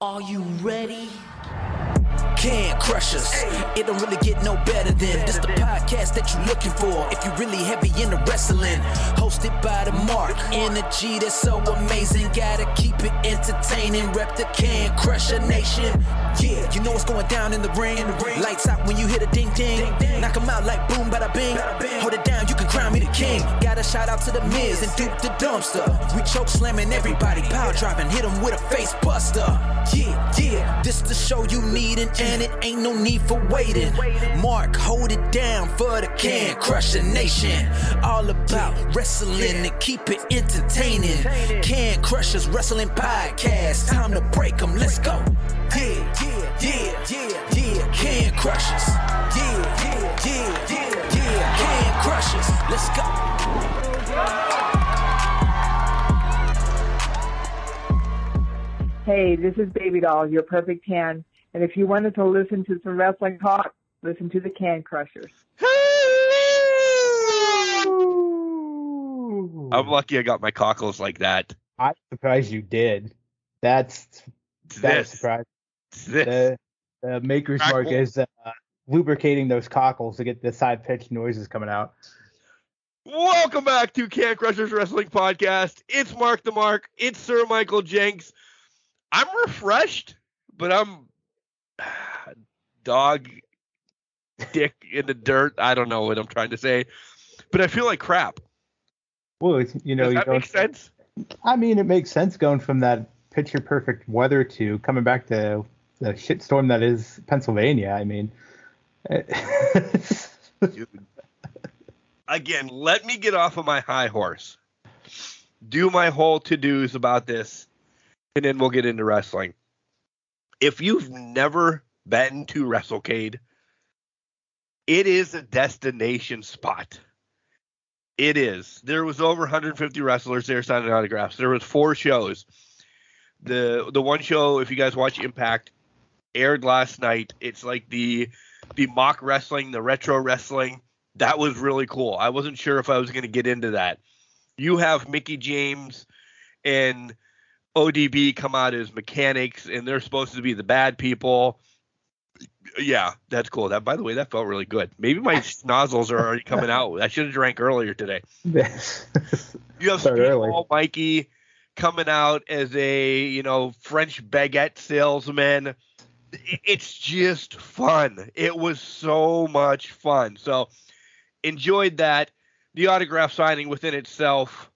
Are you ready? Can Crush Us. It don't really get no better than this the podcast that you're looking for if you're really heavy into wrestling. Hosted by the Mark. Energy that's so amazing. Gotta keep it entertaining. Rep the Can Crusher Nation. Yeah, you know what's going down in the ring. Lights out when you hit a ding ding. Knock 'em out like boom bada bing. Hold it down, you can crown me the king. Gotta shout out to the Miz and Duke the Dumpster. We choke slamming everybody, power driving, hit 'em with a face buster. Yeah, this the show you need and it ain't no need for waiting. Mark, hold it down for the Can Crusher Nation. All about wrestling and keep it entertaining. Can Crushers Wrestling Podcast. Time to break them, let's go. Yeah, Can Crushers. Yeah, Can Crushers, let's go. Hey, this is Baby Doll, your perfect tan. And if you wanted to listen to some wrestling talk, listen to the Can Crushers. I'm lucky I got my cockles like that. I'm surprised you did. That's a surprise. The maker's mark is lubricating those cockles to get the side-pitched noises coming out. Welcome back to Can Crushers Wrestling Podcast. It's Mark the Mark. It's Sir Michael Jenks. I'm refreshed, but I'm dog dick in the dirt. I don't know what I'm trying to say, but I feel like crap. Well, does that make sense? I mean, it makes sense going from that picture perfect weather to coming back to the shitstorm that is Pennsylvania. I mean, dude. Again, let me get off of my high horse, do my whole to-dos about this, and then we'll get into wrestling. If you've never been to WrestleCade, it is a destination spot. It is. There was over 150 wrestlers there signing autographs. There was 4 shows. The one show, if you guys watch Impact, aired last night. It's like the mock wrestling, the retro wrestling. That was really cool. I wasn't sure if I was going to get into that. You have Mickey James and ODB come out as mechanics, and they're supposed to be the bad people. Yeah, that's cool. That, by the way, that felt really good. Maybe my nozzles are already coming out. I should have drank earlier today. You have Speedball Mikey coming out as a, French baguette salesman. It's just fun. It was so much fun. So enjoyed that. The autograph signing within itself.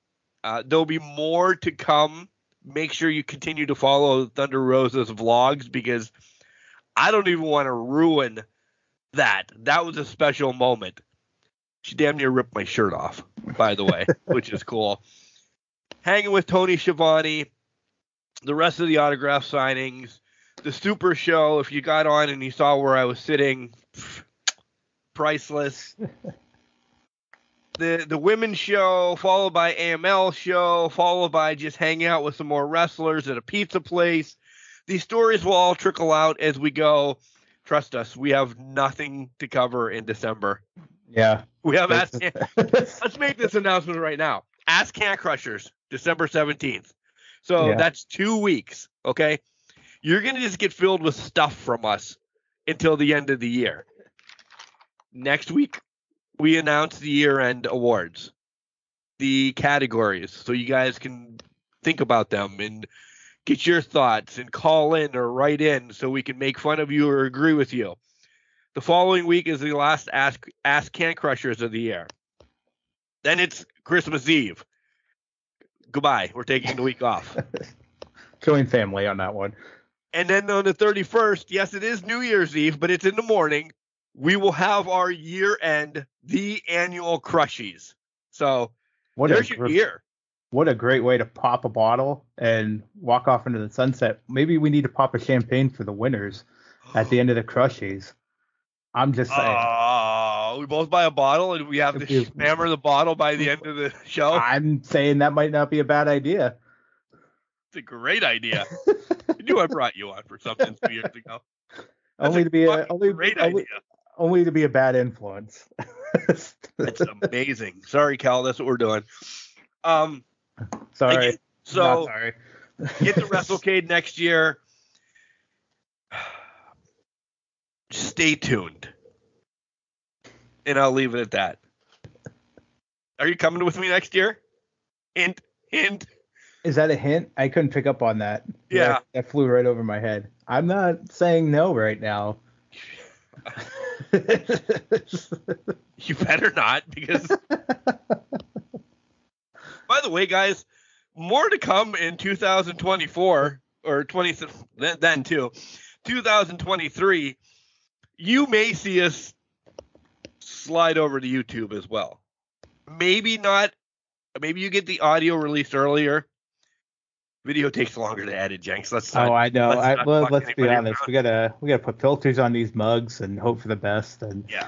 There'll be more to come. Make sure you continue to follow Thunder Rosa's vlogs because I don't even want to ruin that. That was a special moment. She damn near ripped my shirt off, by the way, which is cool. Hanging with Tony Schiavone, the rest of the autograph signings, the Super Show. If you got on and you saw where I was sitting, priceless. The women's show, followed by AML show, followed by just hanging out with some more wrestlers at a pizza place. These stories will all trickle out as we go. Trust us, we have nothing to cover in December. Yeah. We have let's make this announcement right now. Ask Can Crushers, December 17th. So That's 2 weeks, okay? You're going to just get filled with stuff from us until the end of the year. Next week, we announce the year-end awards, the categories, so you guys can think about them and get your thoughts and call in or write in so we can make fun of you or agree with you. The following week is the last Ask Can Crushers of the year. Then it's Christmas Eve. Goodbye. We're taking the week off. Killing family on that one. And then on the 31st, yes, it is New Year's Eve, but it's in the morning. We will have our year-end, the annual Crushies. So there's your year. What a great way to pop a bottle and walk off into the sunset. Maybe we need to pop a champagne for the winners at the end of the Crushies. I'm just saying. We both buy a bottle and we have to hammer the bottle by the end of the show. I'm saying that might not be a bad idea. It's a great idea. You knew I brought you on for something 2 years ago. Only to be a bad influence. That's amazing. Sorry, Cal. That's what we're doing. Sorry. So not sorry. Get to WrestleCade next year. stay tuned. And I'll leave it at that. Are you coming with me next year? Hint, hint. Is that a hint? I couldn't pick up on that. Yeah. That flew right over my head. I'm not saying no right now. You better not, because... By the way, guys, more to come in 2024, or 2023. You may see us slide over to YouTube as well. Maybe not. Maybe you get the audio released earlier. Video takes longer to edit, Jenks. I know. Let's be honest. We gotta put filters on these mugs and hope for the best. And yeah.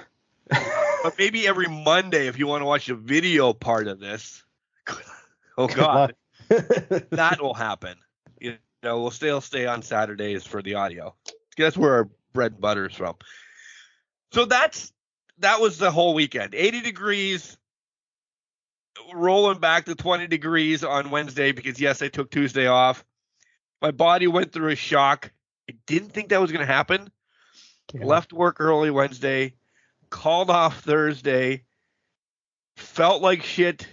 But maybe every Monday, if you want to watch the video part of this, oh God, that will happen. You know, we'll still stay on Saturdays for the audio. That's where our bread and butter is from. So that was the whole weekend. 80 degrees. Rolling back to 20 degrees on Wednesday because, yes, I took Tuesday off. My body went through a shock. I didn't think that was going to happen. Yeah. Left work early Wednesday. Called off Thursday. Felt like shit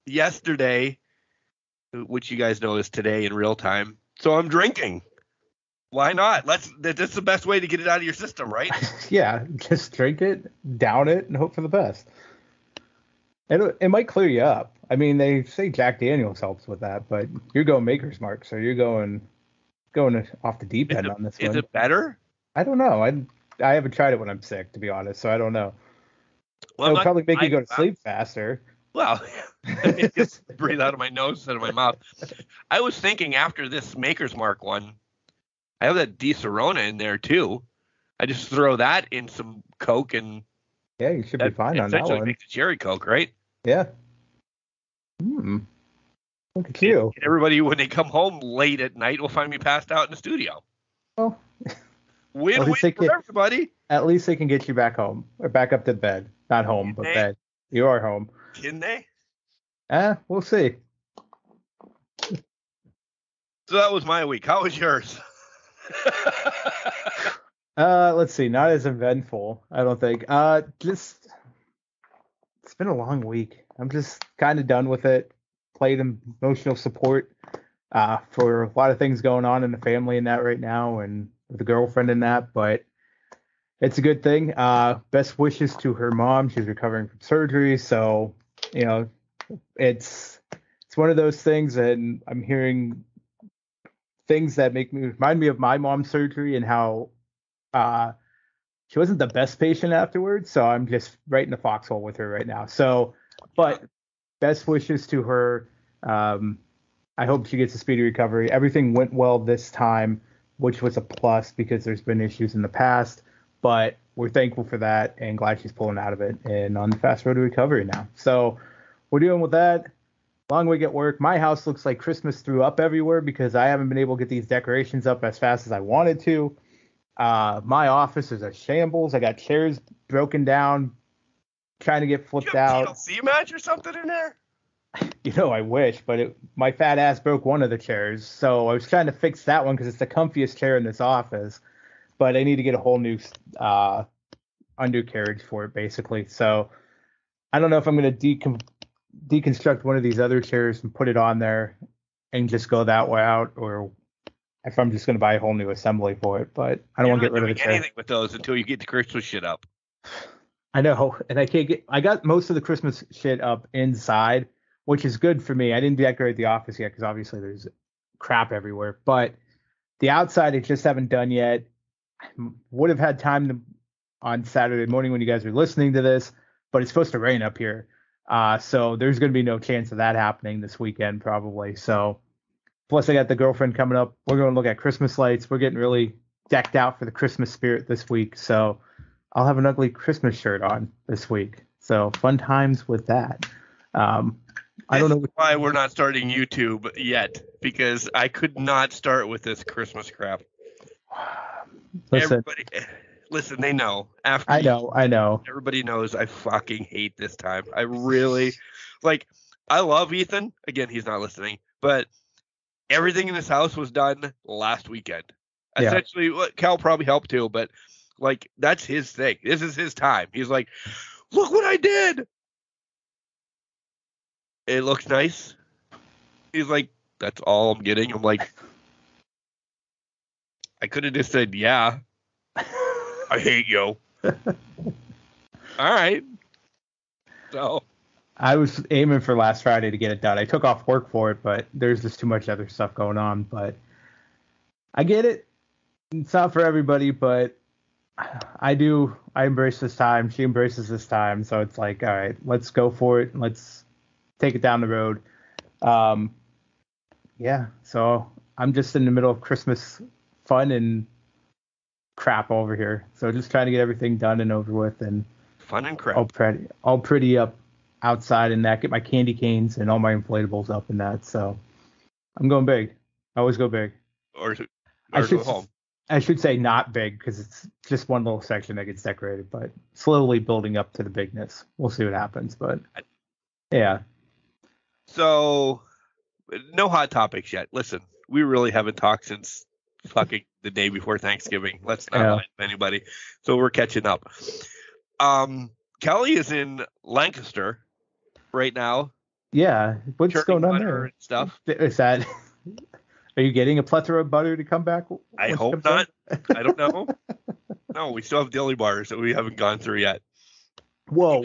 yesterday, which you guys know is today in real time. So I'm drinking. Why not? That's the best way to get it out of your system, right? Yeah, just drink it, down it, and hope for the best. It might clear you up. I mean, they say Jack Daniels helps with that, but you're going Maker's Mark, so you're going off the deep end on this one. Is it better? I don't know. I haven't tried it when I'm sick, to be honest, so I don't know. Well, it'll probably make you go to sleep faster. Well, just breathe out of my nose instead of my mouth. I was thinking after this Maker's Mark one, I have that Di-Serona in there too. I just throw that in some Coke and... Yeah, you should be fine on that one. Essentially makes a cherry Coke, right? Yeah. Look at you. And everybody, when they come home late at night, will find me passed out in the studio. Oh. Win-win for everybody. At least they can get you back home. Or back up to bed. Not home, but bed. You are home. Can they? We'll see. So that was my week. How was yours? Let's see. Not as eventful, I don't think. It's been a long week. I'm just kind of done with it. Played emotional support for a lot of things going on in the family and that right now, and with the girlfriend and that. But it's a good thing. Best wishes to her mom. She's recovering from surgery, so you know, it's one of those things. And I'm hearing things that make me remind me of my mom's surgery and how. She wasn't the best patient afterwards, so I'm just right in the foxhole with her right now. So, but best wishes to her. I hope she gets a speedy recovery. Everything went well this time, which was a plus because there's been issues in the past, but we're thankful for that and glad she's pulling out of it and on the fast road to recovery now. So we're dealing with that. Long week at work. My house looks like Christmas threw up everywhere because I haven't been able to get these decorations up as fast as I wanted to. My office is a shambles. I got chairs broken down, trying to get flipped out. TLC match or something in there? You know, I wish, but my fat ass broke one of the chairs, so I was trying to fix that one because it's the comfiest chair in this office. But I need to get a whole new undercarriage for it, basically. So I don't know if I'm going to deconstruct one of these other chairs and put it on there and just go that way out, or if I'm just going to buy a whole new assembly for it. But I don't want to get rid of the chair. Anything with those until you get the Christmas shit up. I know, and I got most of the Christmas shit up inside, which is good for me. I didn't decorate the office yet because obviously there's crap everywhere. But the outside I just haven't done yet. Would have had time on Saturday morning when you guys are listening to this, but it's supposed to rain up here. So there's going to be no chance of that happening this weekend probably. So plus I got the girlfriend coming up. We're going to look at Christmas lights. We're getting really decked out for the Christmas spirit this week. So I'll have an ugly Christmas shirt on this week. So fun times with that. I don't know why we're not starting YouTube yet, because I could not start with this Christmas crap. Listen, they know. I know. Everybody knows I fucking hate this time. I really, I love Ethan. Again, he's not listening, but everything in this house was done last weekend. Yeah. Essentially, Cal probably helped too, but Like, that's his thing. This is his time. He's like, look what I did. It looks nice. He's like, that's all I'm getting. I'm like, I could have just said, yeah, I hate you. All right. So I was aiming for last Friday to get it done. I took off work for it, but there's just too much other stuff going on. But I get it. It's not for everybody, but I do. I embrace this time. She embraces this time. So it's like, all right, let's go for it. Let's take it down the road. Yeah. So I'm just in the middle of Christmas fun and crap over here. So just trying to get everything done and over with, and fun and crap. All pretty up outside and that. Get my candy canes and all my inflatables up and that. So I'm going big. I always go big. Or go home. I should say not big, because it's just one little section that gets decorated, but slowly building up to the bigness. We'll see what happens, but yeah. So no hot topics yet. Listen, we really haven't talked since fucking the day before Thanksgiving. Let's not lie to anybody. So we're catching up. Kelly is in Lancaster right now. Yeah. What's going on there? And stuff. Is that... Are you getting a plethora of butter to come back? I hope not. I don't know. No, we still have dilly bars that we haven't gone through yet. Whoa.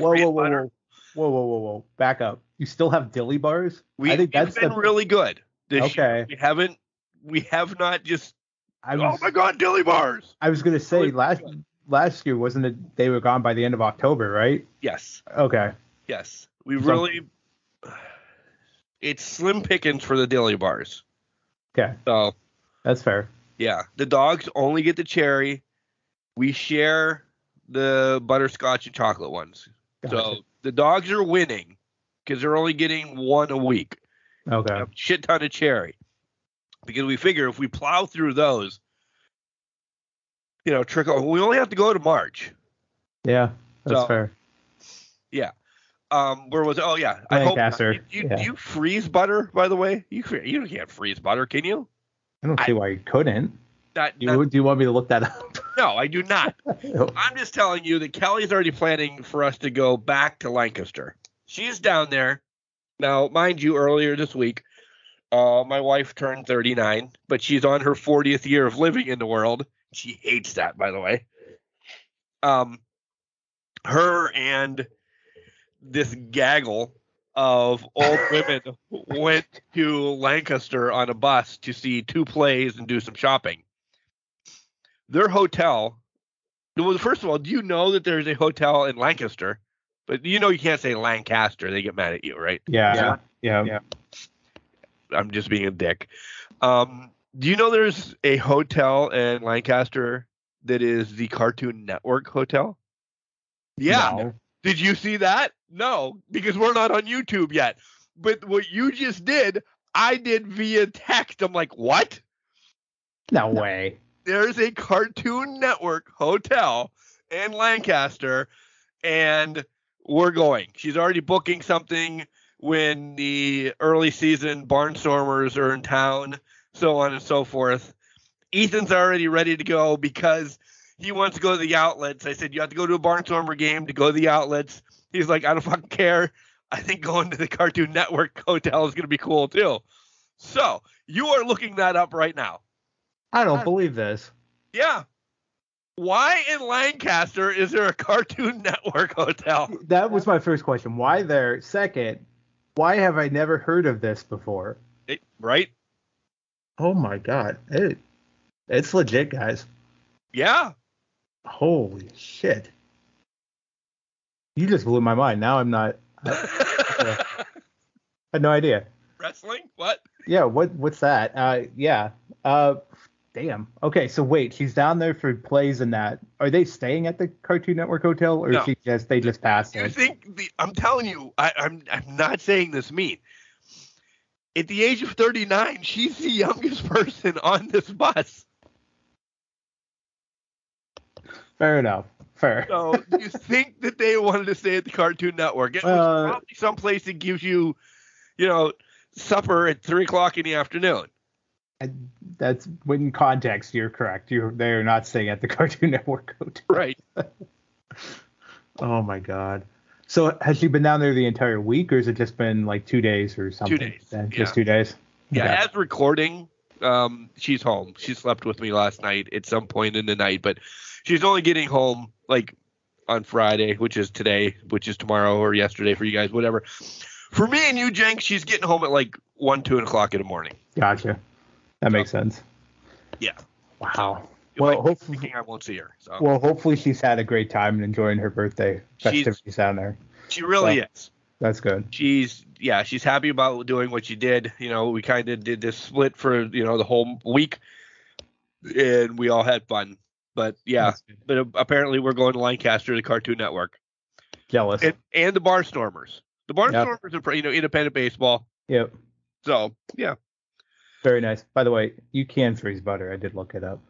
Back up. You still have dilly bars? I think that's been really good this year. We have not just, oh my God, dilly bars. I was going to say last year, wasn't it, they were gone by the end of October, right? Yes. Okay. Yes. It's slim pickings for the dilly bars. Okay. So that's fair. Yeah. The dogs only get the cherry. We share the butterscotch and chocolate ones. Gotcha. So the dogs are winning because they're only getting one a week. Okay. A shit ton of cherry. Because we figure if we plow through those, we only have to go to March. Yeah, that's fair. Yeah. Where was it? Oh, yeah. Lancaster. Do you freeze butter, by the way? You can't freeze butter, can you? I don't see why you couldn't. Do you want me to look that up? No, I do not. I'm just telling you that Kelly's already planning for us to go back to Lancaster. She's down there. Now, mind you, earlier this week, my wife turned 39, but she's on her 40th year of living in the world. She hates that, by the way. Her and this gaggle of old women went to Lancaster on a bus to see 2 plays and do some shopping. Their hotel, well, first of all, do you know that there's a hotel in Lancaster? But you can't say Lancaster. They get mad at you, right? Yeah. I'm just being a dick. Do you know there's a hotel in Lancaster that is the Cartoon Network Hotel? Yeah. No. Did you see that? No, because we're not on YouTube yet. But what you just did, I did via text. I'm like, what? No way. There's a Cartoon Network hotel in Lancaster, and we're going. She's already booking something when the early season Barnstormers are in town, so on and so forth. Ethan's already ready to go because he wants to go to the outlets. I said, you have to go to a Barnstormer game to go to the outlets. He's like, I don't fucking care. I think going to the Cartoon Network hotel is going to be cool too. So you are looking that up right now. I don't believe this. Yeah. Why in Lancaster is there a Cartoon Network hotel? That was my first question. Why there? Second, why have I never heard of this before? Right? Oh my God. It's legit, guys. Yeah. Holy shit. You just blew my mind. Now I'm not. I had no idea. Wrestling? What? Yeah, what's that? Yeah. Damn. Okay, so wait, she's down there for plays and that. Are they staying at the Cartoon Network Hotel, or no. they just passed it? I'm telling you, I'm not saying this mean. At the age of 39, she's the youngest person on this bus. Fair enough. Fair. So you think that they wanted to stay at the Cartoon Network? It was probably someplace that gives you, supper at 3:00 in the afternoon. That's in context. You're correct. They're not staying at the Cartoon Network hotel. Right. Oh my God. So has she been down there the entire week, or has it just been like 2 days or something? 2 days. Just 2 days. Yeah. Okay. As recording, she's home. She slept with me last night at some point in the night, but she's only getting home like on Friday, which is today, which is tomorrow or yesterday for you guys, whatever. For me and you, Jenks, she's getting home at like 1, 2 o'clock in the morning. Gotcha. That makes sense. Yeah. Wow. So, well, hopefully I won't see her. So. Well, hopefully she's had a great time and enjoying her birthday festivities down there. She really is. That's good. She's happy about doing what she did. You know, we kind of did this split for, the whole week, and we all had fun. But yeah, but apparently we're going to Lancaster, the Cartoon Network. Jealous. And the Barnstormers. The Barnstormers are, independent baseball. Yep. So, yeah. Very nice. By the way, you can freeze butter. I did look it up.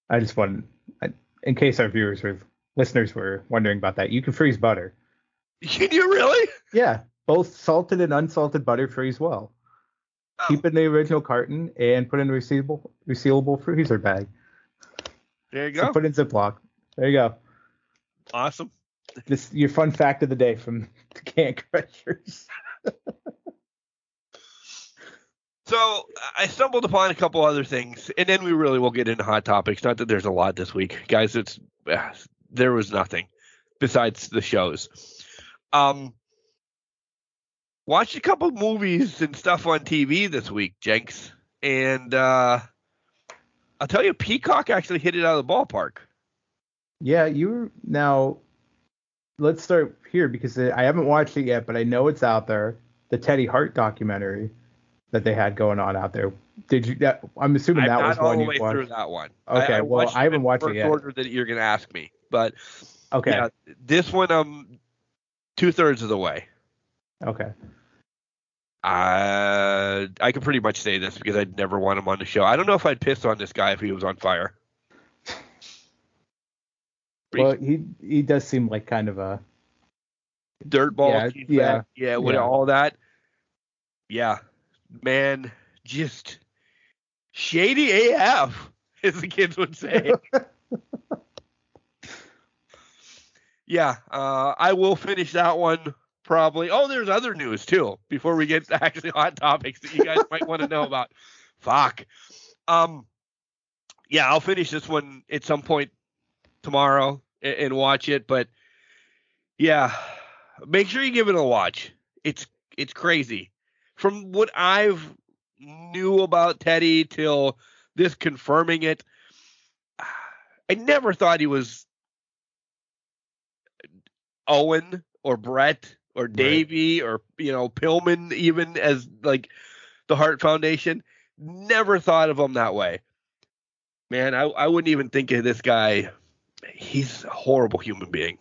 I just wanted, in case our listeners were wondering about that, you can freeze butter. Can you really? Yeah. Both salted and unsalted butter freeze well. Oh. Keep it in the original carton and put in a resealable freezer bag. There you go. So put in Ziploc. There you go. Awesome. This your fun fact of the day from the Can Crushers. So I stumbled upon a couple other things, and then we really will get into hot topics. Not that there's a lot this week, guys. There was nothing besides the shows. Watched a couple movies and stuff on TV this week, Jenks, and I'll tell you, Peacock actually hit it out of the ballpark. Yeah, now. Let's start here because I haven't watched it yet, but I know it's out there. The Teddy Hart documentary that they had going on out there. Did you? I'm assuming that was one you watched. I'm not all the way through that one. Okay, I haven't watched it yet. Order that you're going to ask me, but okay. Yeah, this one, 2/3 of the way. Okay. I can pretty much say this because I'd never want him on the show. I don't know if I'd piss on this guy if he was on fire. Well, he does seem like kind of a dirtball. Yeah. With all that. Yeah, man, just shady AF, as the kids would say. Yeah, I will finish that one probably. Oh, there's other news too before we get to actually hot topics that you guys might want to know about. Fuck. Yeah, I'll finish this one at some point tomorrow and watch it, but yeah, make sure you give it a watch. It's crazy. From what I've knew about Teddy till this confirming it, I never thought he was Owen or Brett or Davey or Pillman, even as like the Hart Foundation. Never thought of him that way. Man, I wouldn't even think of this guy. He's a horrible human being.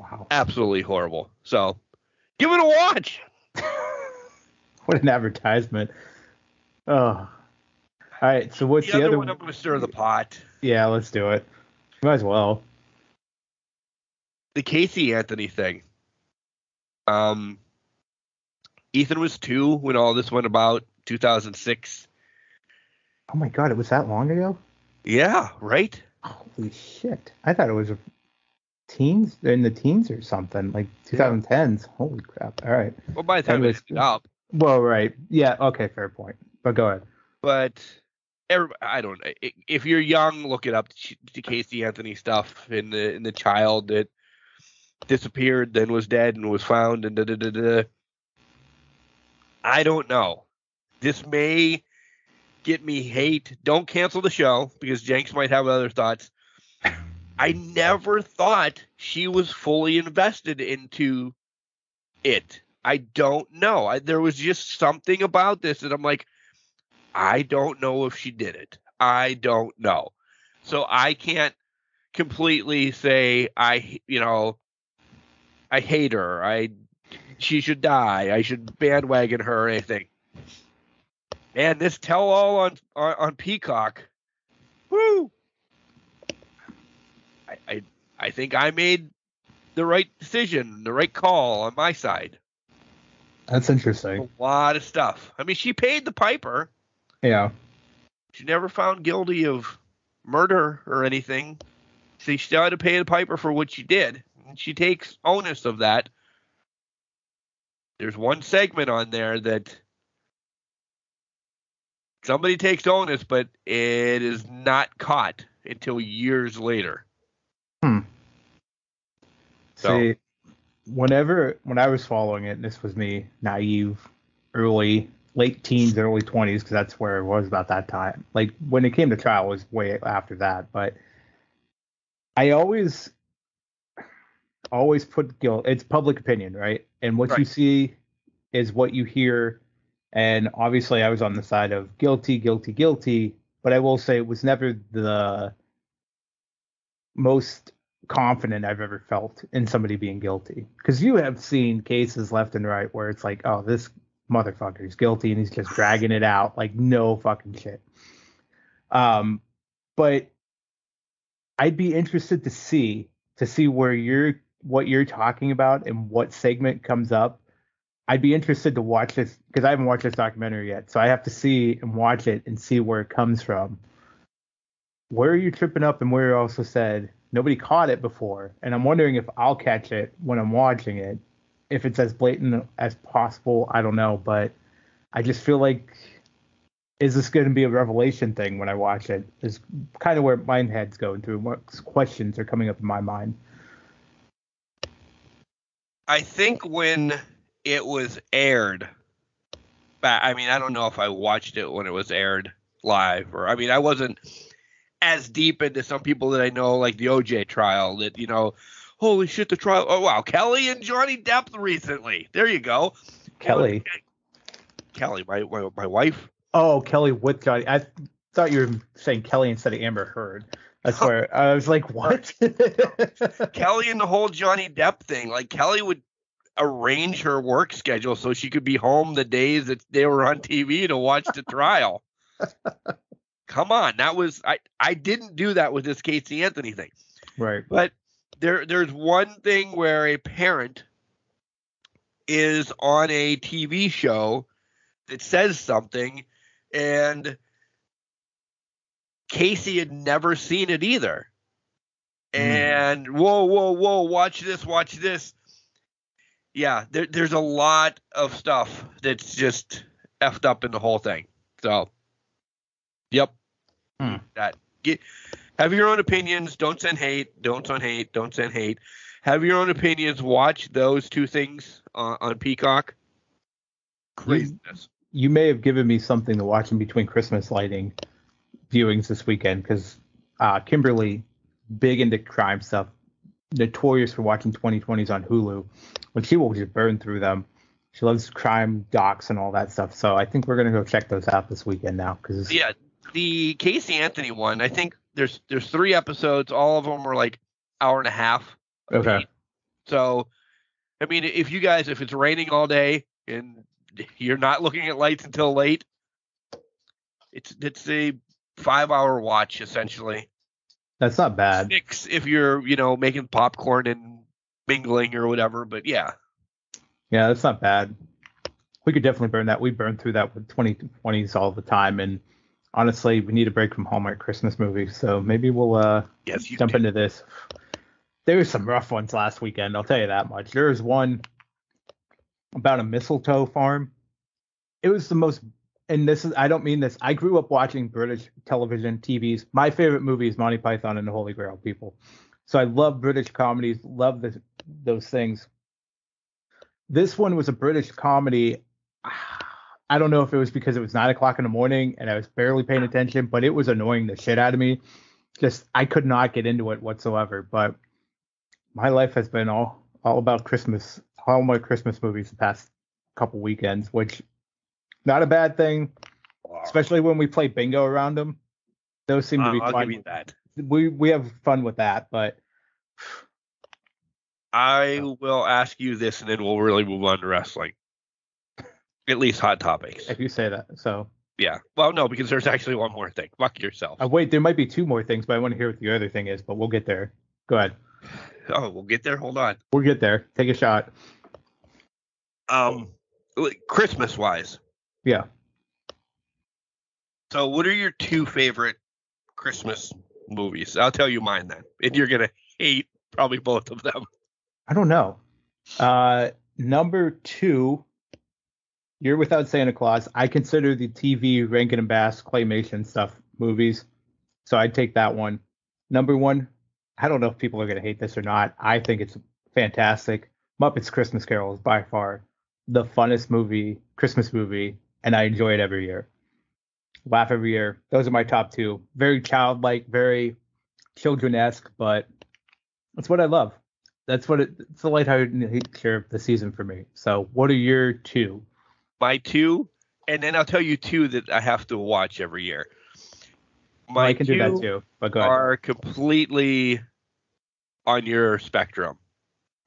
Wow. Absolutely horrible. So, give it a watch. What an advertisement. Oh. All right, so what's the other one? I'm going to stir the pot. Yeah, let's do it. Might as well. The Casey Anthony thing. Ethan was 2 when all this went about, 2006. Oh my God, it was that long ago? Yeah, right? Holy shit. I thought it was in the teens or something, like 2010s. Holy crap. All right. Well, by the time it ended up. Well, right. Yeah, okay, fair point. But go ahead. But I don't know. If you're young, look it up. The Casey Anthony stuff in the child that disappeared, then was dead and was found, and da-da-da-da. I don't know. This may get me hate. Don't cancel the show because Jenks might have other thoughts. I never thought she was fully invested into it. I don't know. There was just something about this that I'm like, I don't know if she did it. I don't know. So I can't completely say I hate her. She should die. I should bandwagon her or anything. And this tell-all on Peacock, woo! I think I made the right decision, the right call on my side. That's interesting. A lot of stuff. I mean, she paid the piper. Yeah. She never found guilty of murder or anything. She still had to pay the piper for what she did. And she takes onus of that. There's one segment on there that somebody takes onus, but it is not caught until years later. See, when I was following it, and this was me, naive, late teens, early 20s, because that's where it was about that time. Like, when it came to trial, it was way after that. But I always put guilt. It's public opinion, right? And what you see is what you hear. And obviously, I was on the side of guilty, guilty, guilty. But I will say it was never the most confident I've ever felt in somebody being guilty. Because you have seen cases left and right where it's like, oh, this motherfucker is guilty and he's just dragging it out like no fucking shit. But I'd be interested to see what you're talking about and what segment comes up. I'd be interested to watch this because I haven't watched this documentary yet, so I have to see and watch it and see where it comes from. Where are you tripping up, and where you also said nobody caught it before, and I'm wondering if I'll catch it when I'm watching it. If it's as blatant as possible, I don't know, but I just feel like, is this going to be a revelation thing when I watch it? Is kind of where my head's going through. What questions are coming up in my mind? I think when it was aired, I mean, I don't know if I watched it when it was aired live, or, I mean, I wasn't as deep into some people that I know, like the OJ trial, that, you know, holy shit, the trial. Oh, wow. Kelly and Johnny Depp recently. There you go. Kelly, my wife. Oh, Kelly with Johnny. I thought you were saying Kelly instead of Amber Heard. That's where I was like, what? Kelly and the whole Johnny Depp thing. Like, Kelly would arrange her work schedule so she could be home the days that they were on TV to watch the trial. Come on. That was, I didn't do that with this Casey Anthony thing. Right. But there's one thing where a parent is on a TV show that says something, and Casey had never seen it either. And whoa, watch this. Yeah, there's a lot of stuff that's just effed up in the whole thing. So, yep. Have your own opinions. Don't send hate. Have your own opinions. Watch those two things on Peacock. Craziness. You may have given me something to watch in between Christmas lighting viewings this weekend, because Kimberly, big into crime stuff, notorious for watching 2020s on Hulu, when she will just burn through them. She loves crime docs and all that stuff. So I think we're gonna go check those out this weekend now. Yeah, the Casey Anthony one, I think there's 3 episodes. All of them are like hour and a half. Okay. So, I mean, if it's raining all day and you're not looking at lights until late, it's a 5-hour watch essentially. That's not bad. 6 if you're, making popcorn and mingling or whatever, but yeah. Yeah, that's not bad. We could definitely burn that. We burn through that with 2020s all the time, and honestly, we need a break from Hallmark Christmas movies, so maybe we'll jump into this. There were some rough ones last weekend, I'll tell you that much. There was one about a mistletoe farm. It was the most, and I don't mean this, I grew up watching British television, TVs. My favorite movie is Monty Python and the Holy Grail, people. So I love British comedies, love those things. This one was a British comedy. I don't know if it was because it was 9 o'clock in the morning and I was barely paying attention, but it was annoying the shit out of me. Just, I could not get into it whatsoever. But my life has been all about Christmas, all my Christmas movies the past couple weekends, which not a bad thing, especially when we play bingo around them. Those seem to be fun. I'll give you that. We have fun with that, but I will ask you this, and then we'll really move on to wrestling. At least Hot Topics. If you say that, so. Yeah. Well, no, because there's actually one more thing. Fuck yourself. Wait, there might be 2 more things, but I want to hear what the other thing is, but we'll get there. Go ahead. Oh, we'll get there? Hold on. We'll get there. Take a shot. Christmas-wise. Yeah. So what are your two favorite Christmas movies? I'll tell you mine then. And you're going to hate probably both of them. I don't know. Number 2, You're Without Santa Claus. I consider the TV Rankin and Bass claymation stuff movies, so I'd take that one. Number 1, I don't know if people are going to hate this or not. I think it's fantastic. Muppets Christmas Carol is by far the funnest Christmas movie, and I enjoy it every year. Laugh every year. Those are my top 2. Very childlike, very children-esque, but that's what I love. It's the lighthearted nature of the season for me. So what are your 2? My 2, and then I'll tell you 2 that I have to watch every year. I can do that too, but go ahead. Are completely on your spectrum.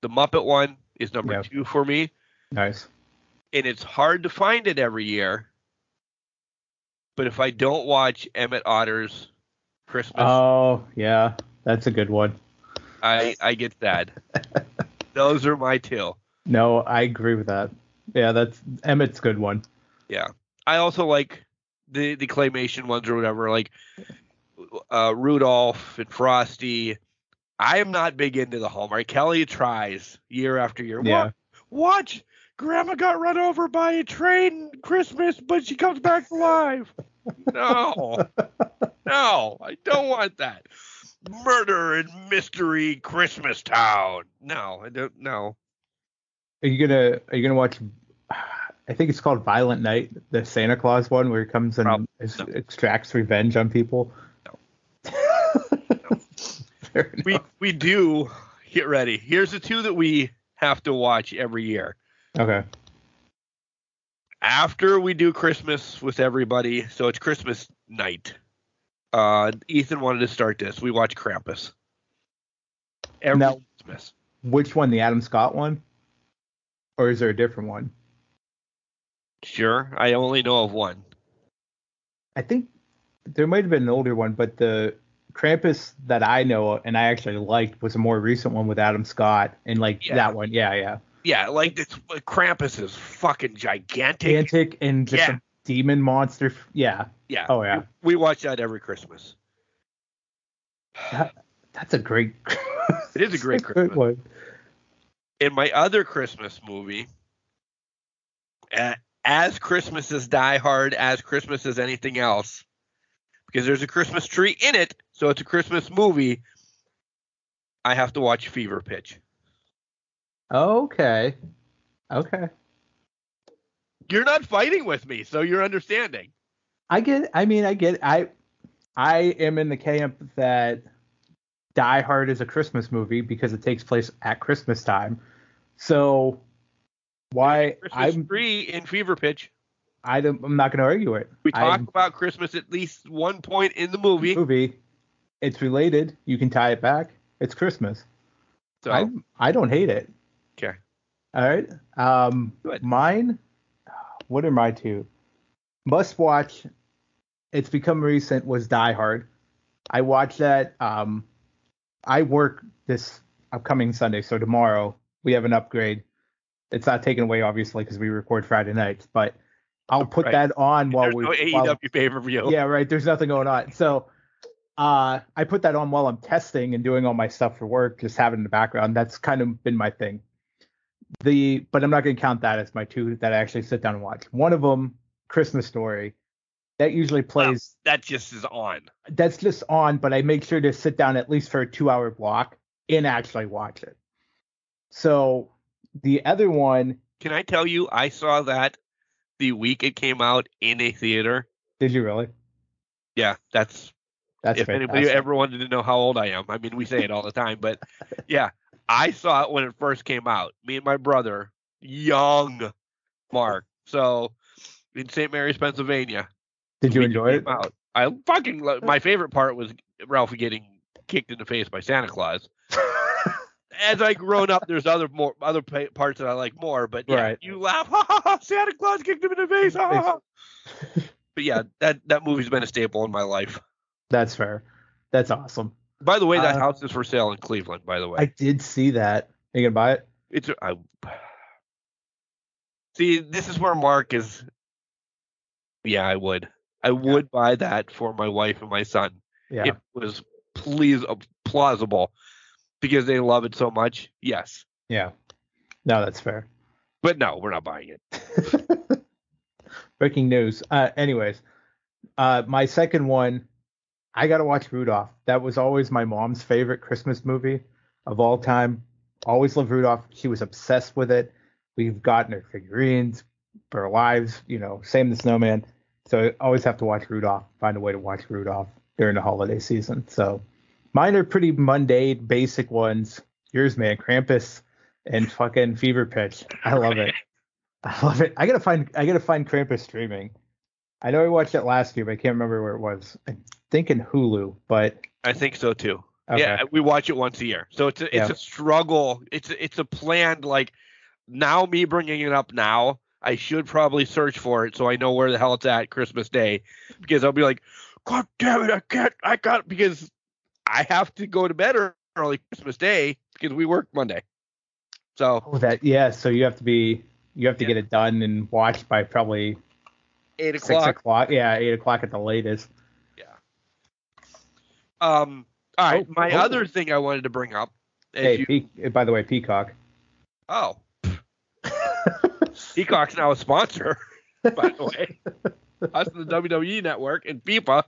The Muppet one is number 2 for me. Nice. And it's hard to find it every year. But if I don't watch Emmett Otter's Christmas... Oh, yeah. That's a good one. I get sad. Those are my 2. No, I agree with that. Yeah, that's Emmett's good one. Yeah. I also like the claymation ones or whatever, like Rudolph and Frosty. I am not big into the Hallmark. Kelly tries year after year. Yeah. Watch. Grandma got run over by a train Christmas, but she comes back alive. No. No, I don't want that. Murder and mystery Christmas town. No, I don't know. Are you gonna watch? I think it's called Violent Night, the Santa Claus one, where he comes and extracts revenge on people. No. We do get ready. Here's the 2 that we have to watch every year. Okay. After we do Christmas with everybody, so it's Christmas night. Ethan wanted to start this. We watch Krampus. Every Christmas. Which one? The Adam Scott one? Or is there a different one? Sure. I only know of one. I think there might have been an older one, but the Krampus that I know and I actually liked was a more recent one with Adam Scott. And that one. Yeah. Yeah, Krampus is fucking gigantic. And just a demon monster. Yeah. Yeah. Oh, yeah. We watch that every Christmas. That's a great... It is a great Christmas one. In my other Christmas movie, as Christmas is Die Hard, as Christmas is anything else, because there's a Christmas tree in it, so it's a Christmas movie, I have to watch Fever Pitch. Okay. You're not fighting with me, so you're understanding. I get it. I am in the camp that Die Hard is a Christmas movie because it takes place at Christmas time. So why I'm free in Fever Pitch. I'm not going to argue it. We talk about Christmas at least one point in the movie. It's related. You can tie it back. It's Christmas. So I don't hate it. Okay. All right. Good. Mine. What are my 2? Must watch. It's become recent. Was Die Hard. I watched that. I work this upcoming Sunday, so tomorrow we have an upgrade. It's not taken away, obviously, because we record Friday nights, but I'll put that on while There's no AEW pay-per-view. Yeah, right. There's nothing going on. So I put that on while I'm testing and doing all my stuff for work, just having it in the background. That's kind of been my thing. But I'm not going to count that as my 2 that I actually sit down and watch. One of them, Christmas Story. That usually plays. That just is on. That's just on, but I make sure to sit down at least for a 2-hour block and actually watch it. So the other one. Can I tell you, I saw that the week it came out in a theater. Did you really? Yeah, that's if fantastic. Anybody ever wanted to know how old I am. I mean, we say it all the time, but yeah, I saw it when it first came out. Me and my brother, young Mark. So in St. Mary's, Pennsylvania. Did you enjoy it? I fucking my favorite part was Ralphie getting kicked in the face by Santa Claus. As I grown up, there's other parts that I like more, but yeah, right. You laugh, ha ha ha, Santa Claus kicked him in the face, ha ha ha. But yeah, that movie's been a staple in my life. That's fair. That's awesome. By the way, that house is for sale in Cleveland, by the way. I did see that. Are you gonna buy it? See, this is where Mark is. Yeah, I would. I would buy that for my wife and my son. Yeah. If it was plausible because they love it so much. Yes. Yeah. No, that's fair. But no, we're not buying it. Breaking news. Anyways, my second one, I got to watch Rudolph. That was always my mom's favorite Christmas movie of all time. Always loved Rudolph. She was obsessed with it. We've gotten her figurines for our lives, same the snowman. So I always have to watch Rudolph, find a way to watch Rudolph during the holiday season. So mine are pretty mundane, basic ones. Yours, man, Krampus and fucking Fever Pitch. I love it. I love it. I gotta find Krampus streaming. I know I watched it last year, but I can't remember where it was. I'm thinking Hulu, but I think so too. Okay. Yeah, we watch it once a year, so it's a struggle. It's a planned, like, now me bringing it up now. I should probably search for it so I know where the hell it's at Christmas Day, because I'll be like, God damn it, I got because I have to go to bed early Christmas Day because we work Monday. So so you have to get it done and watched by probably 8 o'clock. 6 o'clock. Yeah, 8 o'clock at the latest. Yeah. All right. My other thing I wanted to bring up. By the way, Peacock. Oh. Peacock's now a sponsor, by the way. Us and the WWE Network and FIFA.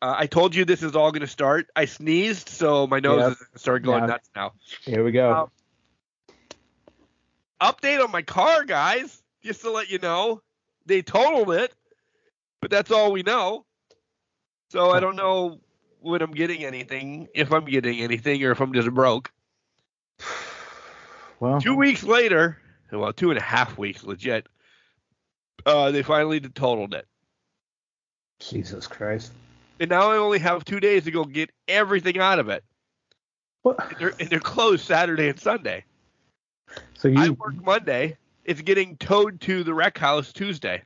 I told you this is all going to start. I sneezed, so my nose is started going nuts now. Here we go. Update on my car, guys. Just to let you know. They totaled it, but that's all we know. So I don't know when I'm getting anything, if I'm getting anything, or if I'm just broke. Well, 2 weeks later, 2.5 weeks, legit, they finally totaled it. Jesus Christ. And now I only have 2 days to go get everything out of it. What? And they're closed Saturday and Sunday. So I work Monday. It's getting towed to the rec house Tuesday.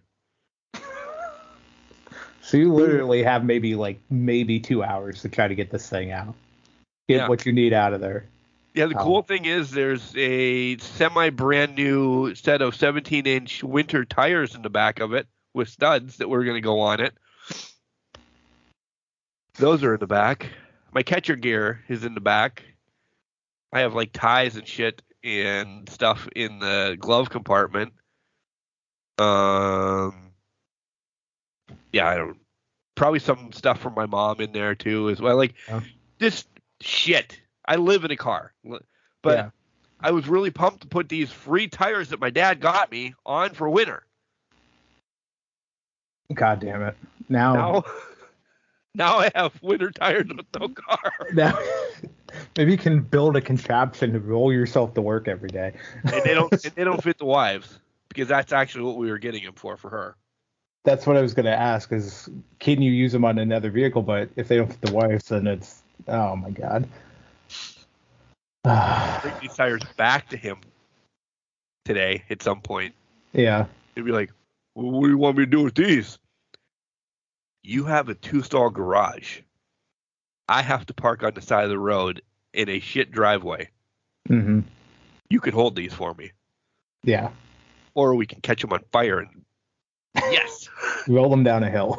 So you literally have maybe 2 hours to try to get this thing out. Get what you need out of there. Yeah, the cool thing is there's a semi-brand new set of 17-inch winter tires in the back of it with studs that we're going to go on it. Those are in the back. My catcher gear is in the back. I have ties and shit and stuff in the glove compartment. Probably some stuff from my mom in there too as well. Just shit. I live in a car, but I was really pumped to put these free tires that my dad got me on for winter. God damn it! Now I have winter tires with no car. Now, maybe you can build a contraption to roll yourself to work every day. And they don't fit the wives, because that's actually what we were getting them for her. That's what I was going to ask, is can you use them on another vehicle? But if they don't fit the wives, then it's, oh my God. Bring these tires back to him today at some point. Yeah. He'd be like, well, what do you want me to do with these? You have a 2-stall garage. I have to park on the side of the road in a shit driveway. Mm-hmm. You can hold these for me. Yeah. Or we can catch them on fire and yes. Roll them down a hill.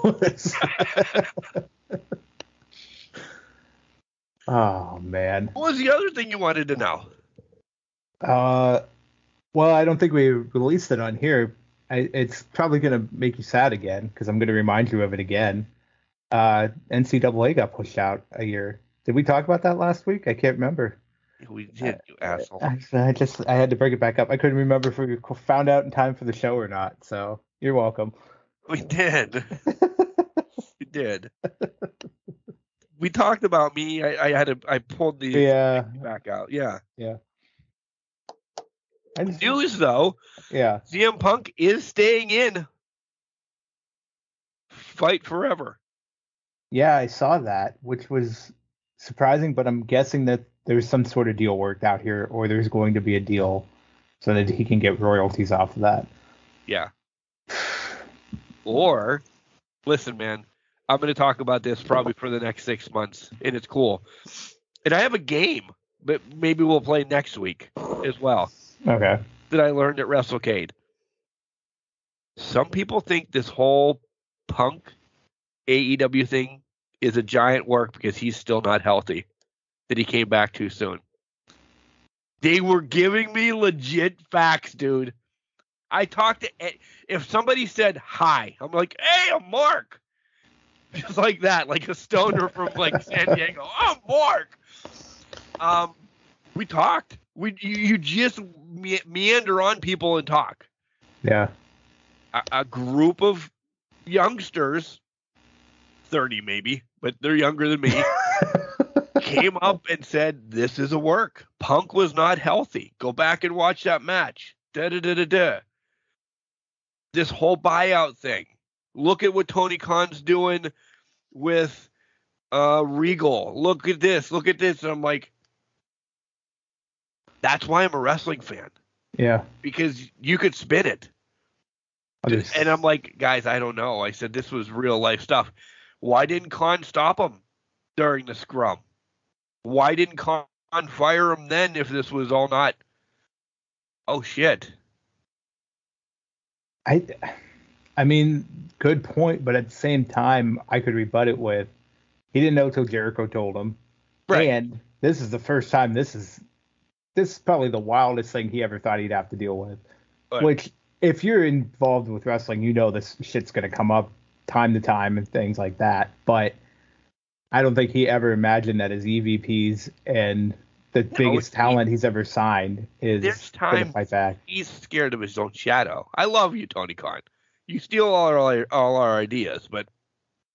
Oh, man. What was the other thing you wanted to know? Well, I don't think we released it on here. It's probably going to make you sad again, because I'm going to remind you of it again. NCAA got pushed out a year. Did we talk about that last week? I can't remember. We did, you asshole. I had to bring it back up. I couldn't remember if we found out in time for the show or not. So you're welcome. We did. We did. We talked about me. I pulled the back out. Yeah. Yeah. News though. Yeah. CM Punk is staying in. Fight forever. Yeah, I saw that, which was surprising, but I'm guessing that there's some sort of deal worked out here, or there's going to be a deal so that he can get royalties off of that. Yeah. Or, listen, man, I'm going to talk about this probably for the next 6 months, and it's cool. And I have a game, but maybe we'll play next week as well. Okay. That I learned at WrestleCade. Some people think this whole Punk AEW thing is a giant work because he's still not healthy, that he came back too soon. They were giving me legit facts, dude. I talked to, if somebody said hi, I'm like, hey, I'm Mark. Just like that, like a stoner from like San Diego. I'm Mark. We talked. You just meander on people and talk. Yeah. A group of youngsters, 30 maybe, but they're younger than me, came up and said, this is a work. Punk was not healthy. Go back and watch that match. Da-da-da-da-da. This whole buyout thing. Look at what Tony Khan's doing with Regal. Look at this. Look at this. And I'm like, that's why I'm a wrestling fan. Yeah. Because you could spin it. And I'm like, guys, I don't know. I said this was real life stuff. Why didn't Khan stop him during the scrum? Why didn't Khan fire him then if this was all not? Oh, shit. I mean, good point, but at the same time, I could rebut it with, he didn't know till Jericho told him. Right. And this is the first time, this is probably the wildest thing he ever thought he'd have to deal with. Right. Which, if you're involved with wrestling, you know this shit's going to come up time to time and things like that. But I don't think he ever imagined that his EVPs and the biggest talent he's ever signed is going to fight back. He's scared of his own shadow. I love you, Tony Khan. You steal all our ideas, but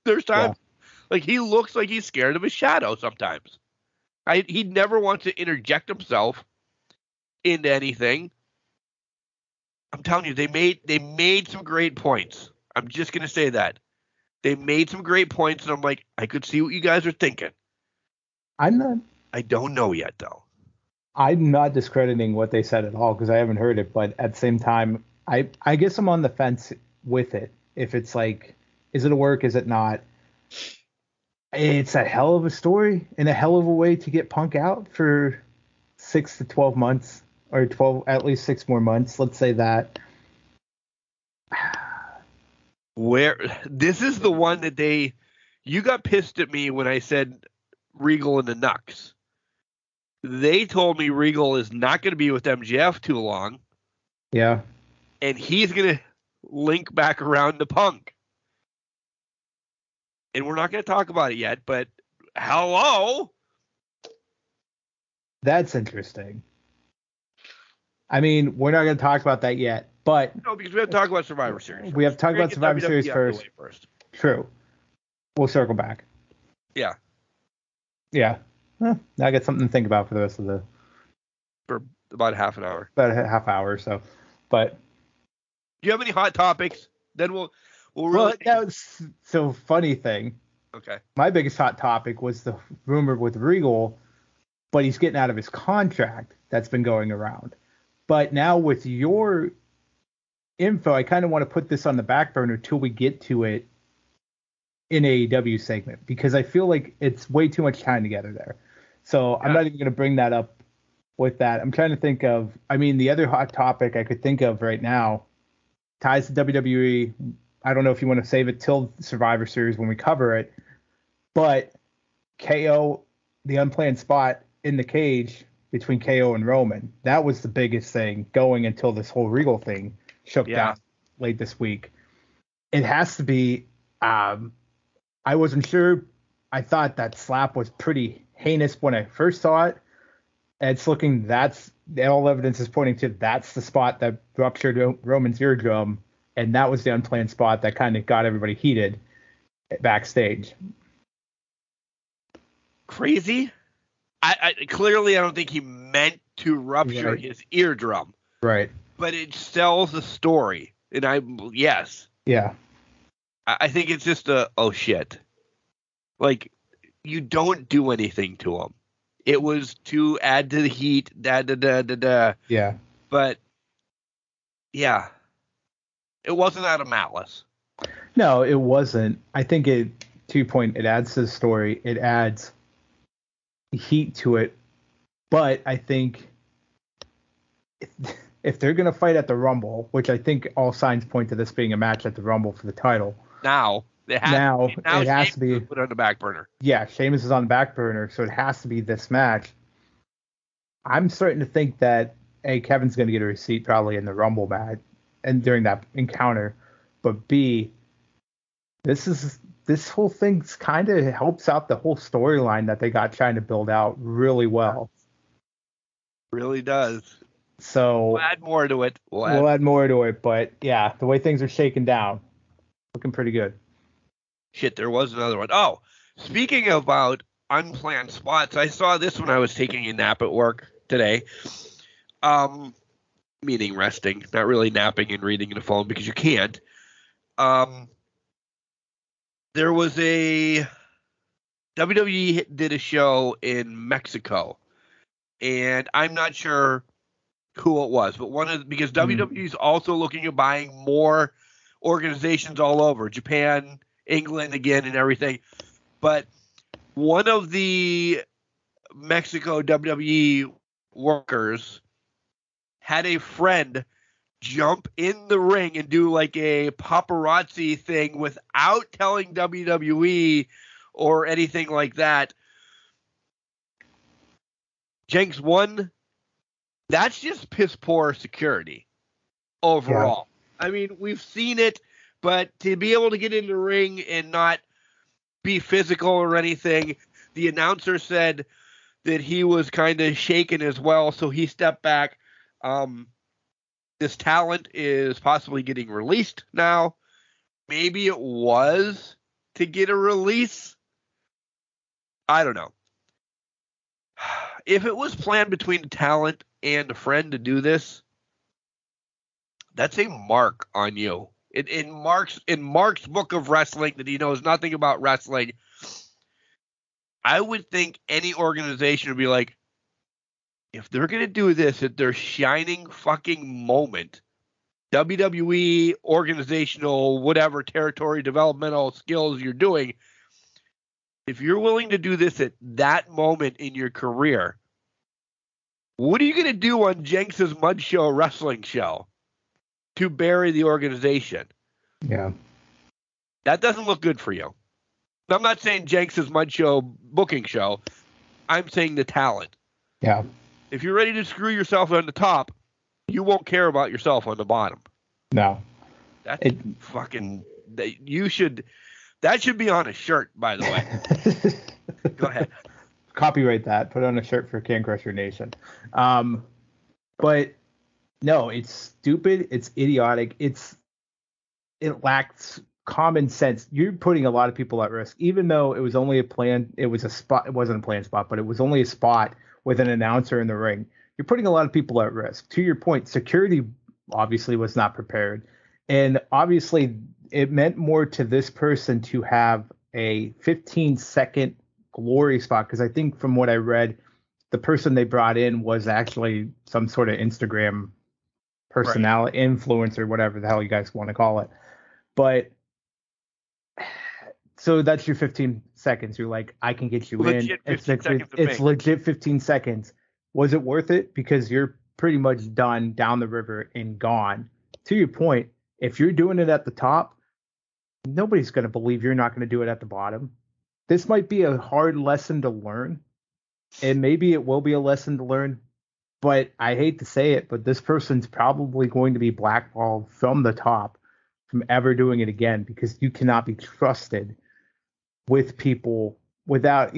there's times like he looks like he's scared of his shadow sometimes. He never wants to interject himself into anything. I'm telling you, they made some great points. I'm just gonna say that. They made some great points, and I'm like, I could see what you guys are thinking. I don't know yet, though. I'm not discrediting what they said at all because I haven't heard it, but at the same time, I guess I'm on the fence with it. If it's like, is it a work? Is it not? It's a hell of a story and a hell of a way to get Punk out for 6 to 12 months or 12, at least 6 more months. Let's say that. Where this is the one that you got pissed at me when I said Regal and the Nux. They told me Regal is not going to be with MJF too long. Yeah. And he's going to link back around to Punk. And we're not going to talk about it yet, but hello. That's interesting. I mean, we're not going to talk about that yet, but no, because we have to talk about Survivor Series first. We have to talk about Survivor Series first. True. We'll circle back. Yeah. Yeah. Now I got something to think about for the rest of for about half an hour. About a half hour or so. But do you have any hot topics? Then we'll really. Well, that was so funny thing. Okay. My biggest hot topic was the rumor with Regal, but he's getting out of his contract that's been going around. But now with your info, I kind of want to put this on the back burner till we get to it in AEW segment because I feel like it's way too much time together there. So I'm not even going to bring that up with that. I'm trying to think of, the other hot topic I could think of right now ties to WWE. I don't know if you want to save it till Survivor Series when we cover it, but KO, the unplanned spot in the cage between KO and Roman, that was the biggest thing going until this whole Regal thing shook down late this week. It has to be, I wasn't sure. I thought that slap was pretty heinous when I first saw it. It's looking, all evidence is pointing to that's the spot that ruptured Roman's eardrum, and that was the unplanned spot that kind of got everybody heated backstage. Crazy. I clearly, I don't think he meant to rupture his eardrum. Right. But it sells the story. And yes. Yeah. I think it's just oh shit. Like, you don't do anything to him. It was to add to the heat, Yeah. But, yeah. It wasn't out of malice. No, it wasn't. I think to your point, it adds to the story. It adds heat to it. But I think if they're going to fight at the Rumble, which I think all signs point to this being a match at the Rumble for the title. Now. It has to be put on the back burner. Yeah, Sheamus is on the back burner, so it has to be this match. I'm starting to think that A, Kevin's going to get a receipt probably in the Rumble match and during that encounter, but B, this whole thing kind of helps out the whole storyline that they got trying to build out really well. Really does. So we'll add more to it. We'll add more to it, but yeah, the way things are shaking down, looking pretty good. Shit, there was another one. Oh, speaking about unplanned spots, I saw this when I was taking a nap at work today. Meaning resting, not really napping and reading the phone because you can't. There was a WWE did a show in Mexico, and I'm not sure who it was, but because WWE is also looking at buying more organizations all over Japan, England again, and everything. But one of the Mexico WWE workers had a friend jump in the ring and do like a paparazzi thing without telling WWE or anything like that. Jenks won. That's just piss poor security overall. Yeah. I mean, we've seen it, but to be able to get in the ring and not be physical or anything, the announcer said that he was kind of shaken as well, so he stepped back. This talent is possibly getting released now. Maybe it was to get a release. I don't know. If it was planned between the talent and a friend to do this, that's a mark on you. In Mark's book of wrestling that he knows nothing about wrestling, I would think any organization would be like, if they're going to do this at their shining fucking moment, WWE, organizational, whatever territory, developmental skills you're doing, if you're willing to do this at that moment in your career, what are you going to do on Jenks' Mud Show wrestling show to bury the organization? Yeah. That doesn't look good for you. I'm not saying Jenks' Mud Show booking show. I'm saying the talent. Yeah. If you're ready to screw yourself on the top, you won't care about yourself on the bottom. No. That's fucking... That should be on a shirt, by the way. Go ahead. Copyright that. Put on a shirt for Can Crusher Nation. But no, it's stupid. It's idiotic. It lacks common sense. You're putting a lot of people at risk, even though it was only a plan. It was a spot. It wasn't a planned spot, but it was only a spot with an announcer in the ring. You're putting a lot of people at risk. To your point, security obviously was not prepared. And obviously it meant more to this person to have a 15-second glory spot. Because I think from what I read, the person they brought in was actually some sort of Instagram personality, influencer, whatever the hell you guys want to call it. But so that's your 15 seconds. You're like, I can get you legit in. 15 seconds it's legit 15 seconds. Was it worth it? Because you're pretty much done down the river and gone. To your point, if you're doing it at the top, nobody's going to believe you're not going to do it at the bottom. This might be a hard lesson to learn, and maybe it will be a lesson to learn, but I hate to say it, but this person's probably going to be blackballed from the top from ever doing it again, because you cannot be trusted with people without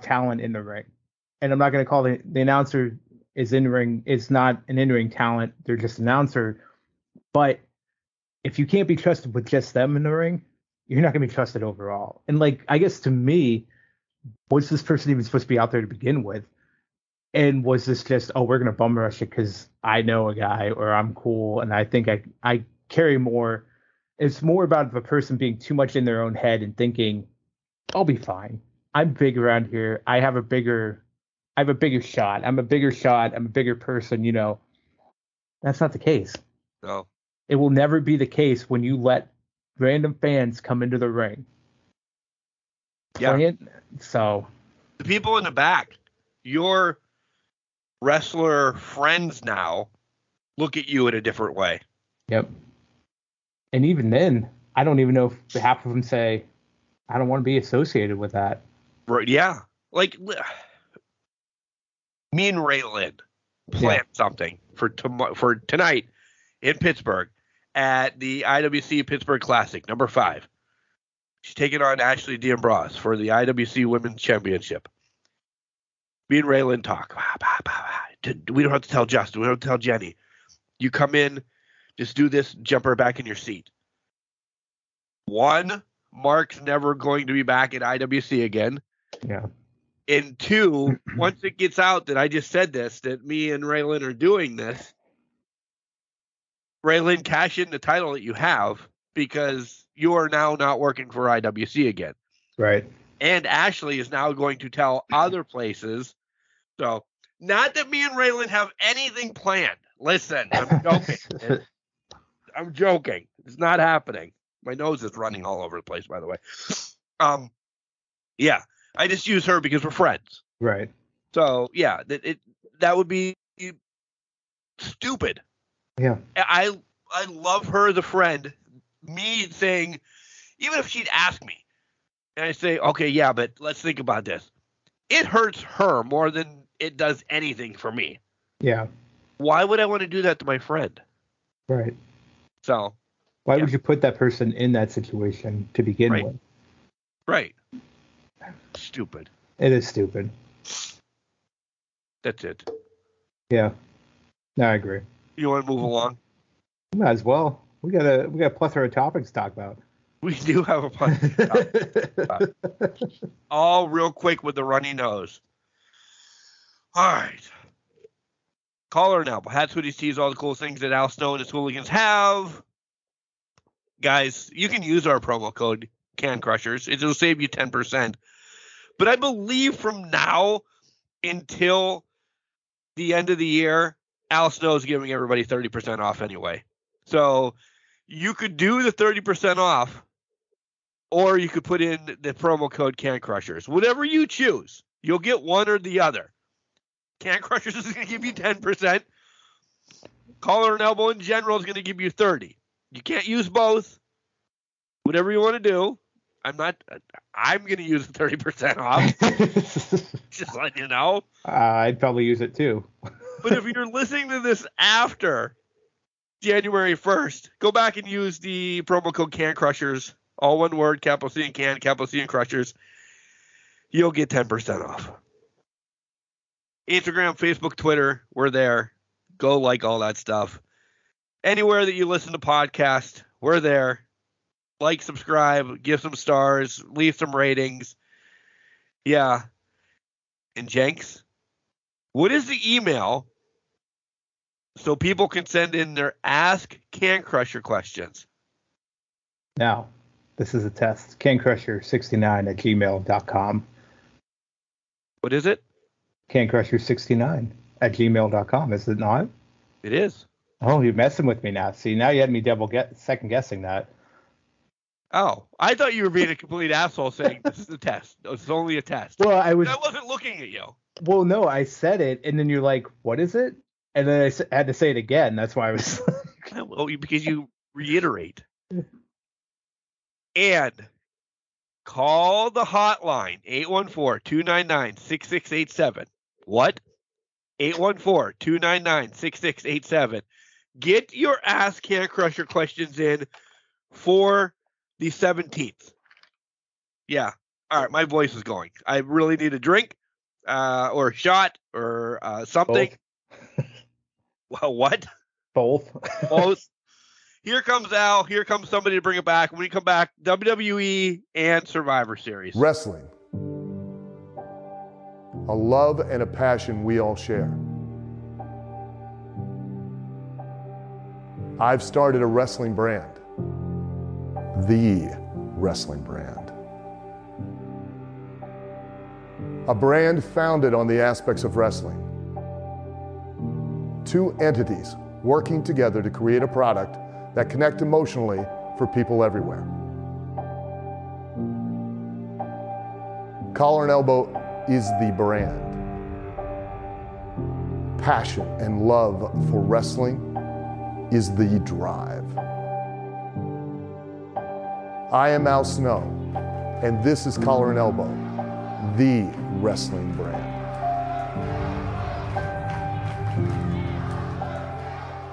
talent in the ring. And I'm not going to call the announcer is in ring. It's not an in-ring talent. They're just an announcer. But if you can't be trusted with just them in the ring, you're not going to be trusted overall. And like, I guess to me, was this person even supposed to be out there to begin with? And was this just, we're going to bum rush it because I know a guy or I'm cool and I think I carry more. It's more about the person being too much in their own head and thinking, I'll be fine. I'm big around here. I have a bigger shot. I'm a bigger shot. I'm a bigger person, you know. That's not the case. No. It will never be the case when you let random fans come into the ring. Yeah. So the people in the back, your wrestler friends now look at you in a different way. Yep. And even then, I don't even know if half of them say, I don't want to be associated with that. Right? Yeah. Like me and Raylan planned something for tonight in Pittsburgh at the IWC Pittsburgh Classic, number 5. She's taking on Ashley D'Ambrose for the IWC Women's Championship. Me and Raylan talk. We don't have to tell Justin. We don't have to tell Jenny. You come in, just do this, jump her back in your seat. 1, Mark's never going to be back at IWC again. Yeah. And 2, once it gets out that I just said this, that me and Raylan are doing this, Raylan, cash in the title that you have because you are now not working for IWC again. Right. And Ashley is now going to tell other places. So, not that me and Raylan have anything planned. Listen, I'm joking. I'm joking. It's not happening. My nose is running all over the place, by the way. Yeah, I just use her because we're friends. Right. So, yeah, that would be stupid. Yeah. I love her as a friend. Me saying, even if she'd ask me, and I say, okay, yeah, but let's think about this. It hurts her more than it does anything for me. Yeah. Why would I want to do that to my friend? Right. So. Why would you put that person in that situation to begin with? Right. Stupid. It is stupid. That's it. Yeah. No, I agree. You want to move along? Might as well. We got a plethora of topics to talk about. We do have a plethora. All real quick with the runny nose. All right. Caller now. Hats, hoodies, tees, all the cool things that Al Snow and his hooligans have. Guys, you can use our promo code Can Crushers. It'll save you 10%. But I believe from now until the end of the year, Al Snow is giving everybody 30% off anyway. So you could do the 30% off, or you could put in the promo code Can Crushers. Whatever you choose, you'll get one or the other. Can Crushers is going to give you 10%. Collar and Elbow in general is going to give you 30%. You can't use both. Whatever you want to do. I'm going to use the 30% off. Just letting you know. I'd probably use it too. But if you're listening to this after January 1st, go back and use the promo code Can Crushers. All one word, capital C and Can, capital C and Crushers. You'll get 10% off. Instagram, Facebook, Twitter, we're there. Go like all that stuff. Anywhere that you listen to podcasts, we're there. Like, subscribe, give some stars, leave some ratings. Yeah. And Jenks, what is the email so people can send in their Ask Can Crusher questions? Now, this is a test. cancrusher69@gmail.com. What is it? cancrusher69@gmail.com. Is it not? It is. Oh, you're messing with me now. See, now you had me second guessing that. Oh, I thought you were being a complete asshole saying this is a test. It's only a test. Well, I wasn't looking at you. Well, no, I said it, and then you're like, what is it? And then I had to say it again. That's why I was like... Well, because you reiterate. And call the hotline, 814-299-6687. What? 814-299-6687. Get your Ask Can Crusher questions in for the 17th. Yeah. All right, my voice is going. I really need a drink or a shot or something. Well, what? Both. Both. Here comes Al. Here comes somebody to bring it back. When we come back, WWE and Survivor Series. Wrestling. A love and a passion we all share. I've started a wrestling brand. The wrestling brand. A brand founded on the aspects of wrestling. Two entities working together to create a product that connect emotionally for people everywhere. Collar and Elbow is the brand. Passion and love for wrestling is the drive. I am Al Snow, and this is Collar and Elbow, the wrestling brand.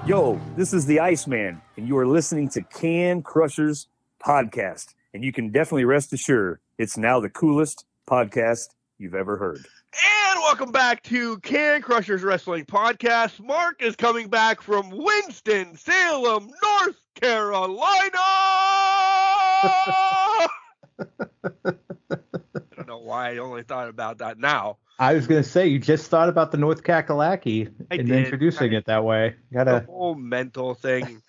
Yo, this is the Iceman, and you are listening to Can Crushers Podcast. And you can definitely rest assured it's now the coolest podcast you've ever heard. And welcome back to Can Crushers Wrestling Podcast. Mark is coming back from Winston-Salem, North Carolina. I don't know why I only thought about that now. I was going to say, you just thought about the North Kakalaki and introducing it that way. The whole mental thing.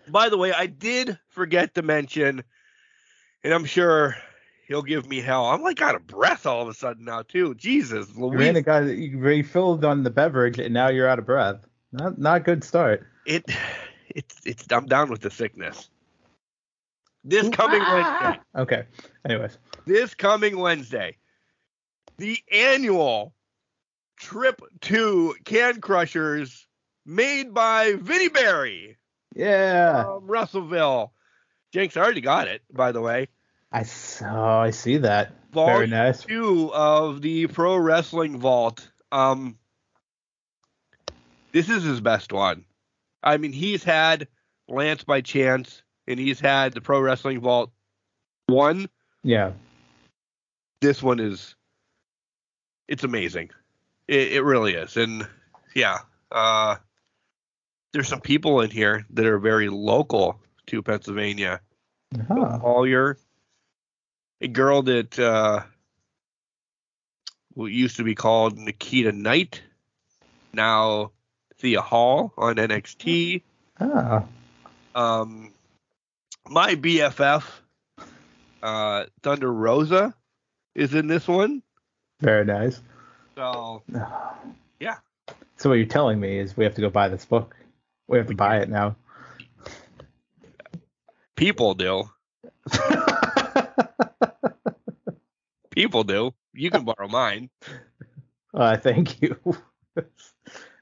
By the way, I did forget to mention, and I'm sure he'll give me hell. I'm like out of breath all of a sudden now, too. Jesus, Louise. You refilled on the beverage, and now you're out of breath. Not a good start. I'm down with the sickness. This coming Wednesday. Okay. Anyways. This coming Wednesday, the annual trip to Can Crushers made by Vinnie Barry. Yeah. From Russellville. Jenks already got it, by the way. I see that. Volume Very nice. 2 of the Pro Wrestling Vault. This is his best one. I mean, he's had Lance by Chance, and he's had the Pro Wrestling Vault 1. Yeah. This one it's amazing. It really is. And yeah, there's some people in here that are very local to Pennsylvania. Collier, a girl that used to be called Nikita Knight, now Thea Hall on NXT. My BFF, Thunder Rosa, is in this one. Very nice. So, yeah. So what you're telling me is we have to go buy this book. We have to buy it now. People do. People do. You can borrow mine. Thank you.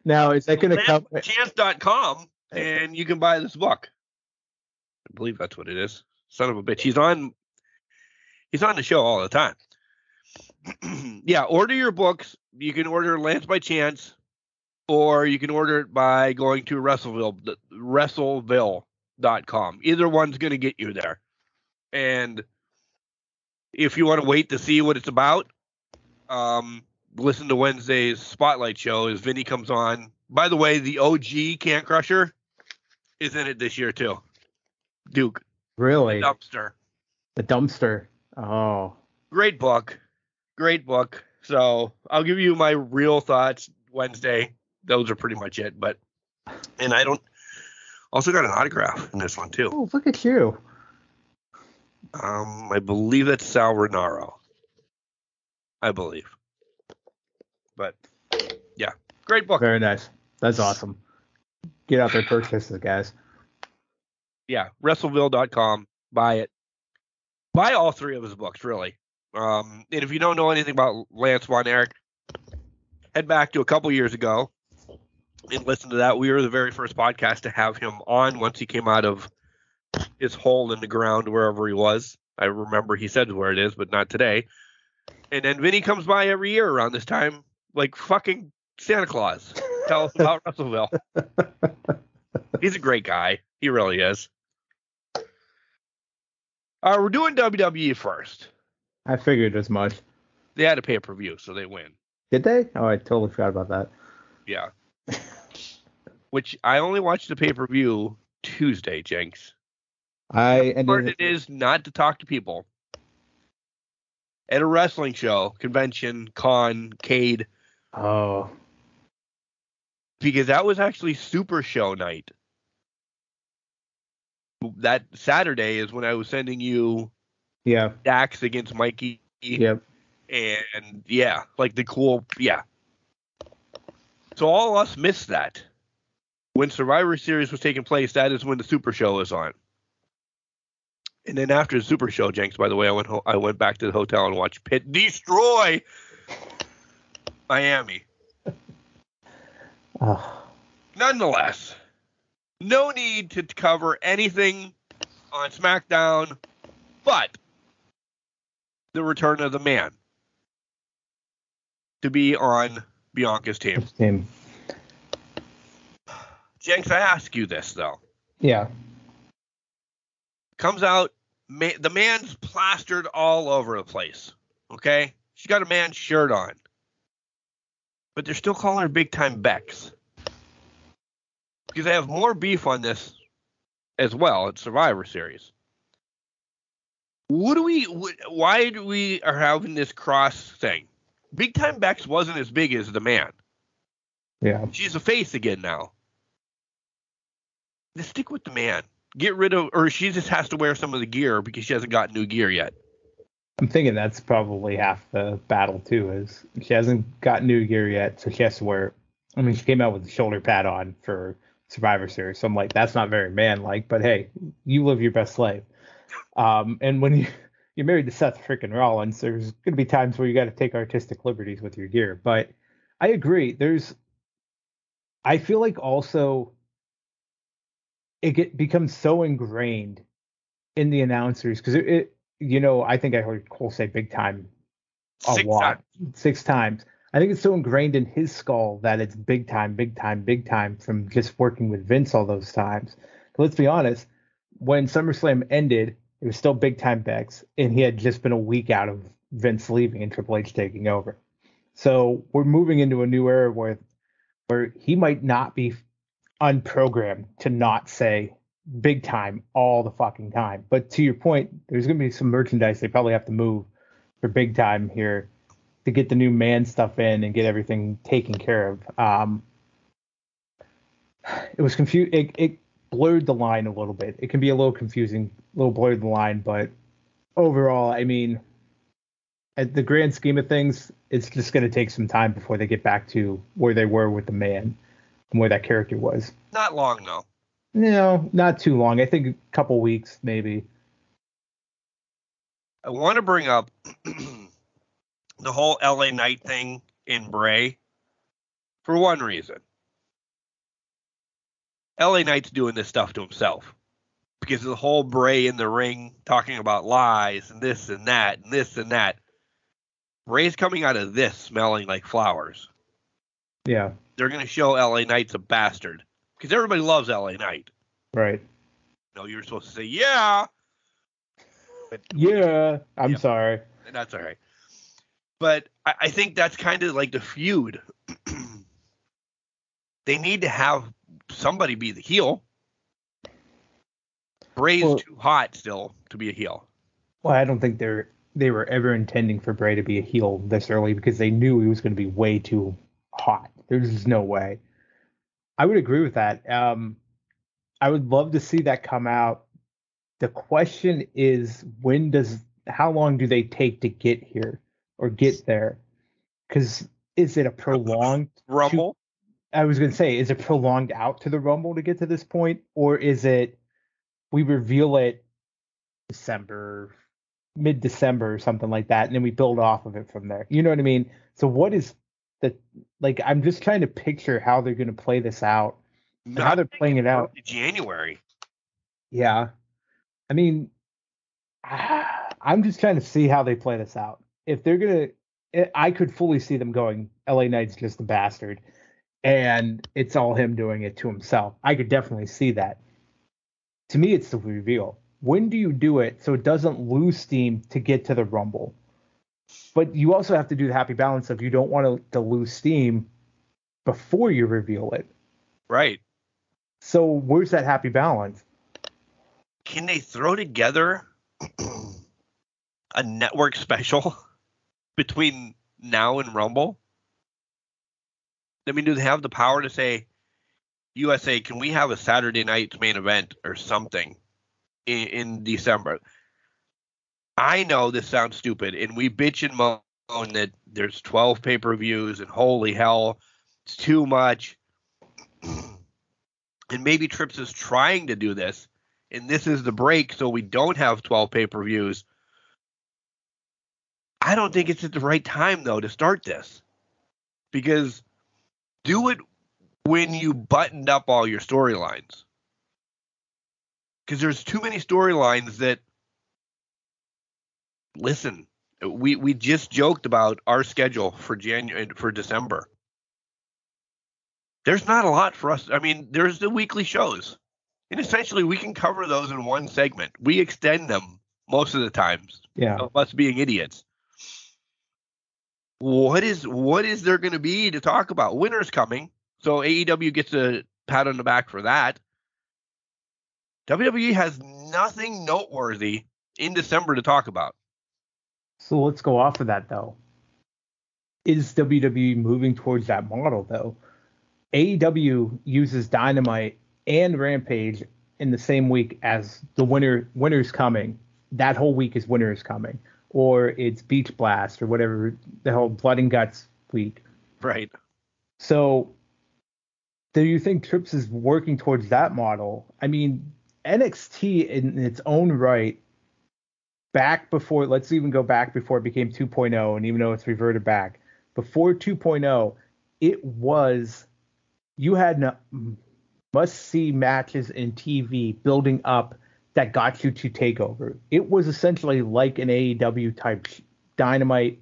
Now, is that going to come? Chance.com, and you can buy this book. I believe that's what it is. Son of a bitch. He's on the show all the time. Yeah, order your books. You can order Lance by Chance, or you can order it by going to WrestleVille.com. Either one's going to get you there. And if you want to wait to see what it's about, listen to Wednesday's Spotlight show as Vinny comes on. By the way, the OG Can Crusher is in it this year too. Duke. Really? The Dumpster. Oh. Great book. So I'll give you my real thoughts Wednesday. Those are pretty much it. And I also got an autograph in this one too. Oh, look at you. I believe that's Sal Renaro. I believe. But yeah, great book. Very nice. That's awesome. Get out there, purchase this, guys. Yeah, WrestleVille.com. Buy it. Buy all 3 of his books, really. And if you don't know anything about Lance Von Erich, head back to a couple years ago and listen to that. We were the very first podcast to have him on once he came out of his hole in the ground wherever he was. I remember he said where it is, but not today. And then Vinny comes by every year around this time, like fucking Santa Claus. Tell us about Russellville. He's a great guy. He really is. We're doing WWE first. I figured as much. They had a pay-per-view, so they win. Did they? Oh, I totally forgot about that. Yeah. Which I only watched the pay-per-view Tuesday, Jenks. It is not to talk to people at a wrestling show, convention, con-cade. Oh. Because that was actually Super Show night. That Saturday is when I was sending you Dax against Mikey. Yep. And yeah, like the cool, yeah. So all of us missed that. When Survivor Series was taking place, that is when the Super Show was on. And then after the Super Show, Jenks, by the way, I went back to the hotel and watched Pitt destroy Miami. Oh. Nonetheless, no need to cover anything on SmackDown But the return of the man to be on Bianca's team. Jenks, I ask you this, though. Yeah. Comes out, the man's plastered all over the place, okay? She's got a man's shirt on. But they're still calling her Big Time Bex. Because they have more beef on this as well at Survivor Series. Why do we are having this cross thing? Big Time Bex wasn't as big as the man. Yeah. She's a face again now. Just stick with the man. Get rid of, or she just has to wear some of the gear because she hasn't got new gear yet. I'm thinking that's probably half the battle too, is she hasn't got new gear yet, so she has to wear. I mean, she came out with the shoulder pad on for Survivor Series, so I'm like, that's not very man-like, but hey, you live your best life. And when you're married to Seth freaking Rollins, there's going to be times where you got to take artistic liberties with your gear. But I agree. I feel like also it becomes so ingrained in the announcers because I think I heard Cole say Big Time a lot. 6 times. I think it's so ingrained in his skull that it's Big Time, Big Time, Big Time from just working with Vince all those times. But let's be honest, when SummerSlam ended, it was still Big Time Bex, and he had just been a week out of Vince leaving and Triple H taking over. So we're moving into a new era where he might not be unprogrammed to not say Big Time all the fucking time. But to your point, there's going to be some merchandise they probably have to move for Big Time here to get the new man stuff in and get everything taken care of. It was confused. It blurred the line a little bit. It can be a little confusing, a little blurred the line, but overall, I mean, at the grand scheme of things, it's just going to take some time before they get back to where they were with the man and where that character was. Not long, though. No, not too long. I think a couple weeks, maybe. I want to bring up the whole LA Knight thing in Bray for one reason. LA Knight's doing this stuff to himself because of the whole Bray in the ring talking about lies and this and that and this and that. Bray's coming out of this smelling like flowers. Yeah. They're going to show LA Knight's a bastard because everybody loves LA Knight. Right. No, you're supposed to say, yeah. But I'm sorry. That's all right. But I think that's kind of like the feud. They need to have somebody be the heel. Bray's too hot still to be a heel. Well, I don't think they were ever intending for Bray to be a heel this early because they knew he was going to be way too hot. There's just no way. I would agree with that. I would love to see that come out. The question is, how long do they take to get here or get there? Because is it a prolonged Rumble? I was going to say, is it prolonged out to the Rumble to get to this point? Or is it we reveal it mid-December or something like that, and then we build off of it from there? You know what I mean? So what is I'm just trying to picture how they're going to play this out and how they're playing it out. January. Yeah. I mean, I'm just trying to see how they play this out. If they're going to, I could fully see them going, LA Knight's just a bastard, and it's all him doing it to himself. I could definitely see that. To me, it's the reveal. When do you do it so it doesn't lose steam to get to the Rumble? But you also have to do the happy balance of you don't want to lose steam before you reveal it. Right. So where's that happy balance? Can they throw together a network special between now and Rumble? I mean, do they have the power to say, USA, can we have a Saturday night's main event or something in December? I know this sounds stupid, and we bitch and moan that there's 12 pay-per-views, and holy hell, it's too much. And maybe Trips is trying to do this, and this is the break so we don't have 12 pay-per-views. I don't think it's at the right time, though, to start this. Because do it when you buttoned up all your storylines. Because there's too many storylines that listen, we just joked about our schedule for December. There's not a lot for us. I mean, there's the weekly shows, and essentially we can cover those in one segment. We extend them most of the times. Yeah. Of us being idiots. What is there going to be to talk about? Winter's coming, so AEW gets a pat on the back for that. WWE has nothing noteworthy in December to talk about. So let's go off of that, though. Is WWE moving towards that model, though? AEW uses Dynamite and Rampage in the same week as the Winter's Coming. That whole week is Winter's Coming. Or it's Beach Blast or whatever, the whole Blood and Guts week. Right. So do you think Trips is working towards that model? I mean, NXT in its own right, back before, let's even go back before it became 2.0, and even though it's reverted back, before 2.0, it was, you had must-see matches in TV building up that got you to TakeOver. It was essentially like an AEW type Dynamite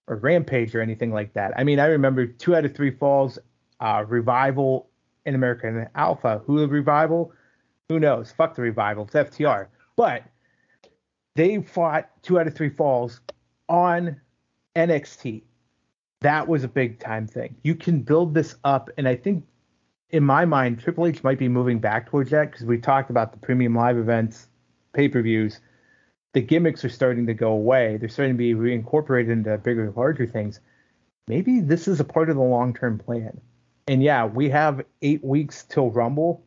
or Rampage or anything like that. I mean, I remember 2 out of 3 falls, Revival in American Alpha. Who the Revival? Who knows? Fuck the Revival. It's FTR. But they fought 2 out of 3 falls on NXT. That was a big time thing. You can build this up, and I think in my mind, Triple H might be moving back towards that because we talked about the premium live events, pay-per-views. The gimmicks are starting to go away. They're starting to be reincorporated into bigger, larger things. Maybe this is a part of the long-term plan. And yeah, we have 8 weeks till Rumble.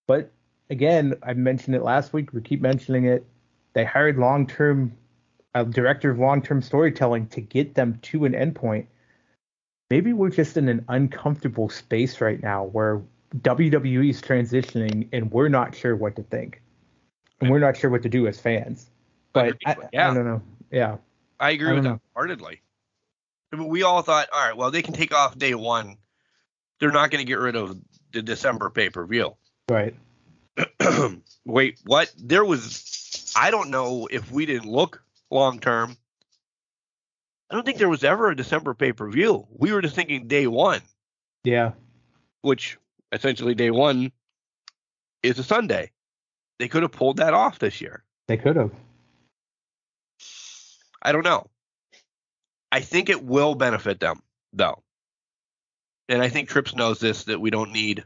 But again, I mentioned it last week. We keep mentioning it. They hired a director of long-term storytelling to get them to an endpoint. Maybe we're just in an uncomfortable space right now where WWE is transitioning and we're not sure what to think. And we're not sure what to do as fans. But I don't know. Yeah. I agree with that wholeheartedly. I mean, we all thought, all right, well, they can take off day one. They're not going to get rid of the December pay-per-view. Right. Wait, what? I don't know if we didn't look long-term. I don't think there was ever a December pay-per-view. We were just thinking day one. Yeah. Which, essentially, day one is a Sunday. They could have pulled that off this year. They could have. I don't know. I think it will benefit them, though. And I think Trips knows this, that we don't need...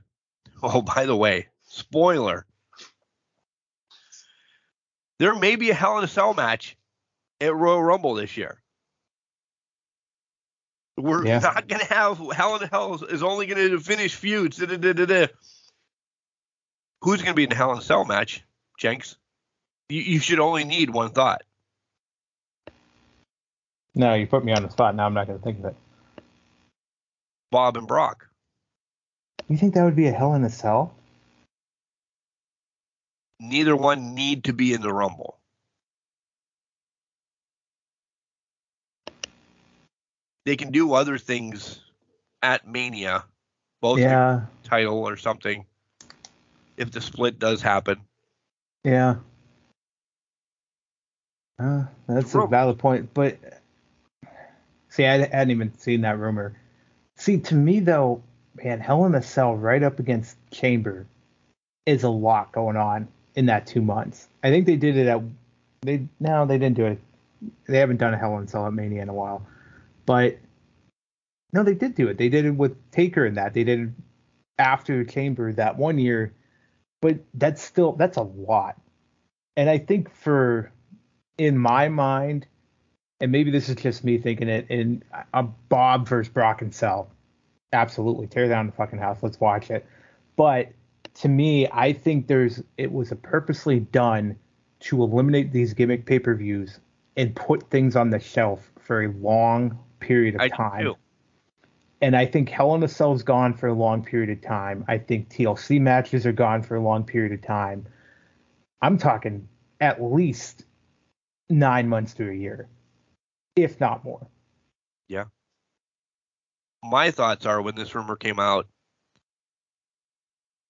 Oh, by the way, spoiler. There may be a Hell in a Cell match at Royal Rumble this year. We're not going to have Hell in a Hell is only going to finish feuds. Who's going to be in the Hell in a Cell match, Jenks? You should only need one thought. No, you put me on the spot. Now I'm not going to think of it. Bob and Brock. You think that would be a Hell in a Cell? Neither one need to be in the Rumble. They can do other things at Mania, both title or something, if the split does happen. Yeah. That's a valid point. But, see, I hadn't even seen that rumor. See, to me, though, man, Hell in a Cell right up against Chamber is a lot going on in that 2 months. I think they did it they didn't do it. They haven't done a Hell in a Cell at Mania in a while. But, no, they did do it. They did it with Taker and that. They did it after Chamber that one year. But that's a lot. And I think in my mind, and maybe this is just me thinking it, in a Bob versus Brock and Cell. Absolutely. Tear down the fucking house. Let's watch it. But to me, I think it was purposely done to eliminate these gimmick pay-per-views and put things on the shelf for a long period of time. Do too. And I think Hell in a Cell is gone for a long period of time. I think TLC matches are gone for a long period of time. I'm talking at least 9 months to a year, if not more. Yeah. My thoughts are, when this rumor came out,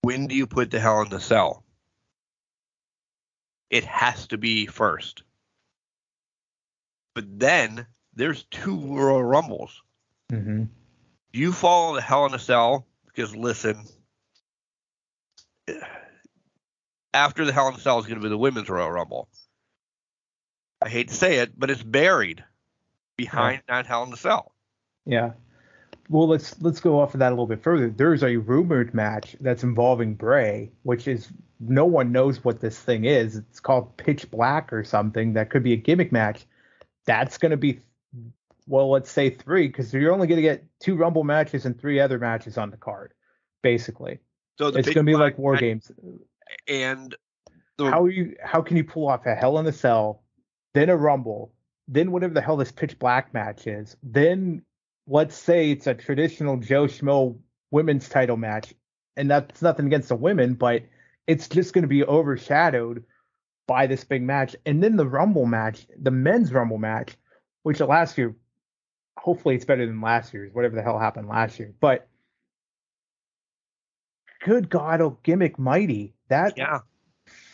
when do you put the Hell in the Cell? It has to be first. But then there's 2 Royal Rumbles. Mm-hmm. You follow the Hell in a Cell because, listen, after the Hell in a Cell is going to be the Women's Royal Rumble. I hate to say it, but it's buried behind that Hell in a Cell. Yeah. Well, let's go off of that a little bit further. There's a rumored match that's involving Bray, which is no one knows what this thing is. It's called Pitch Black or something. That could be a gimmick match. That's going to be, well, let's say 3, because you're only going to get 2 Rumble matches and 3 other matches on the card, basically. So it's going to be like War Games. And how can you pull off a Hell in a Cell, then a Rumble, then whatever the hell this Pitch Black match is, then let's say it's a traditional Joe Schmo women's title match, and that's nothing against the women, but it's just going to be overshadowed by this big match. And then the Rumble match, the men's Rumble match, which last year, hopefully it's better than last year's, whatever the hell happened last year. But good God, oh, gimmick mighty. That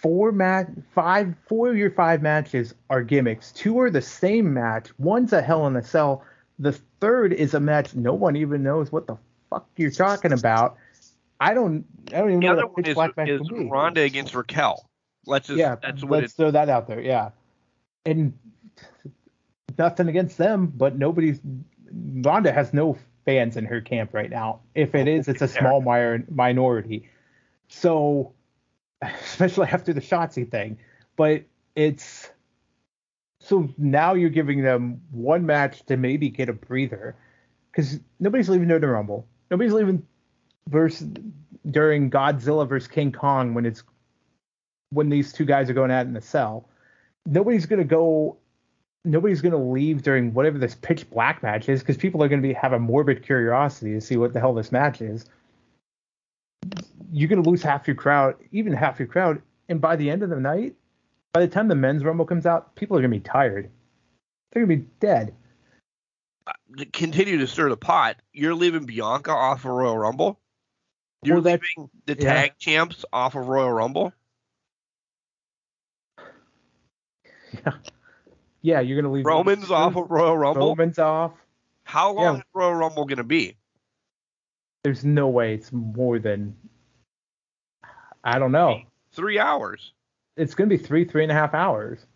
4 of your 5 matches are gimmicks. 2 are the same match. One's a Hell in a Cell. The 3rd is a match no one even knows what the fuck you're talking about. I don't even know what a Pitch Black match is would be. Ronda against Raquel. Let's throw that out there. Yeah, and nothing against them, but Ronda has no fans in her camp right now. If it is, it's a small minority. So, especially after the Shotzi thing, but it's. So now you're giving them 1 match to maybe get a breather, because nobody's leaving during the Rumble. Nobody's leaving during Godzilla versus King Kong when these 2 guys are going at it in the cell. Nobody's gonna leave during whatever this Pitch Black match is, because people are gonna have a morbid curiosity to see what the hell this match is. You're gonna lose half your crowd, and by the end of the night, by the time the men's Rumble comes out, people are going to be tired. They're going to be dead. Continue to stir the pot. You're leaving Bianca off of Royal Rumble? You're leaving the tag champs off of Royal Rumble? Yeah, you're going to leave Roman's off of Royal Rumble? Roman's off. How long is Royal Rumble going to be? There's no way it's more than, I don't know. 3 hours. It's going to be 3.5 hours.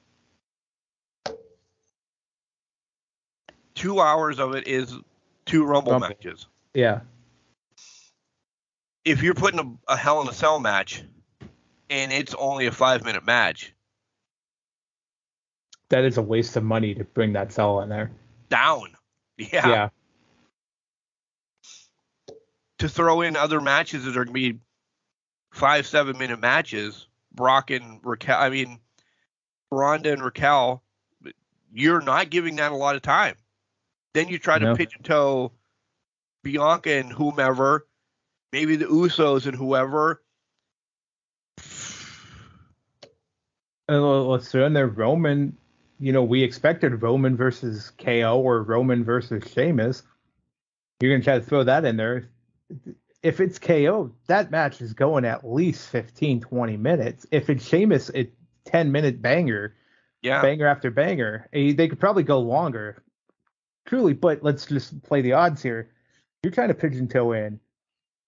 2 hours of it is 2 Rumble matches. Yeah. If you're putting a Hell in a Cell match and it's only a 5-minute match, that is a waste of money to bring that cell in there. Down. Yeah. To throw in other matches that are going to be 5-7 minute matches. Brock and Raquel, Ronda and Raquel, you're not giving that a lot of time. Then you try to pigeon-toe Bianca and whomever, maybe the Usos and whoever. Let's throw in there Roman. We expected Roman versus KO or Roman versus Sheamus. You're going to try to throw that in there. If it's KO, that match is going at least 15, 20 minutes. If it's Sheamus, it's 10-minute banger. Yeah. Banger after banger. They could probably go longer. Truly, but let's just play the odds here. You're trying to pigeon-toe in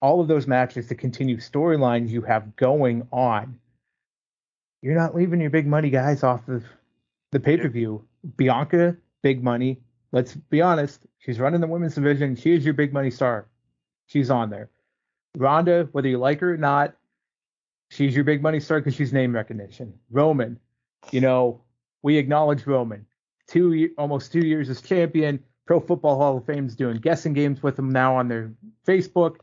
all of those matches to continue storylines you have going on. You're not leaving your big money guys off of the pay-per-view. Bianca, big money. Let's be honest. She's running the women's division. She is your big money star. She's on there. Ronda, whether you like her or not, she's your big money star because she's name recognition. Roman, we acknowledge Roman. Almost 2 years as champion. Pro Football Hall of Fame's doing guessing games with him now on their Facebook.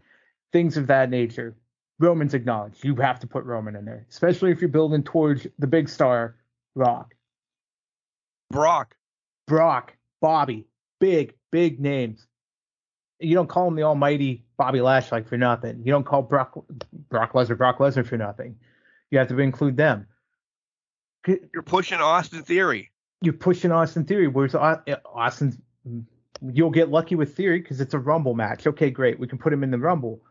Things of that nature. Roman's acknowledged. You have to put Roman in there, especially if you're building towards the big star, Brock, Bobby, big names. You don't call him the almighty Bobby Lashley for nothing. You don't call Brock Lesnar for nothing. You have to include them. You're pushing Austin Theory. Where's Austin's? You'll get lucky with Theory because it's a Rumble match. Okay, great. We can put him in the Rumble.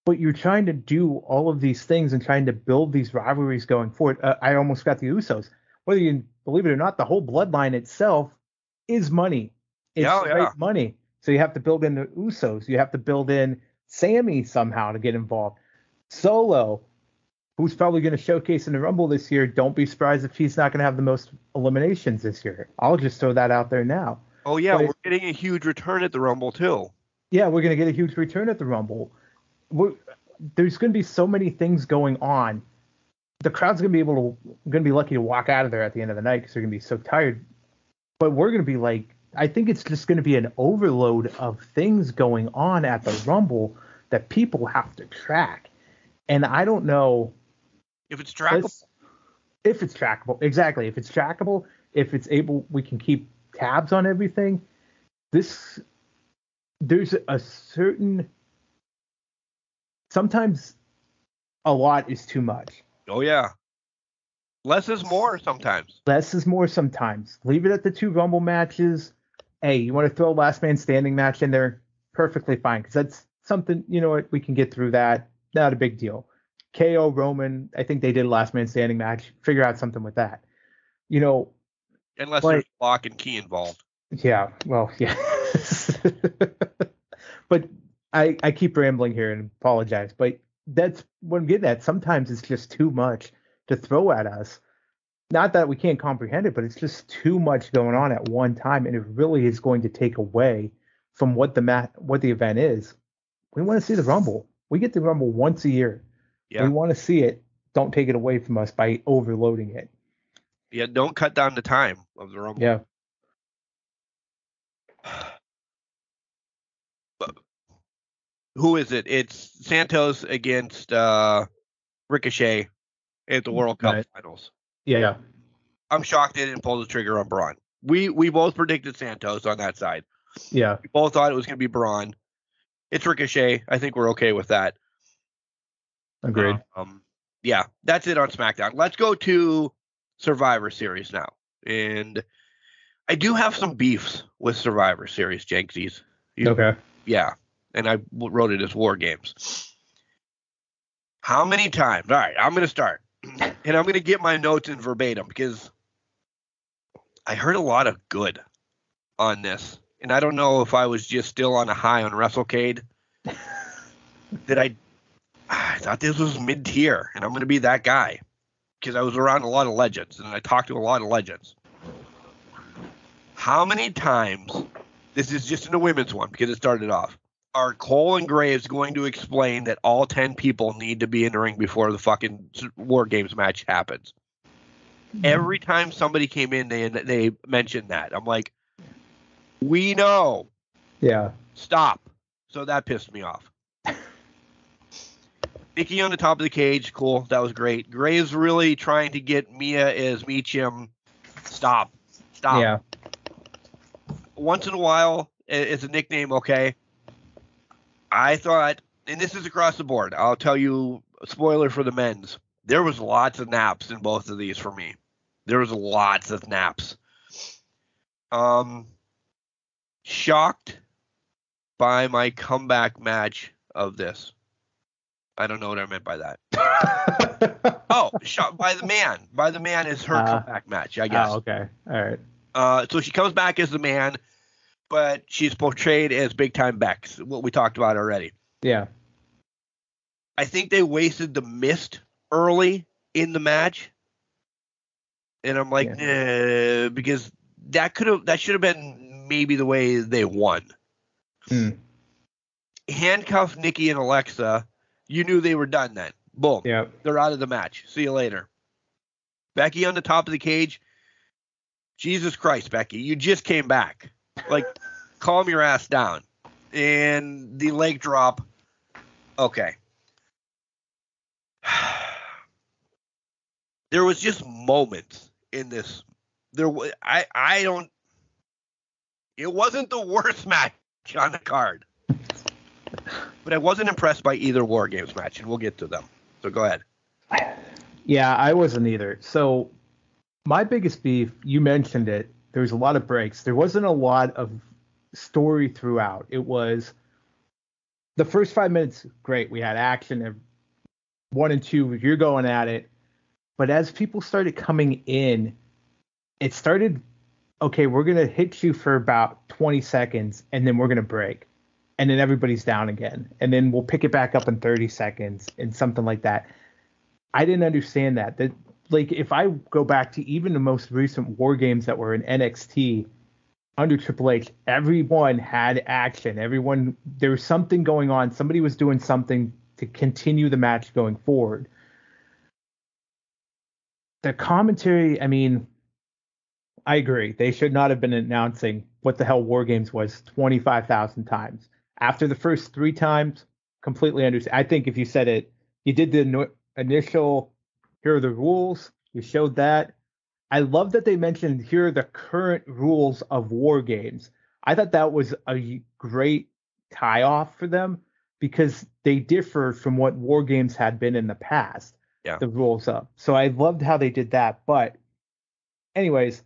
But you're trying to do all of these things and trying to build these rivalries going forward. I almost got the Usos. Whether you believe it or not, the whole bloodline itself is money. It's great money. So you have to build in the Usos. You have to build in Sammy somehow to get involved. Solo, who's probably going to showcase in the Rumble this year, don't be surprised if he's not going to have the most eliminations this year. I'll just throw that out there now. Oh, yeah, we're getting a huge return at the Rumble, too. Yeah, we're going to get a huge return at the Rumble. There's going to be so many things going on. The crowd's going to be lucky to walk out of there at the end of the night because they're going to be so tired. But we're going to be like, I think it's just going to be an overload of things going on at the Rumble that people have to track. And I don't know if it's trackable. If it's trackable, exactly. If it's trackable, if it's able, we can keep tabs on everything. There's a certain, sometimes a lot is too much. Oh, yeah. Less is more sometimes. Less is more sometimes. Leave it at the 2 Rumble matches. Hey, you want to throw a last man standing match in there? Perfectly fine, because that's something, you know what, we can get through that. Not a big deal. KO, Roman, I think they did a last man standing match. Figure out something with that. You know. Unless there's lock and key involved. Yeah, well, yeah. But I keep rambling here and apologize. But that's what I'm getting at. Sometimes it's just too much to throw at us. Not that we can't comprehend it, but it's just too much going on at one time, and it really is going to take away from what the event is. We want to see the Rumble. We get the Rumble once a year. Yeah. We want to see it. Don't take it away from us by overloading it. Yeah, don't cut down the time of the Rumble. Yeah. Who is it? It's Santos against Ricochet at the World Cup Finals. Yeah. I'm shocked they didn't pull the trigger on Braun. We both predicted Santos on that side. Yeah. We both thought it was going to be Braun. It's Ricochet. I think we're okay with that. Agreed. Yeah, that's it on SmackDown. Let's go to Survivor Series now. And I do have some beefs with Survivor Series, Jenksies. Okay. Yeah, and I wrote it as War Games. How many times? All right, I'm going to start. And I'm going to get my notes in verbatim because I heard a lot of good on this. And I don't know if I was just still on a high on WrestleCade. That I thought this was mid-tier, and I'm going to be that guy because I was around a lot of legends, and I talked to a lot of legends. How many times, this is just in the women's one because it started off, are Cole and Graves going to explain that all 10 people need to be in the ring before the fucking War Games match happens? Every time somebody came in, they mentioned that. I'm like, we know. Yeah. Stop. So that pissed me off. Nikki on the top of the cage, cool. That was great. Graves really trying to get Mia as Meechum. Stop. Yeah. Once in a while, it's a nickname, okay. I thought, and this is across the board, I'll tell you, spoiler for the men's, there was lots of naps in both of these for me. There was lots of naps. Shocked by my comeback match of this. I don't know what I meant by that. Oh, shocked by the man. By the man is her comeback match, I guess. Oh, okay. All right. So she comes back as the man, but she's portrayed as Big Time Bex, what we talked about already. Yeah. I think they wasted the mist early in the match. And I'm like, because that should have been maybe the way they won. Handcuff Nikki and Alexa, you knew they were done then. Boom. Yeah. They're out of the match. See you later. Becky on the top of the cage. Jesus Christ, Becky, you just came back. Like, calm your ass down. And the leg drop. Okay. There was just moments in this. It wasn't the worst match on the card. But I wasn't impressed by either War Games match, and we'll get to them. So go ahead. Yeah, I wasn't either. So my biggest beef, you mentioned it, there was a lot of breaks. There wasn't a lot of story throughout. It was the first 5 minutes, great. We had action. 1 and 2, you're going at it. But as people started coming in, it started okay, we're going to hit you for about 20 seconds and then we're going to break. And then everybody's down again. And then we'll pick it back up in 30 seconds and something like that. I didn't understand that. That, like, if I go back to even the most recent War Games that were in NXT under Triple H, everyone had action. Everyone, there was something going on. Somebody was doing something to continue the match going forward. The commentary, I mean, I agree. They should not have been announcing what the hell War Games was 25,000 times. After the first 3 times, completely understand. I think if you said it, you did the initial, here are the rules, you showed that. I love that they mentioned here are the current rules of War Games. I thought that was a great tie-off for them because they differ from what War Games had been in the past. Yeah. The rules up. So I loved how they did that. But anyways,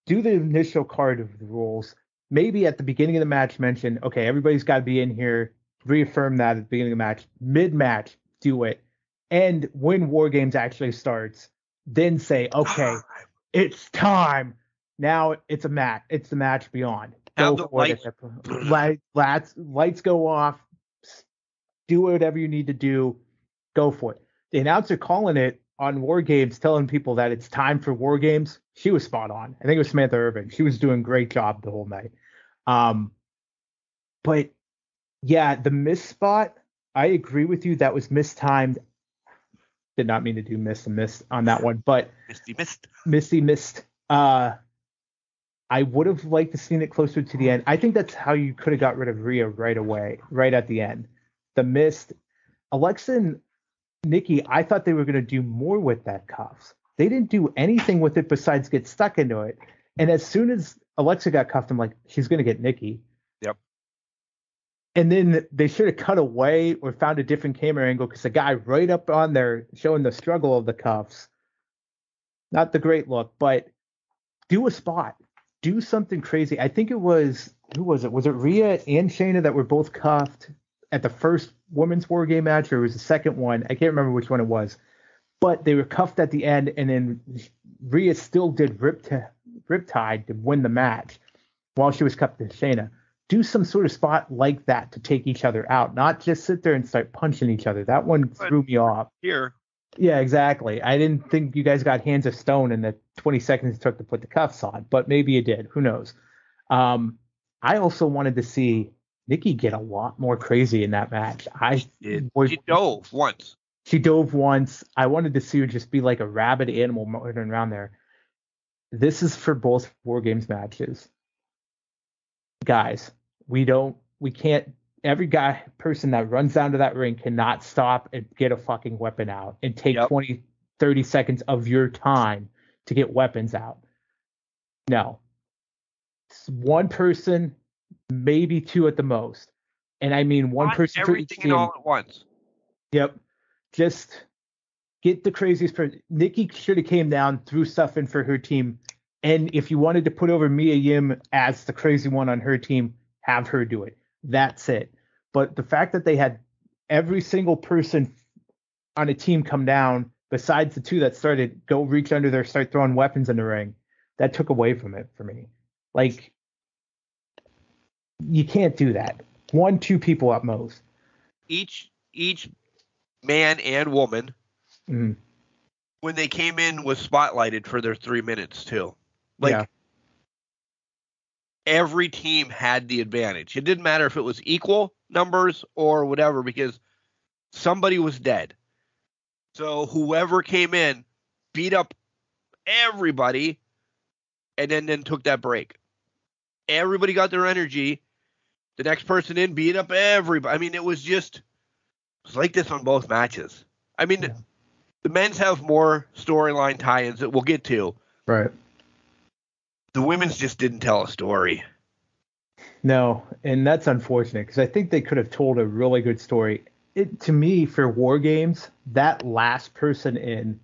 do the initial card of the rules. Maybe at the beginning of the match mention, okay, everybody's got to be in here. Reaffirm that at the beginning of the match. Mid-match, do it. And when War Games actually starts, then say, okay, it's time. Now it's a match. It's the match beyond. Have Go the for it. Lights go off. Do whatever you need to do. Go for it. The announcer calling it on War Games, telling people that it's time for War Games, she was spot on. I think it was Samantha Irvin. She was doing a great job the whole night. But yeah, the miss spot, I agree with you. That was mistimed. Did not mean to do miss and miss on that one, but Misty missed. I would have liked to seen it closer to the end. I think that's how you could have got rid of Rhea right away, right at the end. The missed. Alexa and Nikki, I thought they were going to do more with that cuffs. They didn't do anything with it besides get stuck into it. And as soon as Alexa got cuffed, I'm like, she's going to get Nikki. Yep. And then they should have cut away or found a different camera angle because the guy right up on there showing the struggle of the cuffs. Not the great look, but do a spot. Do something crazy. I think it was, who was it? Was it Rhea and Shayna that were both cuffed at the first women's War Game match, or it was the second one? I can't remember which one it was. But they were cuffed at the end, and then Rhea still did Riptide to win the match while she was cuffed to Shayna. Do some sort of spot like that to take each other out, not just sit there and start punching each other. That one threw me off. Here. Yeah, exactly. I didn't think you guys got hands of stone in the 20 seconds it took to put the cuffs on, but maybe you did. Who knows? I also wanted to see Nikki get a lot more crazy in that match. She dove once. She dove once. I wanted to see her just be like a rabid animal running around there. This is for both War Games matches. Guys, we can't, every person that runs down to that ring cannot stop and get a fucking weapon out and take 20, 30 seconds of your time to get weapons out. No. It's one person, maybe 2 at the most. And I mean one person for each team. All at once. Yep. Just get the craziest person. Nikki should have came down, threw stuff in for her team. And if you wanted to put over Mia Yim as the crazy one on her team, have her do it. That's it. But the fact that they had every single person on a team come down, besides the 2 that started, go reach under there, start throwing weapons in the ring, that took away from it for me. Like, you can't do that. 1, 2 people at most. Each man and woman, when they came in, was spotlighted for their 3 minutes too. Every team had the advantage. It didn't matter if it was equal numbers or whatever, because somebody was dead. So whoever came in beat up everybody and then took that break. Everybody got their energy. The next person in beat up everybody. I mean, it was like this on both matches. I mean, the men's have more storyline tie-ins that we'll get to. Right. The women's just didn't tell a story. No, and that's unfortunate because I think they could have told a really good story. To me, for War Games, that last person in,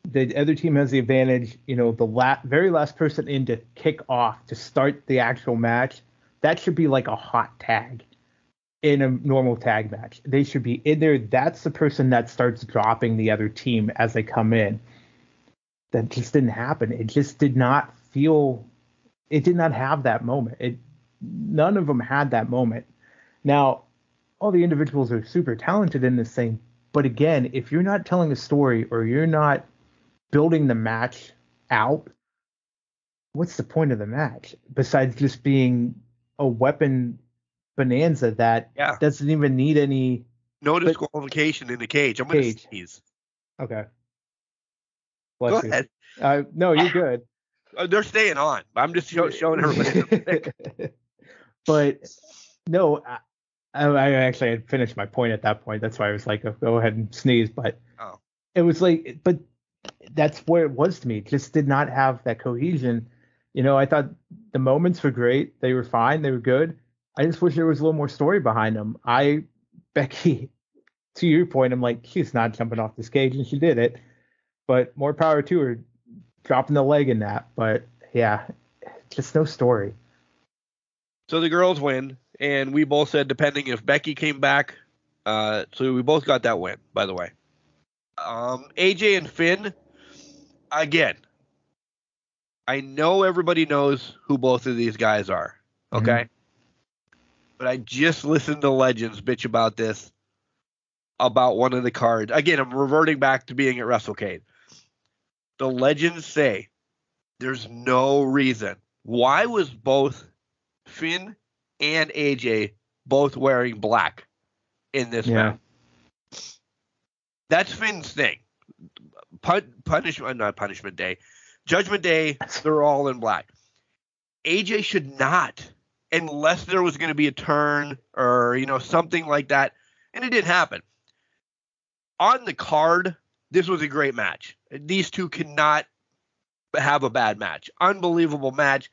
the other team has the advantage. You know, the very last person in to kick off, to start the actual match, that should be like a hot tag in a normal tag match. They should be in there. That's the person that starts dropping the other team as they come in. That just didn't happen. It just did not feel it did not have that moment. None of them had that moment. Now, all the individuals are super talented in this thing, but again, if you're not telling a story or you're not building the match out, what's the point of the match besides just being a weapon bonanza that doesn't even need any no disqualification in the cage. I'm going to sneeze. Okay. Go ahead. No, you're good. They're staying on. I'm just showing everybody. But no, I actually had finished my point at that point. That's why I was like, go ahead and sneeze. But it was like, but that's where it was to me. It just did not have that cohesion. You know, I thought the moments were great. They were fine. They were good. I just wish there was a little more story behind them. Becky, to your point, I'm like, she's not jumping off this cage, and she did it. But more power to her, dropping the leg in that. But yeah, just no story. So the girls win, and we both said depending if Becky came back. So we both got that win, by the way. AJ and Finn, again, I know everybody knows who both of these guys are, okay? Mm-hmm. But I just listened to Legends bitch about this, about one of the cards. Again, I'm reverting back to being at WrestleCade. The Legends say there's no reason. Why was both Finn and AJ both wearing black in this match? That's Finn's thing. Not Punishment Day. Judgment Day, they're all in black. AJ should not, unless there was going to be a turn or, something like that. And it didn't happen. On the card, this was a great match. These two cannot have a bad match. Unbelievable match.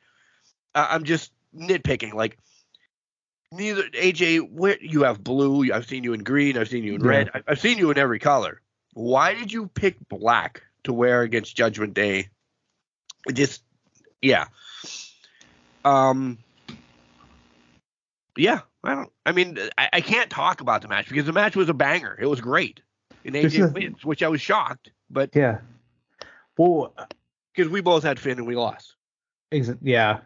I'm just nitpicking. Like, neither AJ, where you have blue, I've seen you in green, I've seen you in red, I've seen you in every color. Why did you pick black to wear against Judgment Day? I can't talk about the match because the match was a banger. It was great. And AJ wins, which I was shocked, but well, because we both had Finn and we lost. Yeah,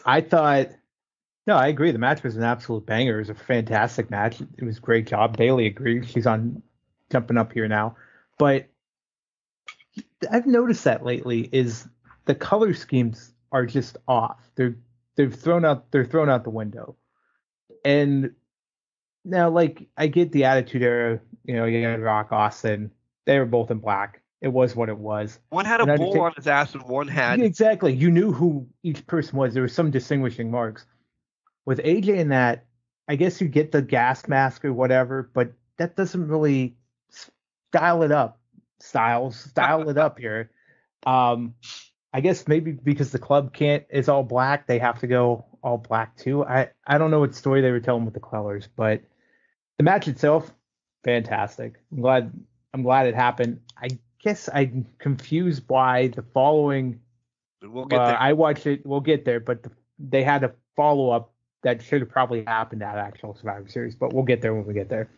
I thought. No, I agree. The match was an absolute banger. It was a fantastic match. It was a great job. Bailey agrees. She's on jumping up here now. But I've noticed that lately is the color schemes are just off. They're thrown out the window. And now, like, I get the Attitude Era, you got Rock, Austin. They were both in black. It was what it was. One had a bull on his ass and one had... Exactly. You knew who each person was. There were some distinguishing marks. With AJ in that, I guess you get the gas mask or whatever, but that doesn't really style it up. Style it up here. I guess maybe because the club is all black, they have to go all black too. I don't know what story they were telling with the colors, but the match itself, fantastic. I'm glad it happened. I guess I'm confused why the following. We'll get there. I watched it. We'll get there, but they had a follow up that should have probably happened at actual Survivor Series, but we'll get there when we get there.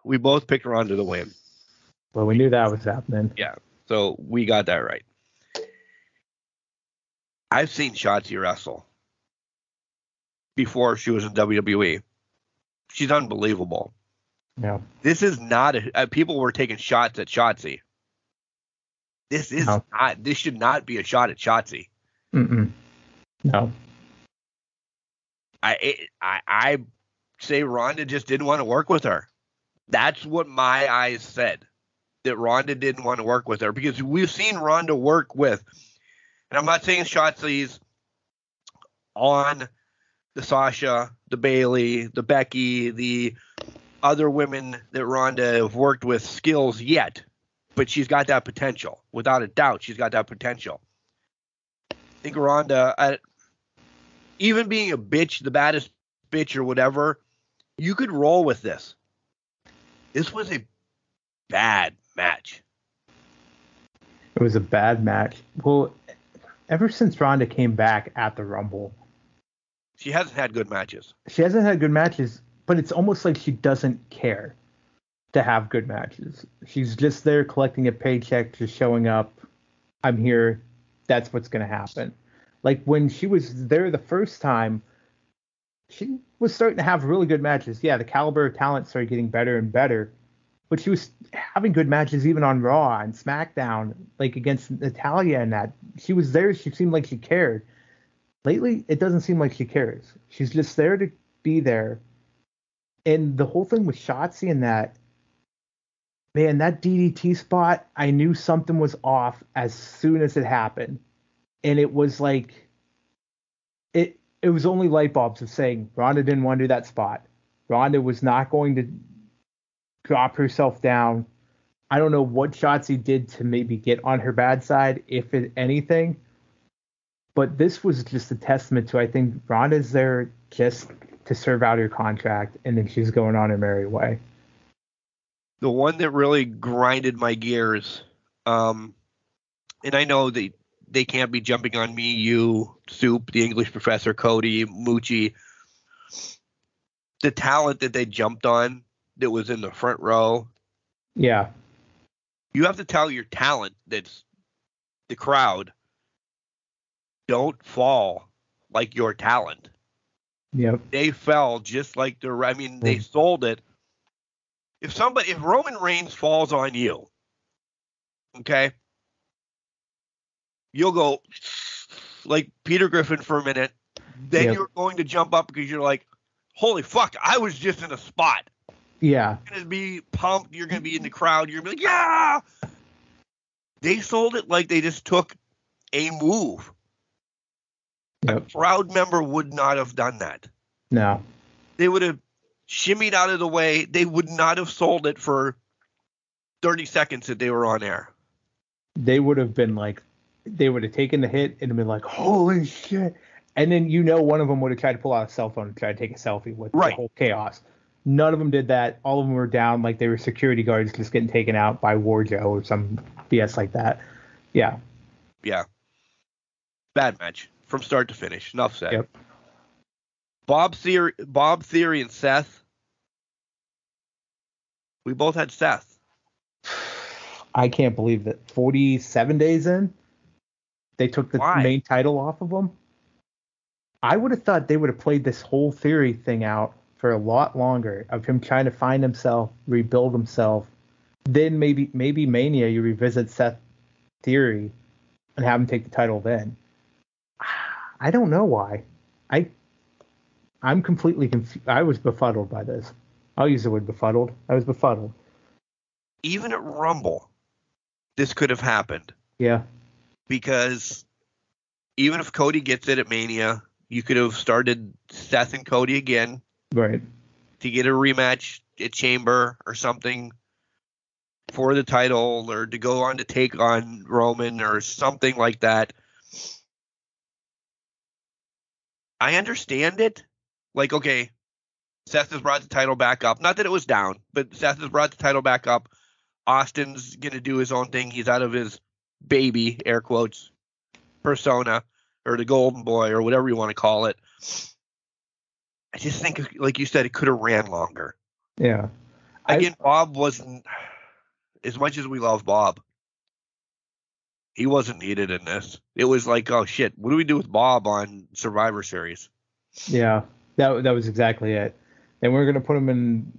We both picked Ronda to win. Well, we knew that was happening. Yeah, so we got that right. I've seen Shotzi wrestle before she was in WWE. She's unbelievable. Yeah. This is not people were taking shots at Shotzi. This is not. This should not be a shot at Shotzi. Mm-mm. No. I say Ronda just didn't want to work with her. That's what my eyes said. That Ronda didn't want to work with her because we've seen Ronda work with, and I'm not saying Shotzi's on the Sasha, the Bailey, the Becky, the other women that Ronda have worked with skills yet, but she's got that potential. Without a doubt, she's got that potential. I think Ronda, even being a bitch, the baddest bitch or whatever, you could roll with this. This was a bad match. It was a bad match. Well, ever since Ronda came back at the Rumble, she hasn't had good matches. But it's almost like she doesn't care to have good matches. She's just there collecting a paycheck, just showing up. I'm here. that's what's going to happen. Like when she was there the first time, she was starting to have really good matches. Yeah, the caliber of talent started getting better and better, but she was having good matches even on Raw and SmackDown, like against Natalya and that. She was there. She seemed like she cared. Lately, it doesn't seem like she cares. She's just there to be there. And the whole thing with Shotzi and that, man, that DDT spot, I knew something was off as soon as it happened. And it was like, it was only light bulbs of saying Ronda didn't want to do that spot. Ronda was not going to drop herself down. I don't know what Shotzi did to maybe get on her bad side, if anything. But this was just a testament to, I think, Ronda's there just to serve out her contract, and then she's going on her merry way. The one that really grinded my gears, and I know they can't be jumping on me, you, Soup, the English professor, Cody, Moochie. The talent that they jumped on that was in the front row. Yeah. You have to tell your talent that's the crowd, don't fall like your talent. Yep. They fell just like they sold it. If Roman Reigns falls on you, okay, you'll go like Peter Griffin for a minute. Then you're going to jump up because you're like, holy fuck, I was just in a spot. Yeah. You're going to be pumped. You're going to be in the crowd. You're going to be like, yeah. They sold it like they just took a move. Yep. A crowd member would not have done that. No. They would have shimmied out of the way. They would not have sold it for 30 seconds that they were on air. They would have been like, they would have taken the hit and been like, holy shit. And then, one of them would have tried to pull out a cell phone and try to take a selfie with the whole chaos. None of them did that. All of them were down like they were security guards just getting taken out by Warjo or some BS like that. Yeah. Yeah. Bad match from start to finish. Enough said. Yep. Bob Theory and Seth. We both had Seth. I can't believe that 47 days in, they took the main title off of him. I would have thought they would have played this whole Theory thing out for a lot longer, of him trying to find himself, rebuild himself. Then maybe Mania, you revisit Seth Theory and have him take the title then. I don't know why. I'm completely confused. I was befuddled by this. I'll use the word befuddled. I was befuddled. Even at Rumble, this could have happened. Yeah. Because even if Cody gets it at Mania, you could have started Seth and Cody again. Right. To get a rematch at Chamber or something for the title, or to go on to take on Roman or something like that. I understand it. Like, okay, Seth has brought the title back up. Not that it was down, but Seth has brought the title back up. Austin's going to do his own thing. He's out of his baby, air quotes, persona, or the golden boy, or whatever you want to call it. I just think, like you said, it could have ran longer. Yeah. Again, Bob wasn't, as much as we love Bob, he wasn't needed in this. It was like, oh shit, what do we do with Bob on Survivor Series? Yeah, that was exactly it. And we're going to put him in,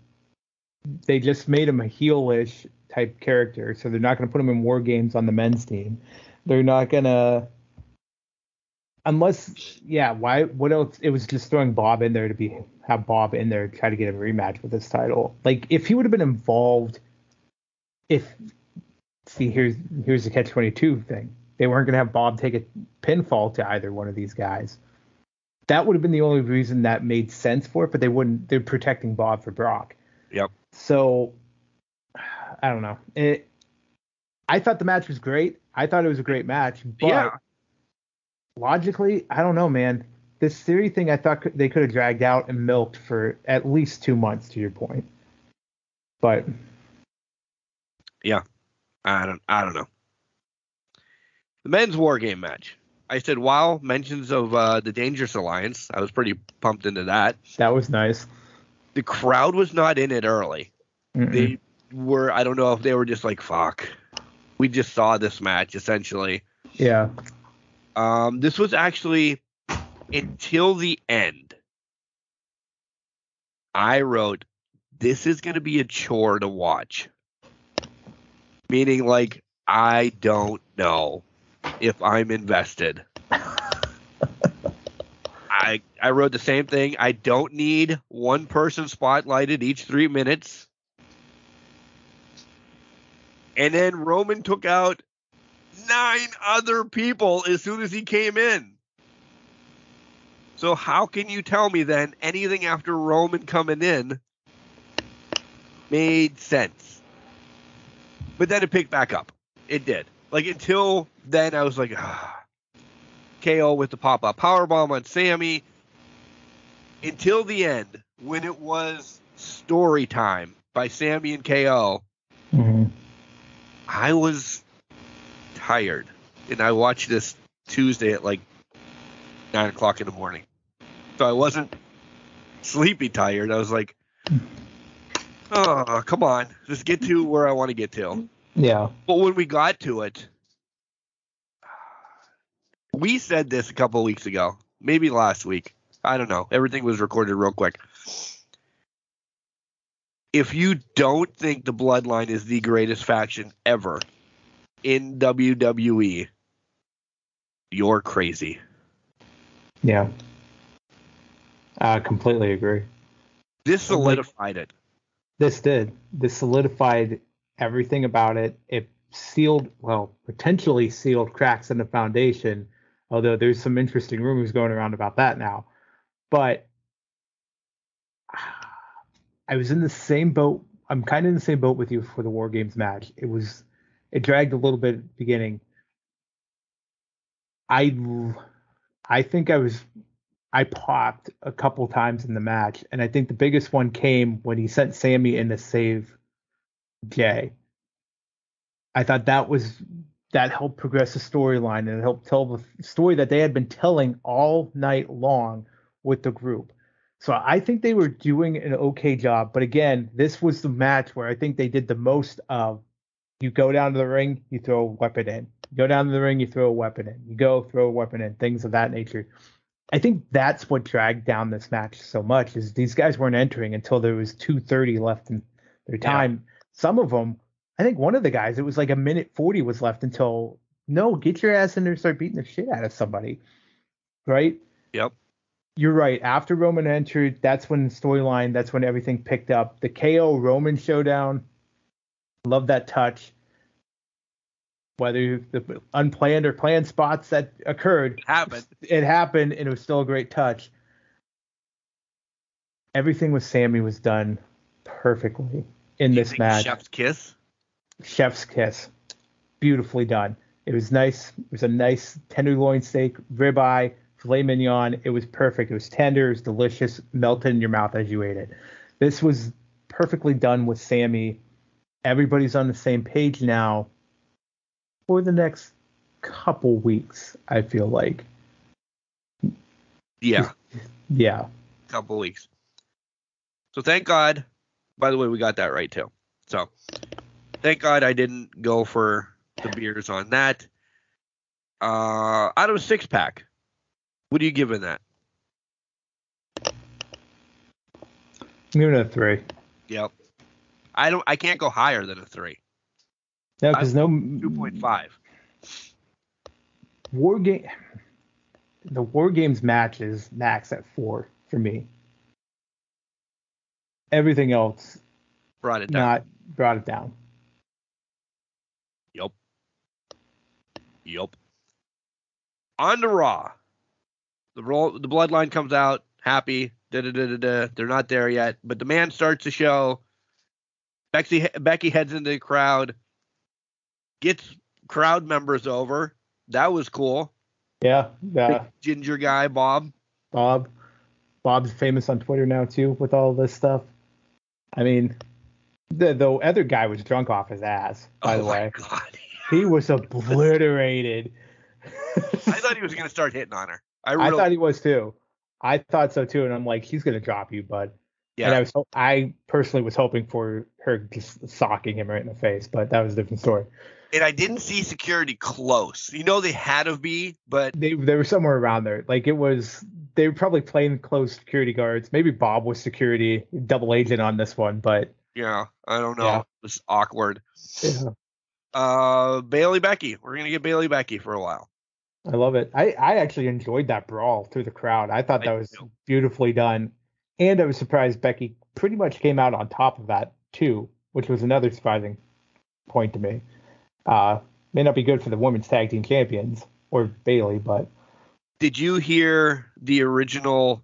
they just made him a heel-ish type character, so they're not going to put him in War Games on the men's team. They're not going to, unless, why? What else? It was just throwing Bob in there to have Bob in there to try to get a rematch with this title. Like, if he would have been involved, here's the catch-22 thing. They weren't going to have Bob take a pinfall to either one of these guys. That would have been the only reason that made sense for it, but they wouldn't. They're protecting Bob for Brock. Yep. So, I don't know. I thought the match was great. I thought it was a great match, but logically, I don't know, man. This Theory thing, I thought they could have dragged out and milked for at least 2 months, to your point. But yeah, I don't know. The men's War Game match. I said, wow, mentions of the Dangerous Alliance. I was pretty pumped into that. That was nice. The crowd was not in it early. Mm-mm. They were, I don't know if they were just like, fuck. We just saw this match, essentially. Yeah. This was actually until the end. I wrote, this is going to be a chore to watch. Meaning, like, I don't know if I'm invested. I wrote the same thing. I don't need one person spotlighted each 3 minutes. And then Roman took out 9 other people as soon as he came in. So how can you tell me then anything after Roman coming in made sense? But then it picked back up. It did. Like, until then, I was like, KO with the pop-up powerbomb on Sammy. Until the end, when it was story time by Sammy and KO, I was tired. And I watched this Tuesday at like 9 o'clock in the morning. So I wasn't sleepy tired. I was like, oh, come on. Just get to where I want to get to. Yeah. But when we got to it, we said this a couple of weeks ago, maybe last week. I don't know. Everything was recorded real quick. If you don't think the Bloodline is the greatest faction ever in WWE, you're crazy. Yeah. I completely agree. This solidified it. This did. This solidified everything about it. It potentially sealed cracks in the foundation, although there's some interesting rumors going around about that now. But I was in the same boat. I'm kind of in the same boat with you for the War Games match. It dragged a little bit at the beginning. I think I popped a couple times in the match, and I think the biggest one came when he sent Sammy in to save Jay. I thought that helped progress the storyline, and it helped tell the story that they had been telling all night long with the group. So I think they were doing an okay job. But again, this was the match where I think they did the most of, you go down to the ring, you throw a weapon in. You go down to the ring, you throw a weapon in. You go, throw a weapon in, things of that nature. I think that's what dragged down this match so much, is these guys weren't entering until there was 2:30 left in their time. Yeah. Some of them, I think one of the guys, it was like 1:40 was left until, no, get your ass in there and start beating the shit out of somebody. Right? Yep. You're right. After Roman entered, that's when everything picked up. The KO Roman showdown, love that touch. Whether the unplanned or planned spots that occurred, it happened, and it was still a great touch. Everything with Sammy was done perfectly in this match. Chef's kiss. Beautifully done. It was nice. It was a nice tenderloin steak, ribeye, filet mignon. It was perfect. It was tender. It was delicious. Melted in your mouth as you ate it. This was perfectly done with Sammy. Everybody's on the same page now for the next couple weeks, I feel like. Yeah. Yeah. Couple weeks. So thank God. By the way, we got that right too. So thank God I didn't go for the beers on that. Out of a 6-pack, what are you giving that? I'm giving it a 3. Yep. I can't go higher than a 3. No, because 2.5. The War Games match is max at 4 for me. Everything else brought it down. Yup. On to Raw. The Bloodline comes out happy. They're not there yet, but the man starts the show. Becky heads into the crowd, gets crowd members over. That was cool. Yeah. Big ginger guy, Bob. Bob's famous on Twitter now too with all this stuff. I mean, the other guy was drunk off his ass, by the way. Oh my God. He was obliterated. I thought he was going to start hitting on her. I thought he was too. I thought so too, and I'm like, he's going to drop you, bud. Yeah. And I personally was hoping for her just socking him right in the face, but that was a different story. And I didn't see security close. You know, they had to be, but They were somewhere around there. Like they were probably playing close security guards. Maybe Bob was security double agent on this one, but yeah, I don't know. Yeah. It's awkward. yeah, Bailey Becky. We're gonna get Bailey Becky for a while. I love it. I actually enjoyed that brawl through the crowd. I thought that was beautifully done. And I was surprised Becky pretty much came out on top of that too, which was another surprising point to me. May not be good for the women's tag team champions or Bailey, but Did you hear the original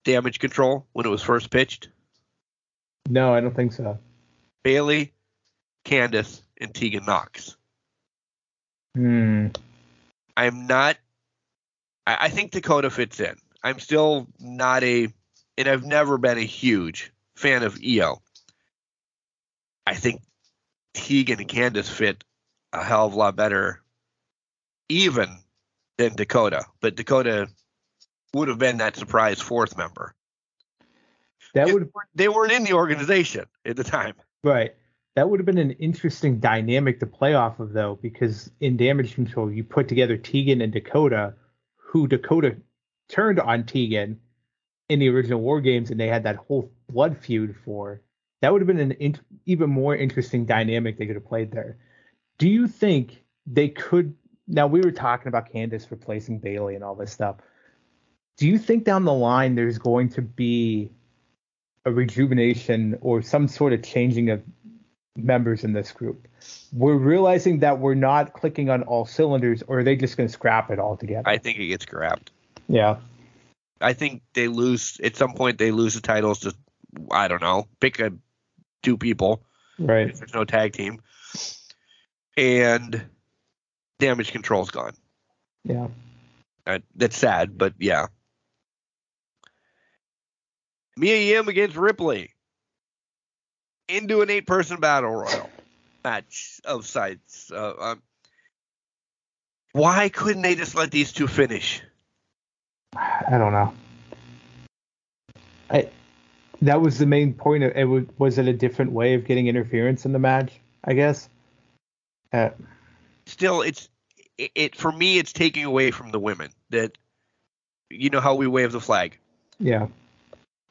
Damage Control when it was first pitched? no, I don't think so. Bailey, Candice, and Tegan Knox. Hmm. I think Dakota fits in. I'm still not and I've never been a huge fan of Io. I think Tegan and Candice fit a hell of a lot better even than Dakota. But Dakota would have been that surprise fourth member. They weren't in the organization at the time. Right. That would have been an interesting dynamic to play off of, though, because in Damage Control, you put together Tegan and Dakota, who Dakota turned on Tegan in the original War Games, and they had that whole blood feud for. That would have been an even more interesting dynamic they could have played there. Do you think they could? Now, we were talking about Candice replacing Bailey and all this stuff. Do you think down the line there's going to be a rejuvenation or some sort of changing of members in this group? We're realizing that we're not clicking on all cylinders, or are they just going to scrap it all together? I think it gets scrapped. Yeah. I think they lose at some point. They lose the titles to, I don't know, pick two people. Right. If there's no tag team, and Damage Control's gone. Yeah. That's sad, but yeah. Mia Yim against Ripley into an 8-person battle royal match of sides. Why couldn't they just let these two finish? I don't know. That was the main point of it. Was it a different way of getting interference in the match? I guess. Still, it for me. It's taking away from the women. That, you know how we wave the flag. Yeah.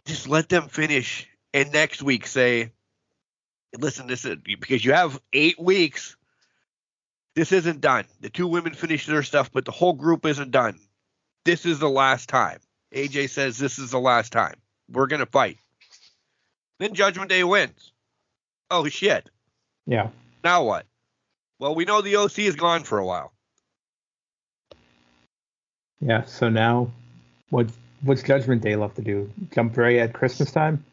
Just let them finish, and next week say, "Listen, this is because you have 8 weeks. This isn't done. The two women finished their stuff, but the whole group isn't done. This is the last time." AJ says this is the last time. We're gonna fight. Then Judgment Day wins. Oh shit. Yeah. Now what? Well, we know the OC is gone for a while. Yeah. So now, what's Judgment Day left to do? Jump right at Christmas time?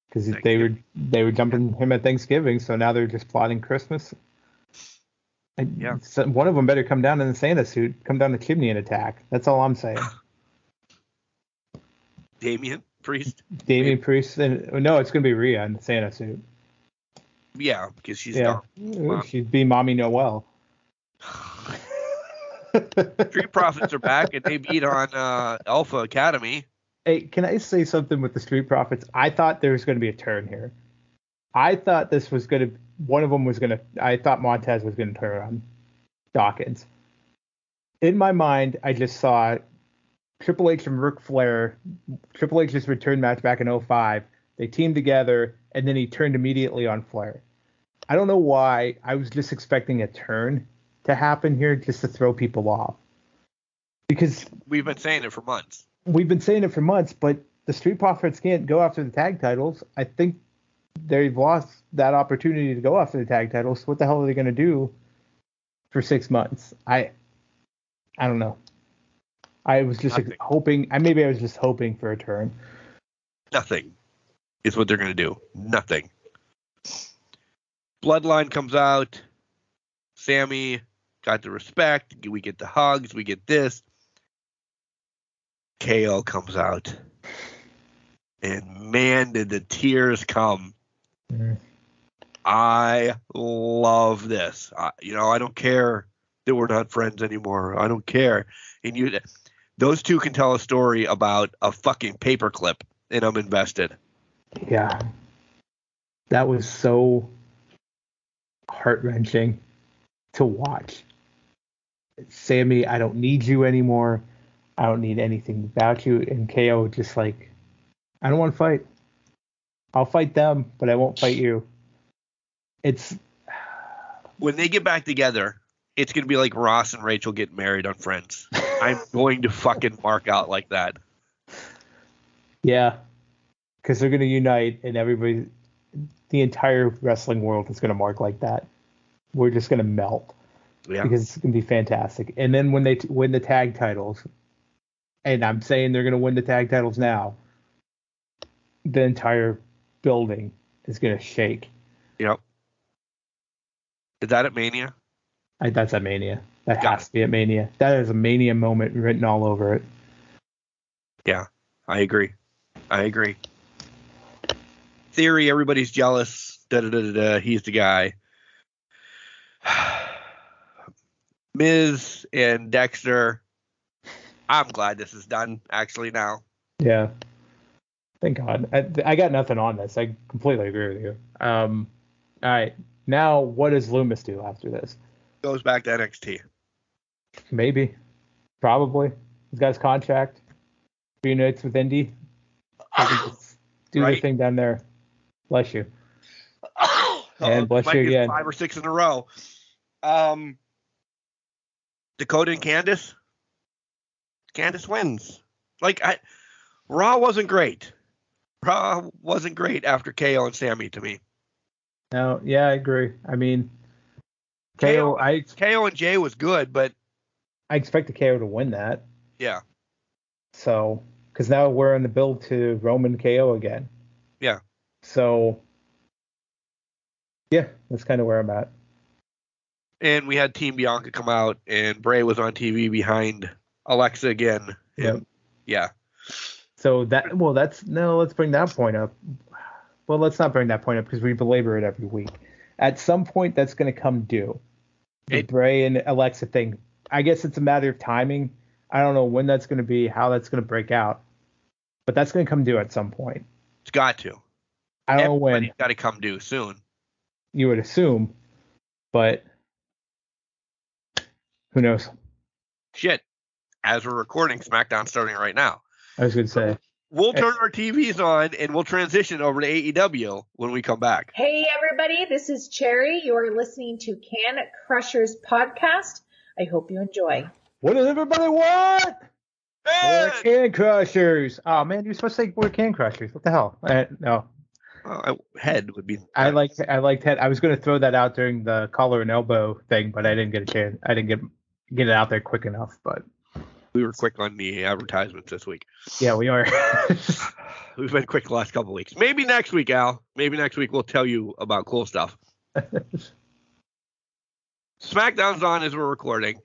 Because they were jumping him at Thanksgiving, so now they're just plotting Christmas. Yeah. So one of them better come down in the Santa suit, come down the chimney and attack. That's all I'm saying. Damian Priest. Damian Priest. No, it's going to be Rhea in the Santa suit. Yeah, because she's gone. She'd be Mommy Noel. Street Profits are back, and they beat on Alpha Academy. Hey, can I say something with the Street Profits? I thought there was going to be a turn here. I thought this was going to. One of them was going to. I thought Montez was going to turn on Dawkins. In my mind, I just saw Triple H and Ric Flair. Triple H's return match back in 2005. They teamed together, and then he turned immediately on Flair. I don't know why. I was just expecting a turn to happen here just to throw people off. Because we've been saying it for months. But the Street Profits can't go after the tag titles. I think they've lost that opportunity to go after the tag titles. What the hell are they going to do for 6 months? I don't know. I was just hoping. Maybe I was just hoping for a turn. Nothing is what they're going to do. Nothing. Bloodline comes out. Sammy got the respect. We get the hugs. We get this. KO comes out. And man, did the tears come. Mm. I love this. I don't care that we're not friends anymore. I don't care. And those two can tell a story about a fucking paperclip, and I'm invested. Yeah. That was so heart-wrenching to watch. Sammy, I don't need you anymore. I don't need anything about you. And KO just like, I don't want to fight. I'll fight them, but I won't fight you. It's when they get back together, it's going to be like Ross and Rachel get married on Friends. I'm going to fucking mark out like that. Yeah, because they're going to unite, and everybody, the entire wrestling world is going to mark like that. We're just going to melt. Yeah. Because it's going to be fantastic. And then when they win the tag titles, and I'm saying they're going to win the tag titles now, the entire building is going to shake. Yep. Is that at Mania? That's at Mania. That has to be at Mania. That is a Mania moment written all over it. Yeah, I agree. Theory, everybody's jealous. He's the guy. Miz and Dexter. I'm glad this is done, actually, now. Yeah. Thank God. I got nothing on this. I completely agree with you. All right. Now, what does Loomis do after this? Goes back to NXT. Maybe. Probably. He's got his contract. Reunites with Indy. Do the thing down there. Bless you. And bless you again. 5 or 6 in a row. Dakota and Candice. Candice wins. Raw wasn't great. Raw wasn't great after KO and Sammy to me. No, yeah, I agree. I mean, KO and Jay was good, but I expected KO to win that. Yeah. So, because now we're on the build to Roman KO again. Yeah. So, yeah, that's kind of where I'm at. And we had Team Bianca come out, and Bray was on TV behind Alexa again. Yep. Yeah. So let's bring that point up. Well, let's not bring that point up because we belabor it every week. At some point, that's going to come due. The Bray and Alexa thing. I guess it's a matter of timing. I don't know when that's going to be, how that's going to break out, but that's going to come due at some point. It's got to. I don't know when. It's got to come due soon. You would assume, but who knows? Shit. As we're recording, SmackDown's starting right now. I was going to say. We'll turn our TVs on and we'll transition over to AEW when we come back. Hey, everybody. This is Cherry. You're listening to Can Crushers Podcast. I hope you enjoy. What does everybody want? We're Can Crushers. Oh, man, you're supposed to say we're Can Crushers. What the hell? No. Head would be. I liked head. I was going to throw that out during the collar and elbow thing, but I didn't get a chance. I didn't get it out there quick enough, but. We were quick on the advertisements this week. Yeah, we are. We've been quick the last couple of weeks. Maybe next week, Al. Maybe next week we'll tell you about cool stuff. SmackDown's on as we're recording,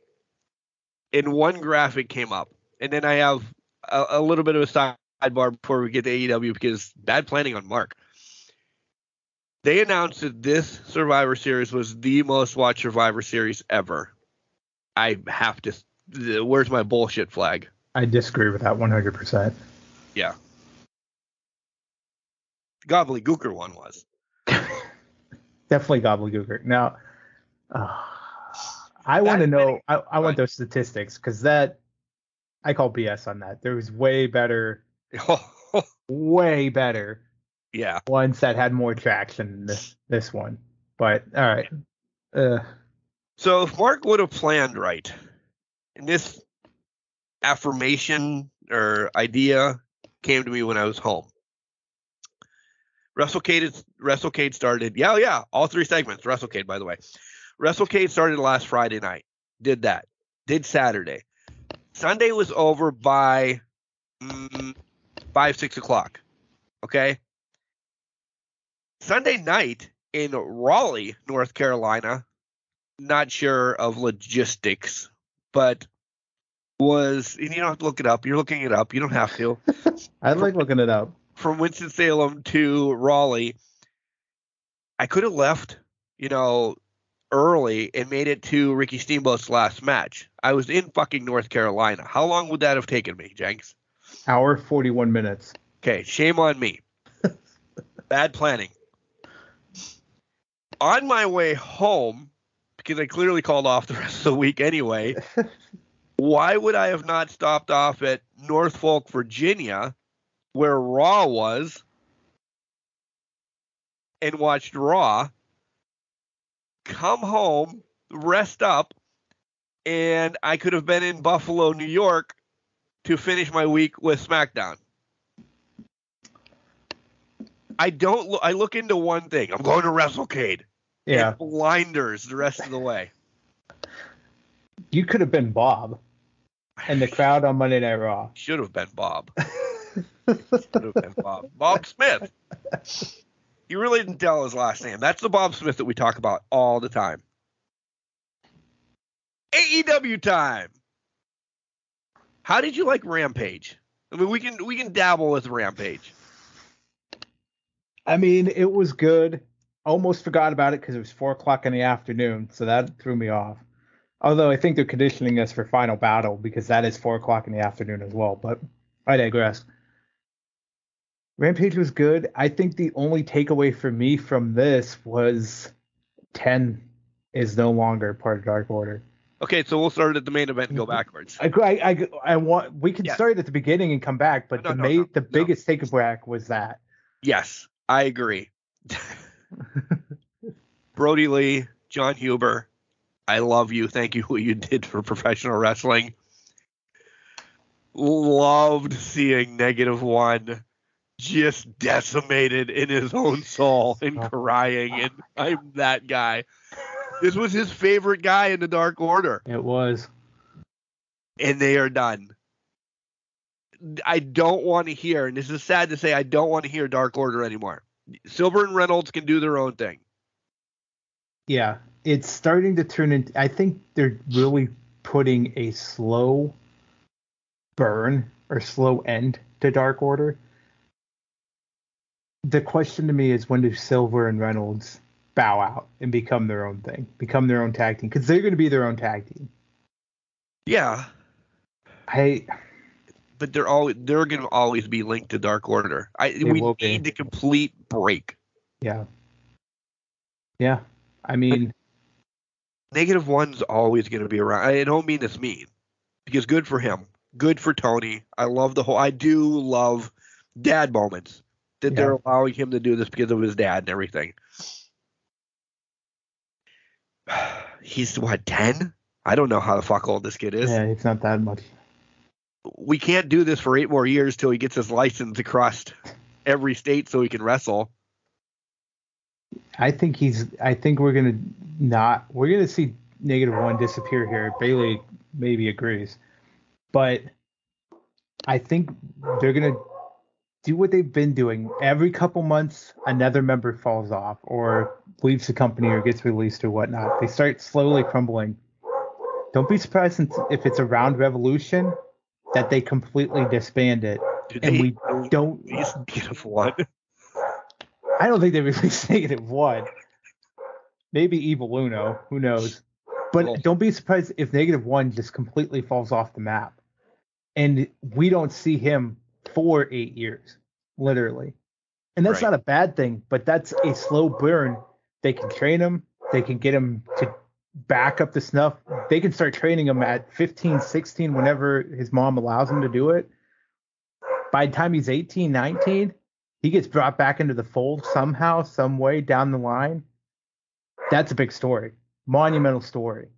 and one graphic came up. And then I have a little bit of a sidebar before we get to AEW because bad planning on Mark. They announced that this Survivor Series was the most watched Survivor Series ever. I have to... Where's my bullshit flag? I disagree with that 100%. Yeah. Gobbledygooker one was. Definitely Gobbledygooker. Now, I want to know, I want those statistics because that, I call BS on that. There was way better yeah, ones that had more traction than this one. But, all right. So if Mark would have planned right, and this affirmation or idea came to me when I was home. WrestleCade started. Yeah. All 3 segments. WrestleCade, by the way. WrestleCade started last Friday night. Did that. Did Saturday. Sunday was over by 5, 6 o'clock. Okay. Sunday night in Raleigh, North Carolina. Not sure of logistics. But and you don't have to look it up. You're looking it up. You don't have to. I like looking it up. From Winston-Salem to Raleigh, I could have left, early and made it to Ricky Steamboat's last match. I was in fucking North Carolina. How long would that have taken me, Jenks? Hour 41 minutes. Okay, shame on me. Bad planning. On my way home, because I clearly called off the rest of the week anyway, why would I have not stopped off at Norfolk, Virginia, where Raw was, and watched Raw, come home, rest up, and I could have been in Buffalo, New York to finish my week with SmackDown. I look into one thing. I'm going to WrestleCade. Yeah. And blinders the rest of the way. You could have been Bob and the crowd on Monday Night Raw. Should have been Bob. Should have been Bob. Bob Smith. He really didn't tell his last name. That's the Bob Smith that we talk about all the time. AEW time. How did you like Rampage? I mean, we can dabble with Rampage. I mean, it was good. Almost forgot about it because it was 4:00 in the afternoon, so that threw me off. Although I think they're conditioning us for Final Battle because that is 4:00 in the afternoon as well. But I digress. Rampage was good. I think the only takeaway for me from this was 10 is no longer part of Dark Order. Okay, so we'll start at the main event and go backwards. I want we can start at the beginning and come back, but the biggest takeaway was that. Yes, I agree. Brody Lee, John Huber, I love you. Thank you for what you did for professional wrestling. Loved seeing -1 just decimated in his own soul and crying, and I'm that guy. This was his favorite guy in the Dark Order. It was. And they are done. I don't want to hear, and this is sad to say, I don't want to hear Dark Order anymore. Silver and Reynolds can do their own thing. Yeah, it's starting to turn into. I think they're really putting a slow burn or slow end to Dark Order. The question to me is, when do Silver and Reynolds bow out and become their own thing, become their own tag team? Because they're going to be their own tag team. Yeah. But they're going to always be linked to Dark Order. We need the complete break. Yeah. Yeah. I mean, -1's always going to be around. I don't mean this mean, because good for him, good for Tony. I do love dad moments that they're allowing him to do this because of his dad and everything. He's what, 10? I don't know how the fuck old this kid is. Yeah, it's not that much. We can't do this for 8 more years till he gets his license across every state so he can wrestle. I think we're gonna see -1 disappear here. Bailey maybe agrees, but I think they're gonna do what they've been doing. Every couple months, another member falls off or leaves the company or gets released or whatnot. They start slowly crumbling. Don't be surprised if it's around Revolution that they completely disband it. We don't release -1. I don't think they released -1. Maybe Evil Uno, who knows? But don't be surprised if -1 just completely falls off the map, and we don't see him for 8 years, literally. And that's not a bad thing, but that's a slow burn. They can train him. They can get him to back up the snuff. They can start training him at 15, 16, whenever his mom allows him to do it. By the time he's 18, 19, he gets brought back into the fold somehow, some way down the line. That's a big story. Monumental story.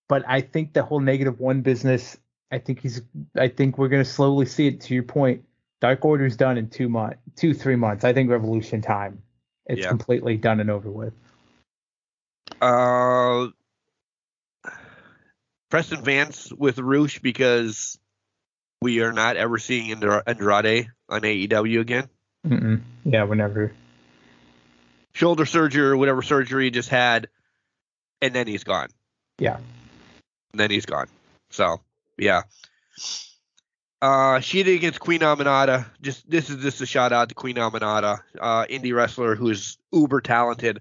But I think the whole -1 business, I think we're going to slowly see it. To your point, Dark Order's done in 2-3 months. I think Revolution time. It's completely done and over with. Preston Vance with Roosh, because we are not ever seeing Andrade on AEW again. Yeah, whenever. Shoulder surgery or whatever surgery he just had, and then he's gone. Yeah. And then he's gone. So, yeah. Shida against Queen Aminata. This is just a shout out to Queen Aminata, indie wrestler who's uber talented.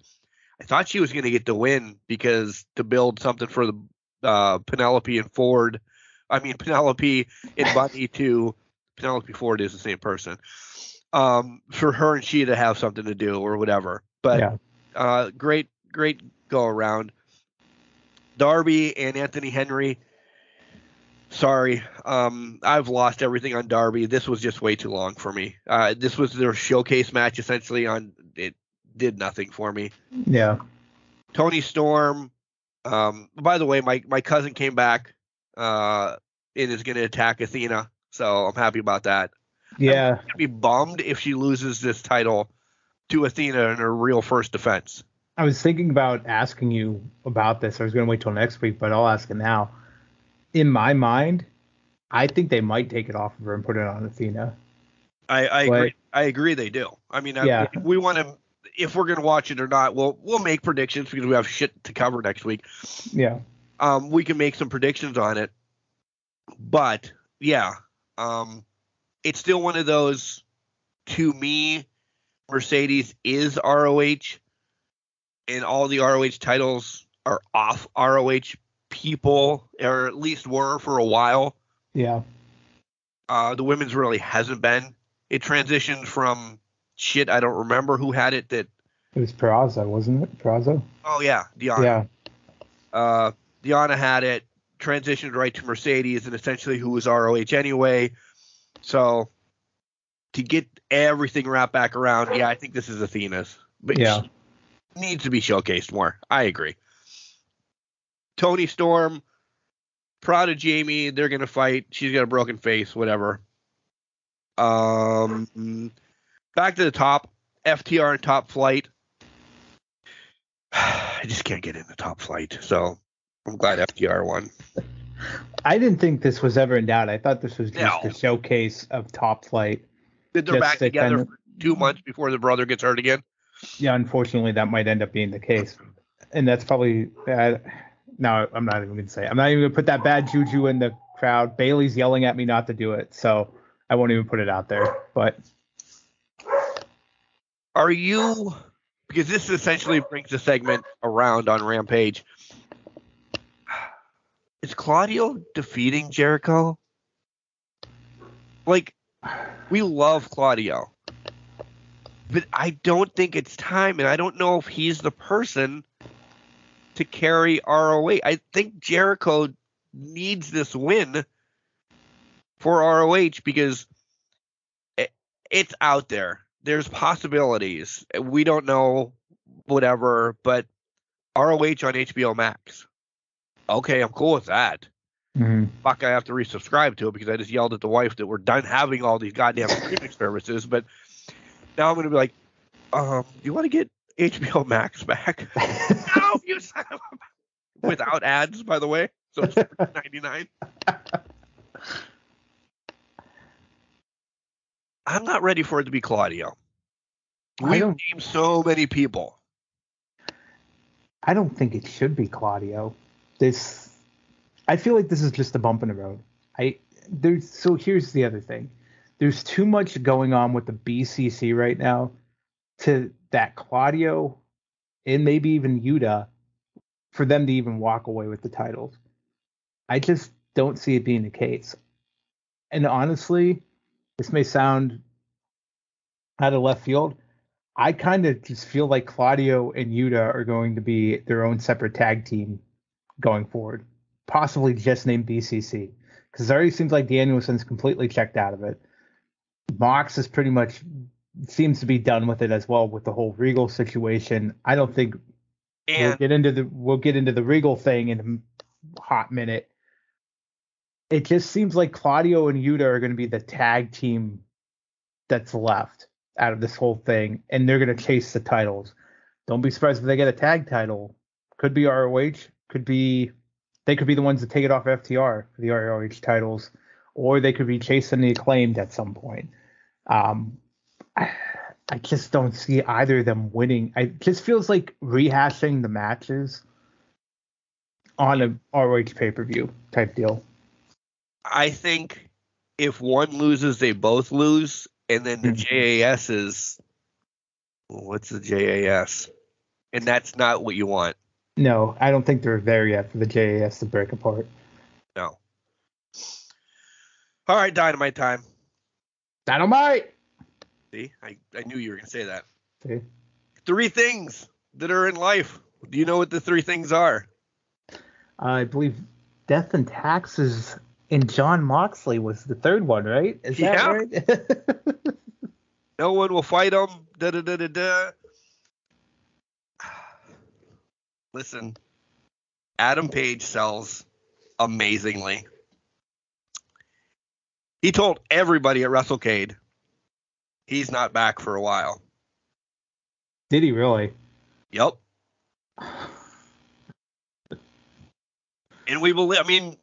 I thought she was going to get the win because to build something for the Penelope and Ford. I mean, Penelope and Bunny to Penelope Ford is the same person. For her and she to have something to do or whatever. But Great go around. Darby and Anthony Henry. Sorry, I've lost everything on Darby. This was just way too long for me. This was their showcase match essentially. It did nothing for me. Yeah. Tony Storm. By the way, my cousin came back and is going to attack Athena, so I'm happy about that. Yeah. I'm going to be bummed if she loses this title to Athena in her real first defense. I was thinking about asking you about this. I was going to wait till next week, but I'll ask it now. In my mind, I think they might take it off of her and put it on Athena. I agree. I agree they do. I mean, Yeah. we want to. If we're gonna watch it or not, we'll make predictions because we have shit to cover next week. Yeah. We can make some predictions on it, but yeah, it's still one of those. To me, Mercedes is ROH, and all the ROH titles are off ROH people, or at least were for a while. Yeah. The women's really hasn't been. It transitioned from shit. I don't remember who had it. That It was Peraza, wasn't it? Peraza? oh yeah, Deanna. Yeah. Deanna had it. Transitioned right to Mercedes, and essentially who was ROH anyway. So to get everything wrapped back around, yeah, I think this is Athena's. But Yeah. she needs to be showcased more. I agree. Tony Storm, proud of Jamie. They're gonna fight. She's got a broken face. Whatever. Back to the top. FTR and Top Flight. I just can't get in the Top Flight, so I'm glad FTR won. I didn't think this was ever in doubt. I thought this was just No. a showcase of Top Flight. They're Just back to together kind of- for 2 months before the brother gets hurt again. Yeah, unfortunately, that might end up being the case. And that's probably no, I'm not even going to say it. I'm not even going to put that bad juju in the crowd. Bailey's yelling at me not to do it, so I won't even put it out there. But Are you, because this essentially brings the segment around on Rampage, is Claudio defeating Jericho? Like, we love Claudio, but I don't think it's time, and I don't know if he's the person to carry ROH. I think Jericho needs this win for ROH because it's out there. There's possibilities. We don't know, whatever, but ROH on HBO Max. Okay, I'm cool with that. Fuck, I have to resubscribe to it because I just yelled at the wife that we're done having all these goddamn streaming services. But now I'm going to be like, do you want to get HBO Max back? No, you son of a... Without ads, by the way. So it's $99. I'm not ready for it to be Claudio. We've named so many people. I don't think it should be Claudio. I feel like this is just a bump in the road. So here's the other thing. There's too much going on with the BCC right now to that Claudio and maybe even Yuta for them to even walk away with the titles. I just don't see it being the case. And honestly, this may sound out of left field. I kind of just feel like Claudio and Yuta are going to be their own separate tag team going forward. Possibly just named BCC. Because it already seems like Danielson's completely checked out of it. Mox is pretty much seems to be done with it as well with the whole Regal situation. I don't think we'll get into the Regal thing in a hot minute. It just seems like Claudio and Yuta are going to be the tag team that's left out of this whole thing, and they're going to chase the titles. Don't be surprised if they get a tag title. Could be ROH. They could be the ones that take it off FTR for the ROH titles, or they could be chasing the Acclaimed at some point. I just don't see either of them winning. It just feels like rehashing the matches on a ROH pay-per-view type deal. I think if one loses, they both lose, and then the JAS is... What's the JAS? And that's not what you want. No, I don't think they're there yet for the JAS to break apart. No. All right, Dynamite time. Dynamite! See, I knew you were going to say that. See? 3 things that are in life. Do you know what the 3 things are? I believe death and taxes and John Moxley was the third one, right? Is that right? No one will fight him. Da da da da da. Listen, Adam Page sells amazingly. He told everybody at WrestleCade he's not back for a while. Did he really? Yep. And we believe, I mean,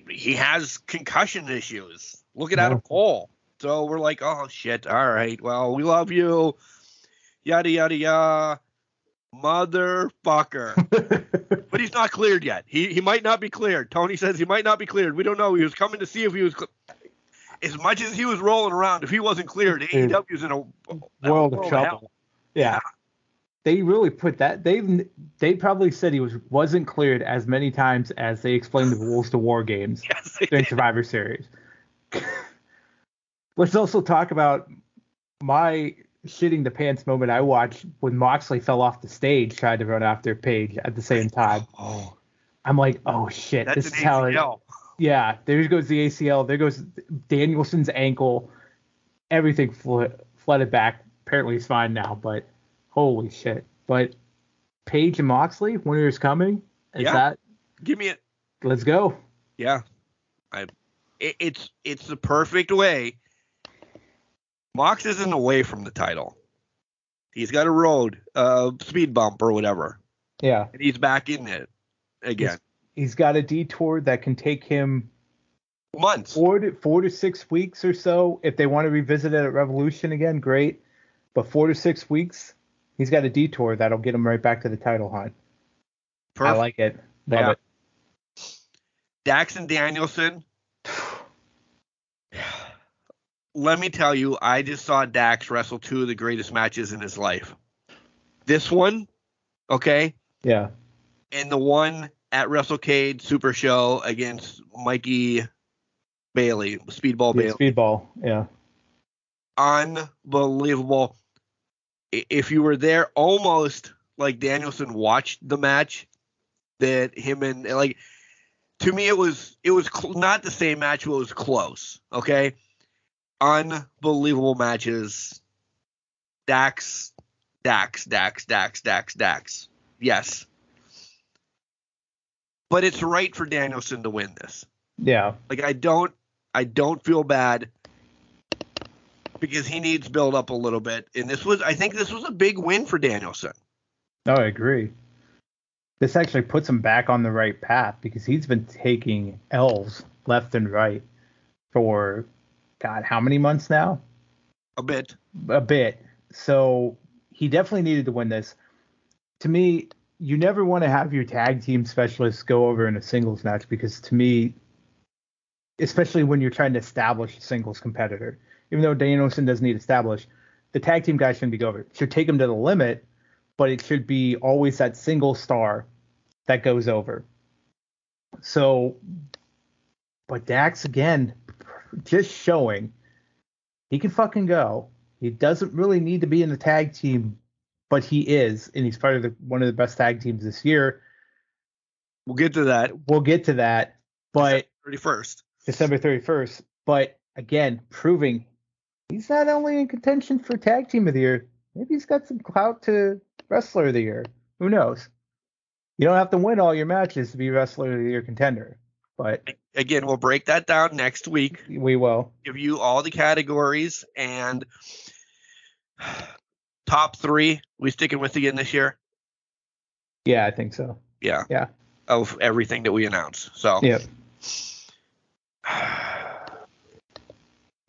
he has concussion issues. Look at Adam Cole. So we're like, oh, shit. All right. Well, we love you. Yada, yada, yada. Motherfucker. But he's not cleared yet. He might not be cleared. Tony says he might not be cleared. We don't know. He was coming to see if he was as much as he was rolling around, if he wasn't cleared, AEW's in a world of trouble. Yeah. They really put that. They probably said he wasn't cleared as many times as they explained the rules to War Games during Survivor Series. Let's also talk about my shitting the pants moment I watched when Moxley fell off the stage, tried to run after Page at the same time. Oh, I'm like, oh shit, that's this an is how ACL. Yeah, there goes the ACL. There goes Danielson's ankle. Everything flooded back. Apparently he's fine now, but holy shit. But Page and Moxley, winter is coming. Give me it. Let's go. Yeah. It's the perfect way. Mox isn't away from the title. He's got a road, speed bump or whatever. Yeah. And he's back in it again. He's got a detour that can take him months, 4 to 6 weeks or so. If they want to revisit it at Revolution again, great. But 4 to 6 weeks, he's got a detour that'll get him right back to the title hunt. Perfect. I like it. Love it. Dax and Danielson. Let me tell you, I just saw Dax wrestle 2 of the greatest matches in his life. This one, okay? Yeah. And the one at WrestleCade Super Show against Mikey Bailey, Speedball Bailey. Speedball, yeah. Unbelievable. If you were there, almost like Danielson watched the match that him and, like, to me, it was not the same match, but it was close, okay? Unbelievable matches. Dax. Yes. But it's right for Danielson to win this. Yeah. Like, I don't feel bad because he needs build up a little bit. And I think this was a big win for Danielson. No, I agree. This actually puts him back on the right path because he's been taking L's left and right for, God, how many months now? A bit. So he definitely needed to win this. To me, you never want to have your tag team specialists go over in a singles match because, to me, especially when you're trying to establish a singles competitor, even though Danielson doesn't need to establish, the tag team guy shouldn't be over. It should take him to the limit, but it should be always that single star that goes over. So, but Dax, again, just showing he can fucking go. He doesn't really need to be in the tag team, but he is, and he's part of one of the best tag teams this year. We'll get to that. But December 31st. But again, proving he's not only in contention for tag team of the year, maybe he's got some clout to wrestler of the year. Who knows? You don't have to win all your matches to be wrestler of the year contender. But again, we'll break that down next week. We will give you all the categories and top 3. We sticking with again this year? Yeah, I think so. Yeah. Yeah. Of everything that we announce. So. Yep.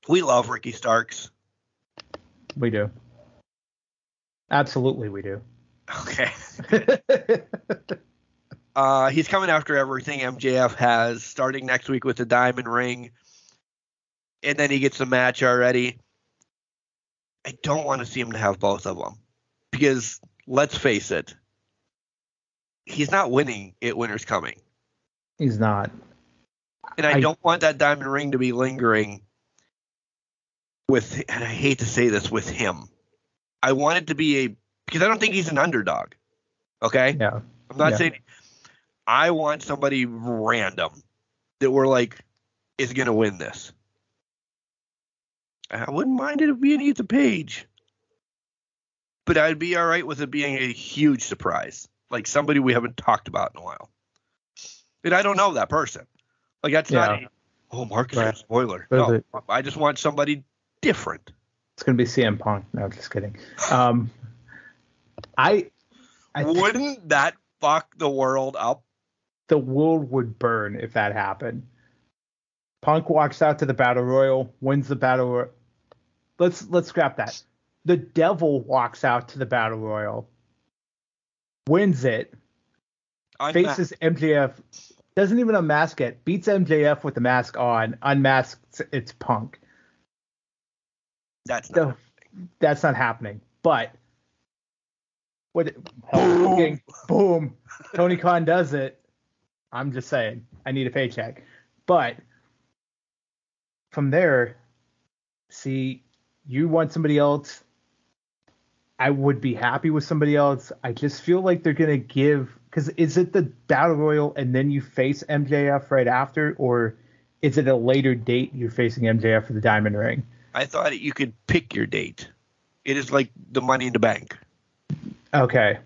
We love Ricky Starks. We do. Absolutely, we do. Okay. He's coming after everything MJF has, starting next week with the Diamond Ring. And then he gets a match already. I don't want to see him to have both of them. Because, let's face it, he's not winning at Winter's Coming. He's not. And I don't want that Diamond Ring to be lingering with, and I hate to say this, with him. I want it to be a because I don't think he's an underdog. Okay? Yeah. I'm not saying I want somebody random that we're like is going to win this. I wouldn't mind it being Ethan Page. But I'd be all right with it being a huge surprise. Like somebody we haven't talked about in a while. And I don't know that person. Like that's not Marcus is a spoiler. No, I just want somebody different. It's going to be CM Punk. No, just kidding. Wouldn't that fuck the world up? The world would burn if that happened. Punk walks out to the Battle Royal, wins the Battle Royal. Let's scrap that. The Devil walks out to the Battle Royal, wins it, faces MJF, doesn't even unmask it, beats MJF with the mask on, unmasks it's Punk. That's not happening. But boom, Tony Khan does it. I'm just saying, I need a paycheck. But from there, see, you want somebody else. I would be happy with somebody else. I just feel like they're going to give, because is it the Battle Royal and then you face MJF right after, or is it a later date you're facing MJF for the Diamond Ring? I thought you could pick your date. It is like the Money in the Bank. Okay.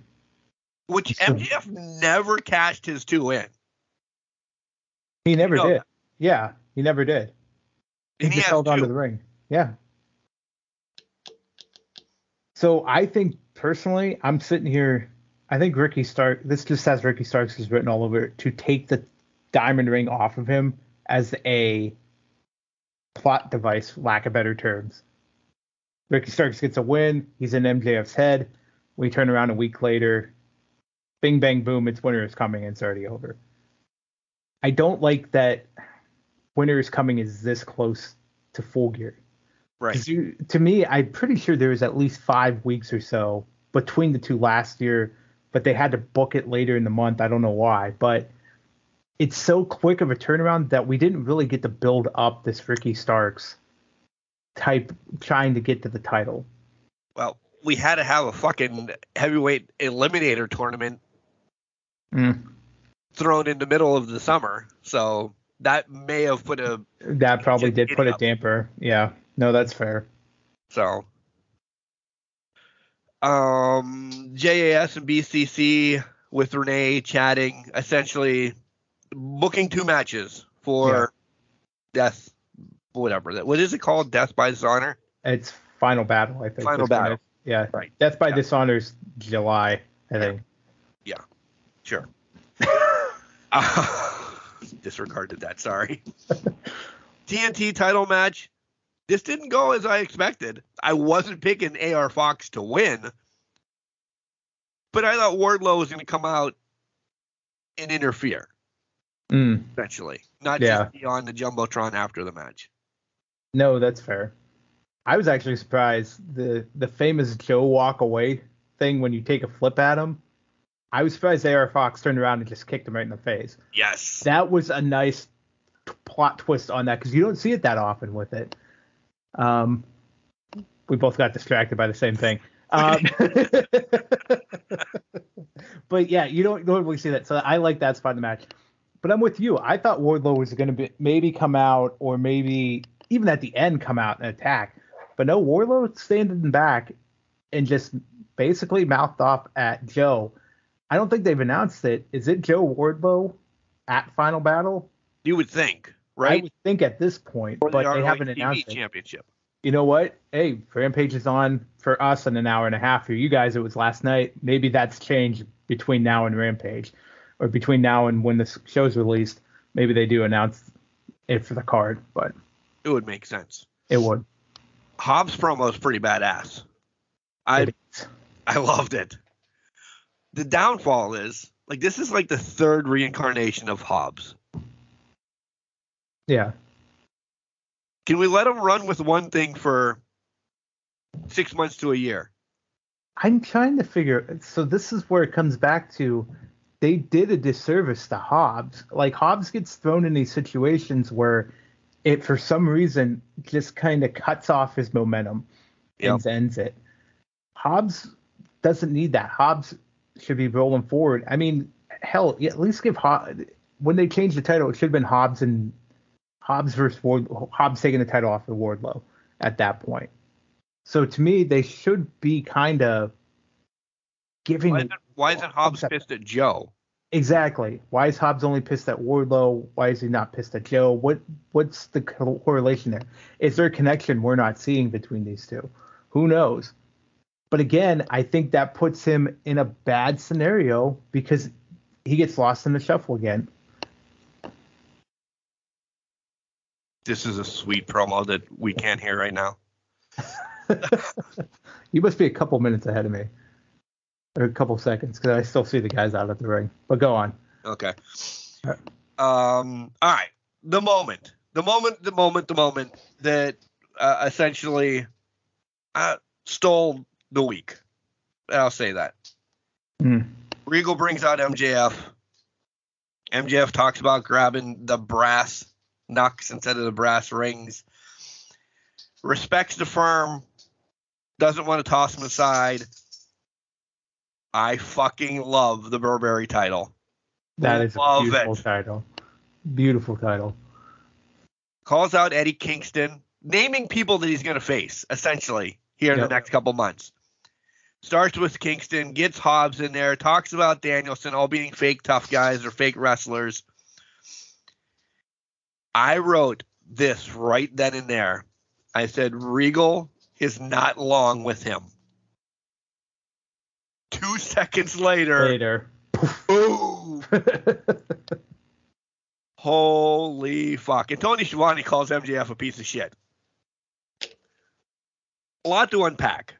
Which MJF never cashed his 2 in. He never did. Yeah, he never did. He just held on to the ring. Yeah. So I think personally, I'm sitting here. I think Ricky Starks. This just has Ricky Starks is written all over it to take the Diamond Ring off of him as a plot device, lack of better terms. Ricky Starks gets a win. He's in MJF's head. We turn around a week later. Bing, bang, boom. It's Winter is Coming. And it's already over. I don't like that Winter is Coming is this close to Full Gear. Right. To me, I'm pretty sure there was at least 5 weeks or so between the two last year, but they had to book it later in the month. I don't know why, but it's so quick of a turnaround that we didn't really get to build up this Ricky Starks type trying to get to the title. Well, we had to have a fucking heavyweight eliminator tournament thrown in the middle of the summer, so that may have put a... That probably did put a damper, yeah. No, that's fair. So, JAS and BCC with Renee chatting, essentially booking 2 matches for Death, whatever. What is it called? Death by Dishonor? It's Final Battle, I think. Final Battle. Yeah. Right. Death by Dishonor's July, I think. Yeah. Sure. Disregarded that, sorry. TNT title match. This didn't go as I expected. I wasn't picking AR Fox to win, but I thought Wardlow was going to come out and interfere eventually, not just be on the Jumbotron after the match. No, that's fair. I was actually surprised the famous Joe walk away thing when you take a flip at him. I was surprised AR Fox turned around and just kicked him right in the face. Yes. That was a nice plot twist on that because you don't see it that often with it. We both got distracted by the same thing. But yeah, you don't normally see that. So I like that spot in the match. But I'm with you. I thought Wardlow was going to maybe come out or maybe even at the end come out and attack. But no, Wardlow standing back and just basically mouthed off at Joe. I don't think they've announced it. Is it Joe Wardlow at Final Battle? You would think, right? I would think at this point, but they haven't announced it. Championship. You know what? Hey, Rampage is on for us in an hour and a half. For you guys, it was last night. Maybe that's changed between now and Rampage, or between now and when the show's released. Maybe they do announce it for the card, but it would make sense. It would. Hobbs promo is pretty badass. I loved it. The downfall is this is like the 3rd reincarnation of Hobbs. Yeah. Can we let him run with one thing for 6 months to a year? I'm trying to figure. So this is where it comes back to they did a disservice to Hobbs. Like Hobbs gets thrown in these situations where it, for some reason, just kind of cuts off his momentum and ends it. Hobbs doesn't need that. Hobbs should be rolling forward. I mean, hell, at least give Hobbs, when they changed the title, it should have been Hobbs versus Ward, Hobbs taking the title off of Wardlow at that point. So to me, they should be kind of giving. Why isn't Hobbs pissed at Joe? Exactly. Why is Hobbs only pissed at Wardlow? Why is he not pissed at Joe? What's the correlation there? Is there a connection we're not seeing between these two? Who knows? But again, I think that puts him in a bad scenario because he gets lost in the shuffle again. This is a sweet promo that we can't hear right now. You must be a couple minutes ahead of me. Or a couple seconds, because I still see the guys out at the ring. But go on. Okay. All right. The moment that essentially stole the week. I'll say that. Regal brings out MJF. MJF talks about grabbing the brass knucks instead of the brass rings. Respects the firm. Doesn't want to toss him aside. I fucking love the Burberry title. That is a beautiful title. Beautiful title. Calls out Eddie Kingston, naming people that he's going to face, essentially, here in the next couple months. Starts with Kingston, gets Hobbs in there, talks about Danielson all being fake tough guys or fake wrestlers. I wrote this right then and there. I said, Regal is not long with him. 2 seconds later. Boom. Holy fuck. And Tony Schiavone calls MJF a piece of shit. A lot to unpack.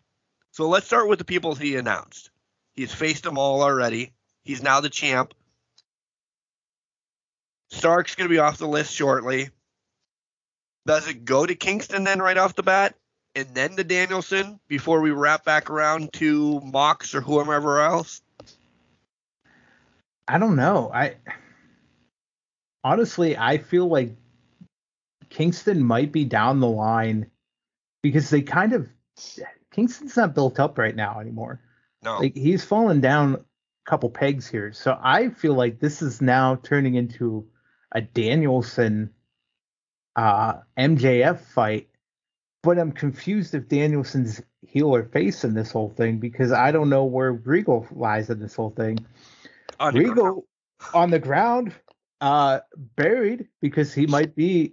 So let's start with the people he announced. He's faced them all already. He's now the champ. Stark's going to be off the list shortly. Does it go to Kingston then right off the bat? And then to Danielson before we wrap back around to Mox or whoever else? I don't know. Honestly, I feel like Kingston might be down the line because Kingston's not built up right now anymore. No. Like he's fallen down a couple pegs here. So I feel like this is now turning into a Danielson MJF fight. But I'm confused if Danielson's heel or face in this whole thing because I don't know where Regal lies in this whole thing. Regal on the ground, buried because he might be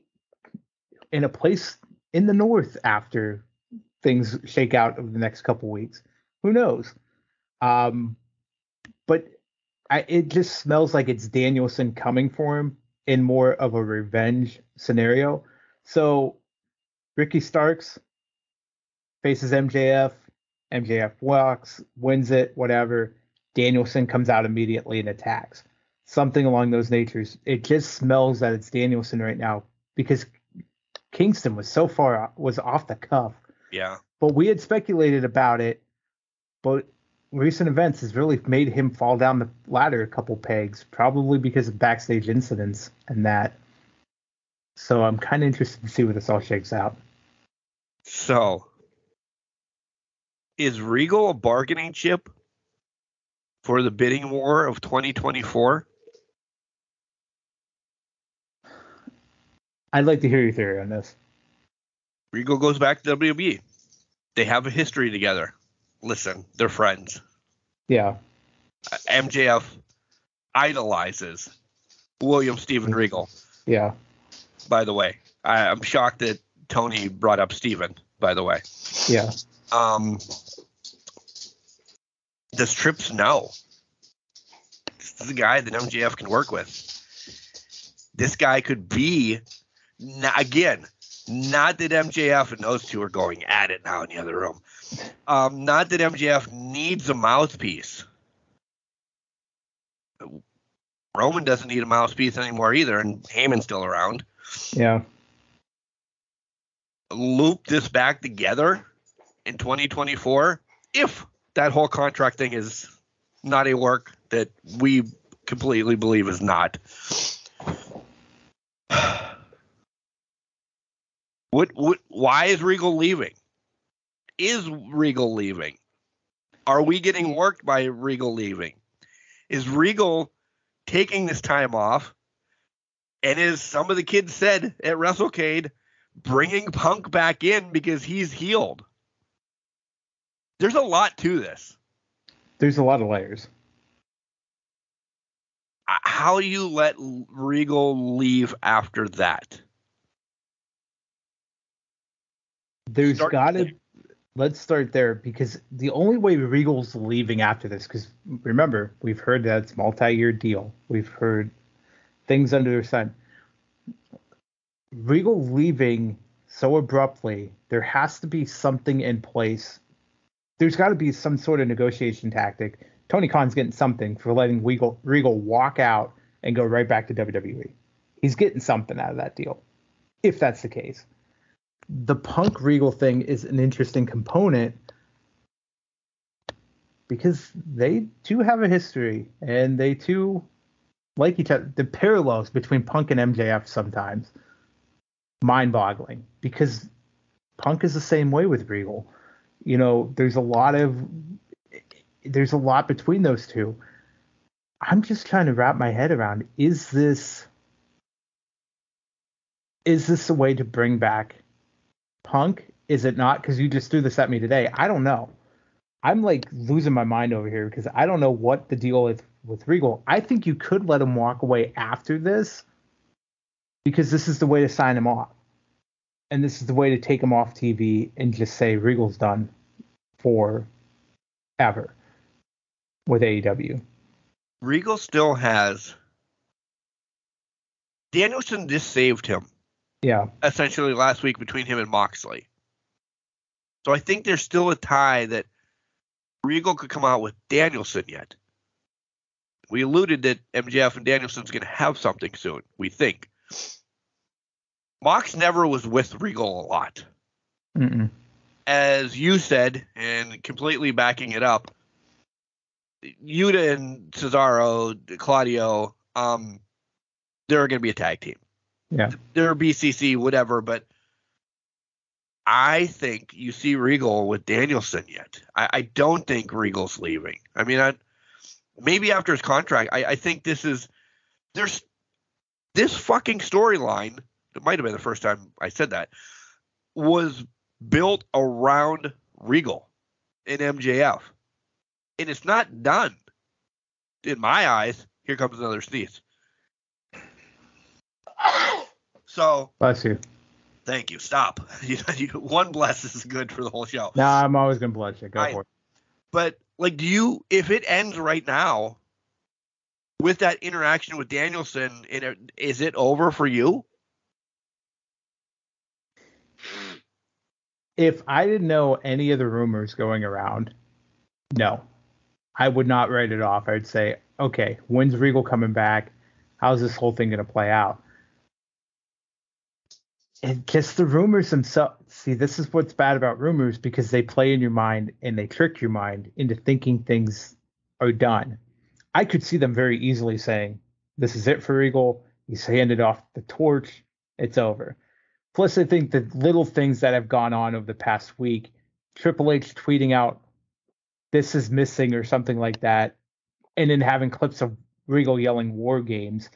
in a place in the north after things shake out over the next couple weeks. Who knows? But it just smells like it's Danielson coming for him in more of a revenge scenario. So Ricky Starks faces MJF. MJF walks, wins it, whatever. Danielson comes out immediately and attacks. Something along those natures. It just smells that it's Danielson right now because Kingston was off the cuff. Yeah. But we had speculated about it. But recent events has really made him fall down the ladder a couple pegs, probably because of backstage incidents and that. So I'm kind of interested to see where this all shakes out. So, is Regal a bargaining chip for the bidding war of 2024? I'd like to hear your theory on this. Regal goes back to WWE. They have a history together. Listen, they're friends. Yeah. MJF idolizes William Steven Regal. Yeah. By the way, I'm shocked that Tony brought up Steven, by the way. Yeah. Does Trips know? This is a guy that MJF can work with. This guy could be, again, not that MJF and those two are going at it now in the other room. Not that MJF needs a mouthpiece. Roman doesn't need a mouthpiece anymore either, and Heyman's still around. Yeah. Loop this back together in 2024 if that whole contract thing is not a work that we completely believe is not. Why is Regal leaving? Is Regal leaving? Are we getting worked by Regal leaving? Is Regal taking this time off? And as some of the kids said at WrestleCade, bringing Punk back in because he's healed? There's a lot to this. There's a lot of layers. How do you let Regal leave after that? Let's start there, because the only way Regal's leaving after this, because remember, we've heard that it's multi-year deal. We've heard things under their sun. Regal leaving so abruptly, there has to be something in place. There's got to be some sort of negotiation tactic. Tony Khan's getting something for letting Regal walk out and go right back to WWE. He's getting something out of that deal, if that's the case. The Punk Regal thing is an interesting component because they too have a history and they too like each other. The parallels between Punk and MJF sometimes mind-boggling, because Punk is the same way with Regal. You know, there's a lot between those two. I'm just trying to wrap my head around, is this a way to bring back Punk? Is it not? Because you just threw this at me today. I don't know. I'm like losing my mind over here because I don't know what the deal is with Regal. I think you could let him walk away after this, because this is the way to sign him off. And this is the way to take him off TV and just say Regal's done forever with AEW. Regal still has... Danielson just saved him. Yeah. Essentially last week between him and Moxley. So I think there's still a tie that Regal could come out with Danielson yet. We alluded that MJF and Danielson's going to have something soon, we think. Mox never was with Regal a lot. Mm-mm. As you said, and completely backing it up, Yuta and Cesaro, Claudio, they're going to be a tag team. Yeah. They're BCC, whatever, but I think you see Regal with Danielson yet. I don't think Regal's leaving. I mean, maybe after his contract, I think there's this fucking storyline, it might have been the first time I said that, was built around Regal and MJF. And it's not done. In my eyes, here comes another sneeze. So, bless you. Thank you. Stop. One bless is good for the whole show. No, I'm always gonna bless you. Go for it. But like, if it ends right now with that interaction with Danielson, is it over for you? If I didn't know any of the rumors going around, no, I would not write it off. I'd say, okay, when's Regal coming back? How's this whole thing gonna play out? And just the rumors themselves. See, this is what's bad about rumors, because they play in your mind and they trick your mind into thinking things are done. I could see them very easily saying, this is it for Regal. He's handed off the torch. It's over. Plus, I think the little things that have gone on over the past week, Triple H tweeting out, this is missing or something like that, and then having clips of Regal yelling War Games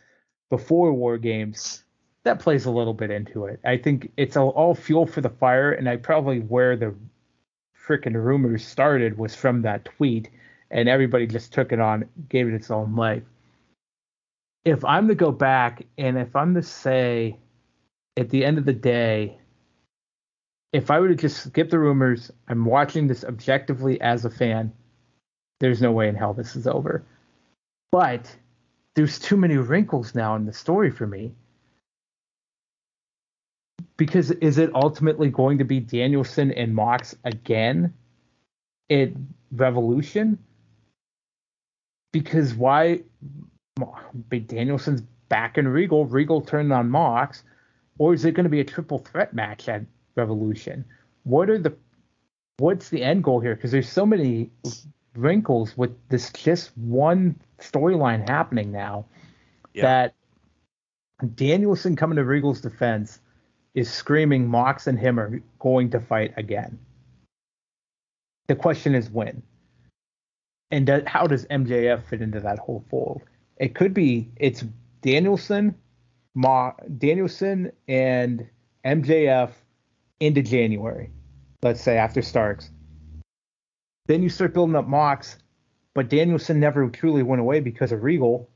before War Games, that plays a little bit into it. I think it's all fuel for the fire, and I probably where the freaking rumors started was from that tweet, and everybody just took it on, gave it its own life. If I'm to go back, and if I'm to say, at the end of the day, if I were to just skip the rumors, I'm watching this objectively as a fan, there's no way in hell this is over. But there's too many wrinkles now in the story for me. Because is it ultimately going to be Danielson and Mox again at Revolution? Because why? Danielson's back in Regal. Regal turned on Mox. Or is it going to be a triple threat match at Revolution? What's the end goal here? Because there's so many wrinkles with this just one storyline happening now, that Danielson coming to Regal's defense is screaming Mox and him are going to fight again. The question is when. And how does MJF fit into that whole fold? It could be it's Danielson and MJF into January, let's say after Starks. Then you start building up Mox, but Danielson never truly went away because of Regal.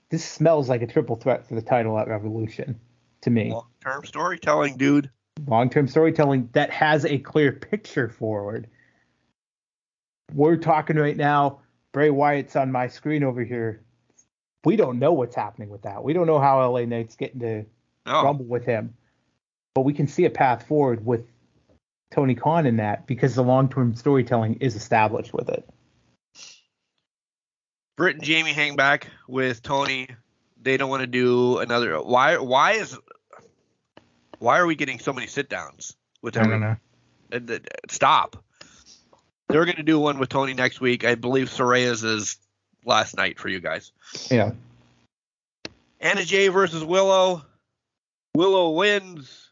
This smells like a triple threat for the title at Revolution to me. Long-term storytelling, dude. Long-term storytelling that has a clear picture forward. We're talking right now. Bray Wyatt's on my screen over here. We don't know what's happening with that. We don't know how LA Knight's getting to rumble with him. But we can see a path forward with Tony Khan in that because the long-term storytelling is established with it. Britt and Jamie hang back with Tony. They don't want to do another. Why are we getting so many sit-downs with everyone? I don't know. Stop. They're going to do one with Tony next week. I believe Soraya's is last night for you guys. Yeah. Anna Jay versus Willow. Willow wins.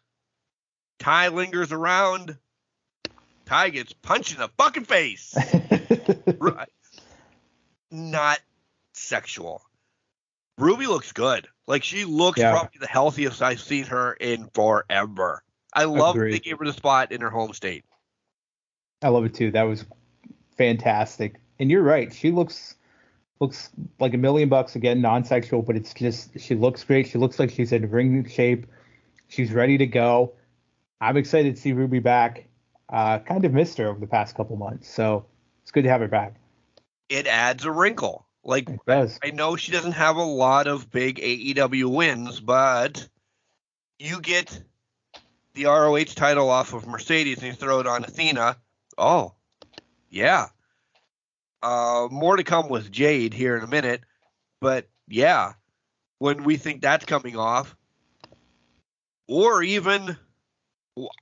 Ty lingers around. Ty gets punched in the fucking face. Right. Not sexual. Ruby looks good. Like, she looks probably the healthiest I've seen her in forever. I love they gave her the spot in her home state. I love it too. That was fantastic. And you're right. She looks like $1 million again, non-sexual, but it's just, she looks great. She looks like she's in ring shape. She's ready to go. I'm excited to see Ruby back. Kind of missed her over the past couple months, so it's good to have her back. It adds a wrinkle. Like, it does. I know she doesn't have a lot of big AEW wins, but you get the ROH title off of Mercedes and you throw it on Athena. Oh, yeah. More to come with Jade here in a minute, but yeah, when we think that's coming off, or even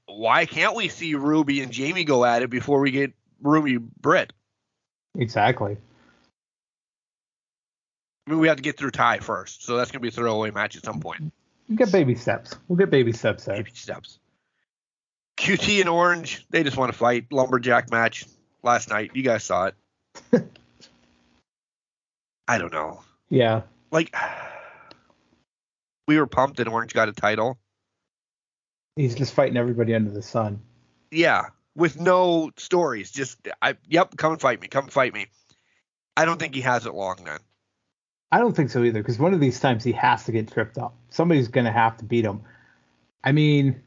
why can't we see Ruby and Jamie go at it before we get Ruby Britt? Exactly. I mean, we have to get through Ty first, so that's going to be a throwaway match at some point. We'll get baby steps. There. Baby steps. QT and Orange, they just want to fight. Lumberjack match last night. You guys saw it. I don't know. Yeah. Like, we were pumped that Orange got a title. He's just fighting everybody under the sun. Yeah, with no stories. Just, come and fight me. Come and fight me. I don't think he has it long then. I don't think so either, because one of these times he has to get tripped up. Somebody's going to have to beat him. I mean,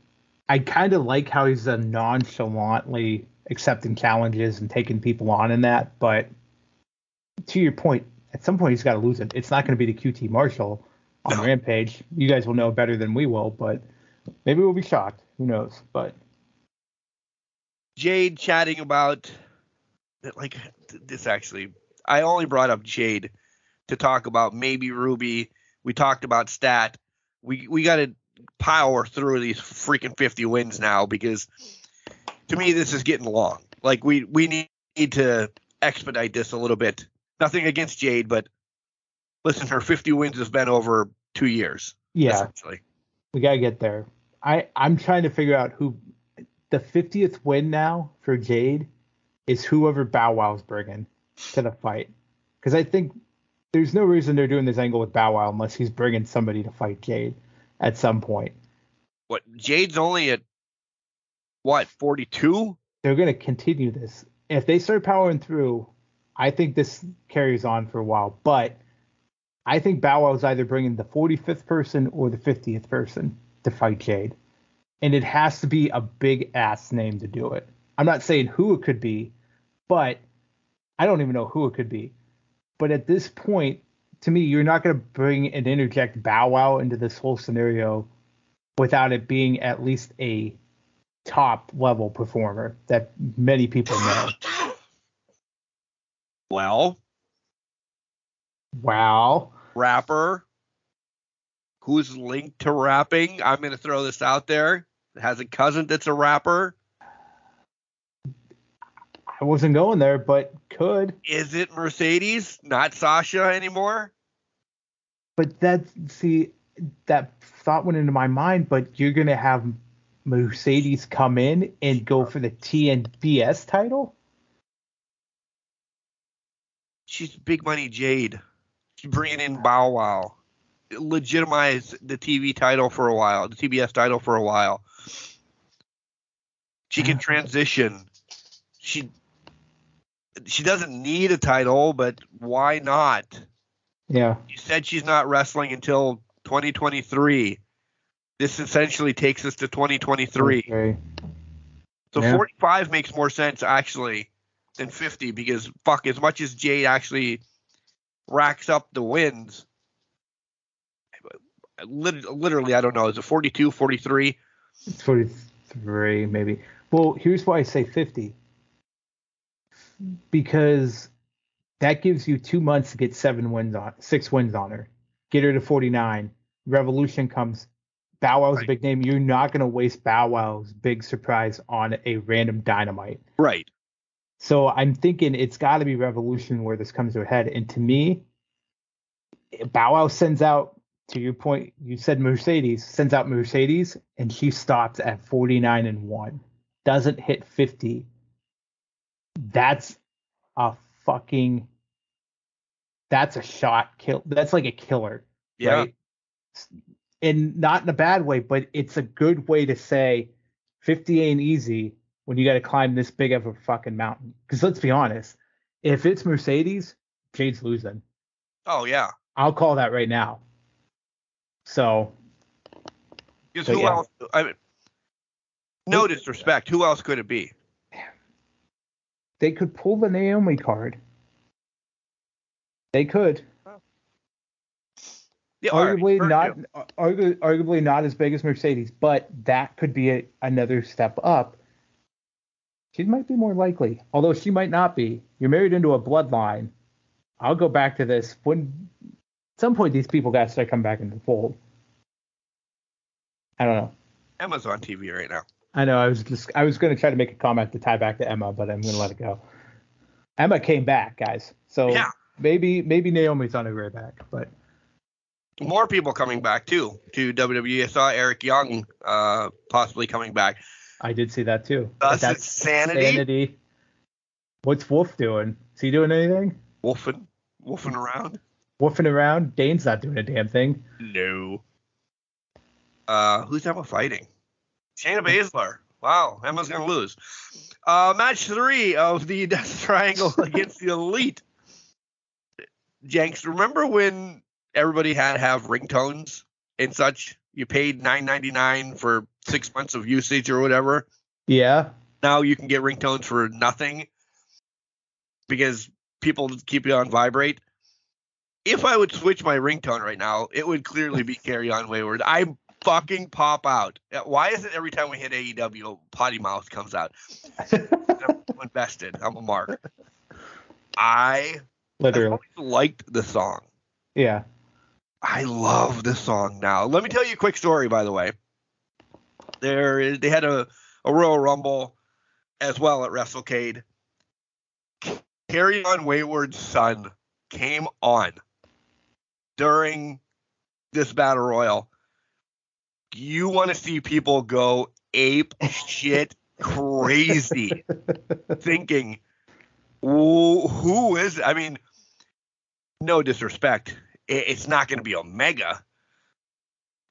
I kind of like how he's nonchalantly accepting challenges and taking people on in that, but to your point, at some point he's got to lose it. It's not going to be the QT Marshall on Rampage. You guys will know better than we will, but maybe we'll be shocked. Who knows? But Jade chatting about, like, this actually, I only brought up Jade to talk about maybe Ruby. We talked about Stat. We got to power through these freaking 50 wins now, because to me this is getting long. Like, we need to expedite this a little bit. Nothing against Jade, but listen, her 50 wins has been over 2 years. Yeah, essentially. We got to get there. I'm trying to figure out who the 50th win now for Jade is. Whoever Bow Wow's bringing to the fight, because I think there's no reason they're doing this angle with Bow Wow unless he's bringing somebody to fight Jade at some point. What, Jade's only at, 42? They're going to continue this. If they start powering through, I think this carries on for a while. But I think Bow Wow's either bringing the 45th person or the 50th person to fight Jade. And it has to be a big-ass name to do it. I'm not saying who it could be, but I don't even know who it could be. But at this point, to me, you're not going to bring and interject Bow Wow into this whole scenario without it being at least a top-level performer that many people know. Well, rapper who's linked to rapping. I'm going to throw this out there. Has a cousin that's a rapper. I wasn't going there, but could. Is it Mercedes, not Sasha anymore? But that thought went into my mind, but you're going to have Mercedes come in and go for the TNBS title? She's big money Jade. She's bringing in Bow Wow. Legitimize the TV title for a while, the TBS title for a while. She can transition. She doesn't need a title, but why not? Yeah. She said she's not wrestling until 2023. This essentially takes us to 2023. Okay. So Yeah. 45 makes more sense, actually, than 50, because, fuck, as much as Jade actually racks up the wins, literally, I don't know, is it 42, 43? It's 43, maybe. Well, here's why I say 50. Because that gives you 2 months to get 6 wins on her. Get her to 49. Revolution comes. Bow Wow's a big name. You're not going to waste Bow Wow's big surprise on a random Dynamite. Right. So I'm thinking it's got to be Revolution where this comes to a head. And to me, Bow Wow sends out, to your point, you said Mercedes, sends out Mercedes, and she stops at 49-1. Doesn't hit 50. That's a shot kill. That's like a killer. Yeah. Right? And not in a bad way, but it's a good way to say 50 ain't easy when you got to climb this big of a fucking mountain. Because let's be honest, if it's Mercedes, Jade's losing. Oh, yeah. I'll call that right now. So. Because who else? I mean, no disrespect. Who else could it be? They could pull the Naomi card. They could. Yeah, arguably not as big as Mercedes, but that could be another step up. She might be more likely, although she might not be. You're married into a bloodline. I'll go back to this. When at some point these people got to start coming back into the fold. I don't know. Emma's on TV right now. I know. I was going to try to make a comment to tie back to Emma, but I'm going to let it go. Emma came back, guys. So yeah. maybe Naomi's on her way back, but. More people coming back, too, to WWE. I saw Eric Young possibly coming back. I did see that, too. That's insanity. What's Wolf doing? Is he doing anything? Wolfing around? Wolfing around? Dane's not doing a damn thing. No. Who's Emma fighting? Shayna Baszler. Wow, Emma's going to lose. Match 3 of the Death Triangle against the Elite. Jenks, remember when everybody had to have ringtones and such? You paid $9.99 for 6 months of usage or whatever. Yeah. Now you can get ringtones for nothing because people keep you on vibrate. If I would switch my ringtone right now, it would clearly be Carry On Wayward. I fucking pop out. Why is it every time we hit AEW, Potty Mouth comes out? I'm invested. I'm a mark. I always liked the song. Yeah. I love this song now. Let me tell you a quick story, by the way. They had a Royal Rumble as well at WrestleCade. Carry On Wayward's son came on during this Battle Royal. You want to see people go ape shit crazy thinking, who is it? I mean, no disrespect. It's not going to be Omega.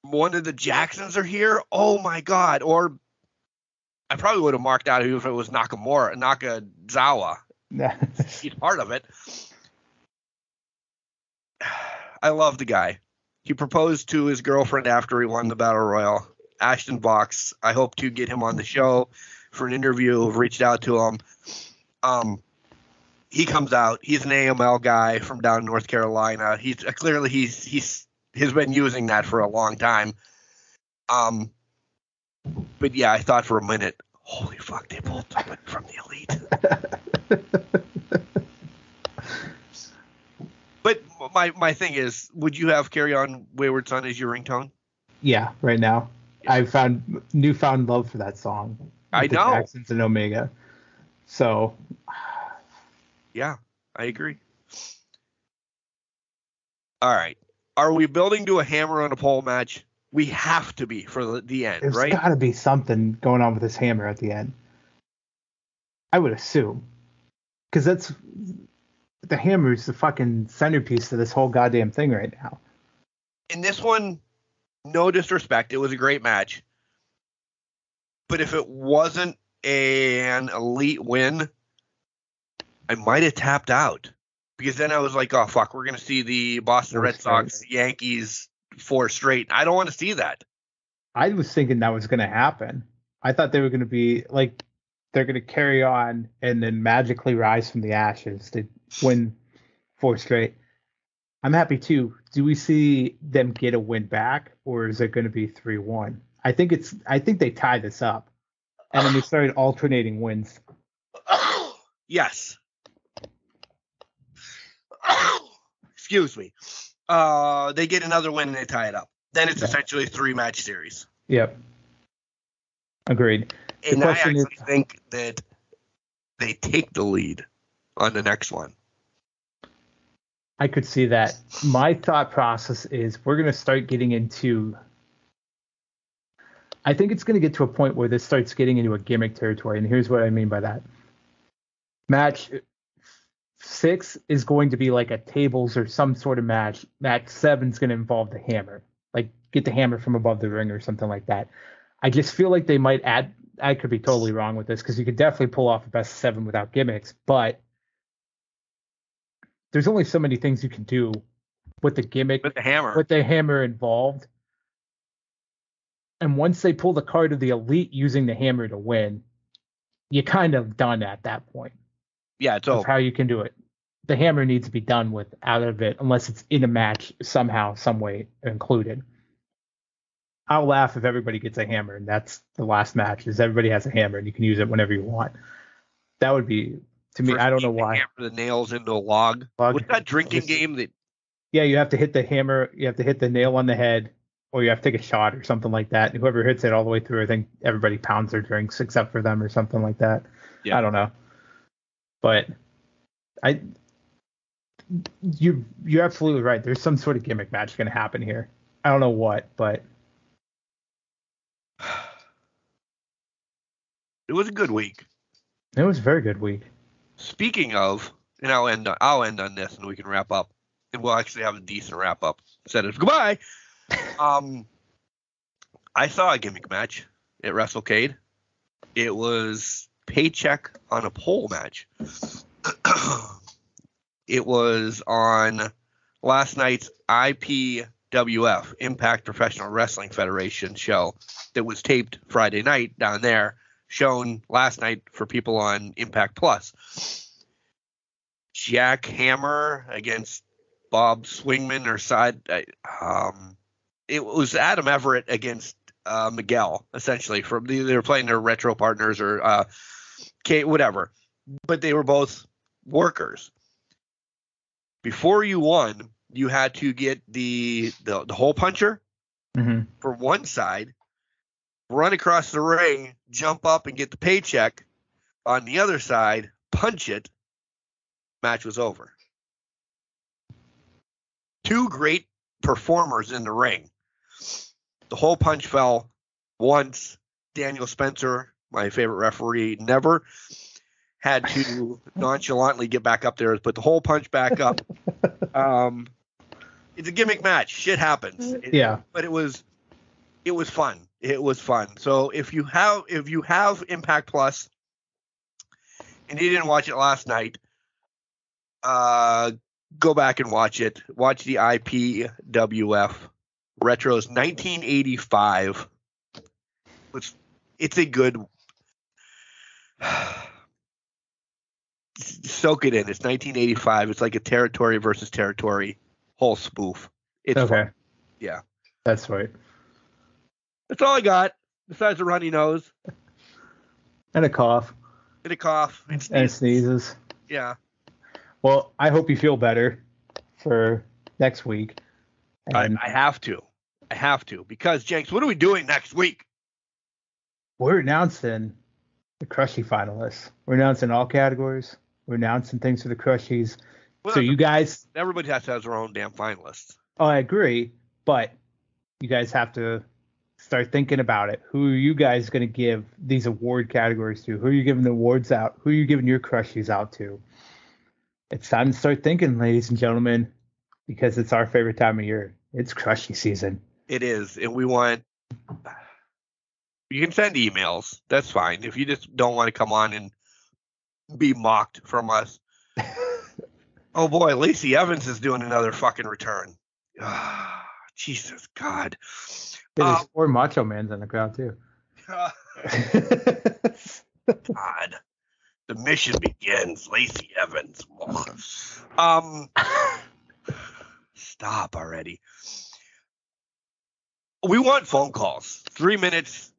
One of the Jacksons are here. Oh my God. Or I probably would have marked out if it was Nakazawa. He's part of it. I love the guy. He proposed to his girlfriend after he won the Battle Royal, Ashton Vox. I hope to get him on the show for an interview. I've reached out to him. He comes out. He's an AML guy from down in North Carolina. He's clearly he's been using that for a long time. But yeah, I thought for a minute, holy fuck, they pulled someone from the Elite. But my thing is, would you have Carry On Wayward Son as your ringtone? Yeah, right now. I've found newfound love for that song. I know. Jacksons and Omega. So. Yeah, I agree. All right. Are we building to a hammer on a pole match? We have to be for the end, There's right? There's got to be something going on with this hammer at the end. I would assume. Because the hammer is the fucking centerpiece of this whole goddamn thing right now. In this one, no disrespect, it was a great match. But if it wasn't an elite win, I might have tapped out. Because then I was like, oh, fuck, we're going to see the Boston Red Sox, Yankees 4 straight. I don't want to see that. I was thinking that was going to happen. I thought they were going to be like, they're going to carry on and then magically rise from the ashes to win 4 straight. I'm happy too. Do we see them get a win back, or is it going to be 3-1? I think they tie this up, and then we started alternating wins. Yes. Excuse me. They get another win and they tie it up. Then it's essentially a 3-match series. Yep. Agreed. And I actually think that they take the lead on the next one. I could see that. My thought process is we're going to start getting into... I think it's going to get to a point where this starts getting into a gimmick territory, and here's what I mean by that. Match 6 is going to be like a tables or some sort of match. Match 7 is going to involve the hammer. Like, get the hammer from above the ring or something like that. I just feel like they might add... I could be totally wrong with this, because you could definitely pull off a best of 7 without gimmicks, but there's only so many things you can do with the gimmick, with the hammer involved. And once they pull the card of the elite using the hammer to win, you're kind of done at that point. Yeah, it's over. How you can do it. The hammer needs to be done with out of it, unless it's in a match somehow, some way included. I'll laugh if everybody gets a hammer, and that's the last match, is everybody has a hammer, and you can use it whenever you want. That would be... To me, I don't know why. Hammer the nails into a log. What's that drinking game that? Yeah, you have to hit the hammer. You have to hit the nail on the head, or you have to take a shot or something like that. And whoever hits it all the way through, I think everybody pounds their drinks except for them or something like that. Yeah. I don't know, but you're absolutely right. There's some sort of gimmick match going to happen here. I don't know what, but it was a good week. It was a very good week. Speaking of, and I'll end on this, and we can wrap up, and we'll actually have a decent wrap up. Said it. Goodbye. I saw a gimmick match at WrestleCade. It was paycheck on a pole match. It was on last night's IPWF, Impact Professional Wrestling Federation show that was taped Friday night down there. Shown last night for people on Impact Plus. Jack Hammer against Bob Swingman or side. It was Adam Everett against Miguel, essentially. They were playing their retro partners or whatever, but they were both workers. Before you won, you had to get the hole puncher for one side, run across the ring, jump up and get the paycheck on the other side, punch it, match was over. 2 great performers in the ring. The hole punch fell once. Daniel Spencer, my favorite referee, never had to nonchalantly get back up there, put the hole punch back up. It's a gimmick match. Shit happens. But it was fun. It was fun. So if you have Impact Plus and you didn't watch it last night, go back and watch it. Watch the IPWF Retros 1985. It's a good. Soak it in. It's 1985. It's like a territory versus territory whole spoof. It's okay. Fun. Yeah, that's right. That's all I got, besides a runny nose. And a cough. And sneezes. Yeah. Well, I hope you feel better for next week. And I have to. Because, Jenks, what are we doing next week? We're announcing the Crushie finalists. We're announcing all categories. We're announcing things for the Crushies. Well, so you guys... Everybody has to have their own damn finalists. Oh, I agree. But you guys have to start thinking about it. Who are you guys going to give these award categories to? Who are you giving the awards out? Who are you giving your Crushies out to? It's time to start thinking, ladies and gentlemen, because it's our favorite time of year. It's Crushie season. It is, and we want. You can send emails. That's fine. If you just don't want to come on and be mocked from us. Oh boy, Lacey Evans is doing another fucking return. Jesus God. There's 4 Macho Mans in the crowd too. God, the mission begins. Lacey Evans. Stop already. We want phone calls. 3 minutes.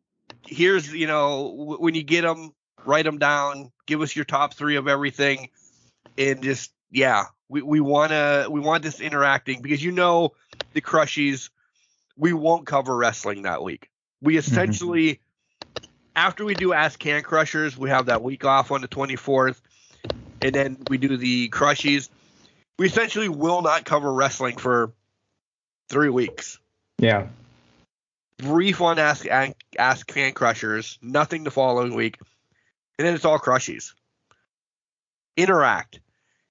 Here's, when you get them, write them down. Give us your top 3 of everything, and just we want this interacting because the Crushies. We won't cover wrestling that week. We essentially, after we do Ask Can Crushers, we have that week off on the 24th, and then we do the Crushies. We essentially will not cover wrestling for 3 weeks. Yeah. Brief on Ask Can Crushers, nothing the following week, and then it's all Crushies. Interact.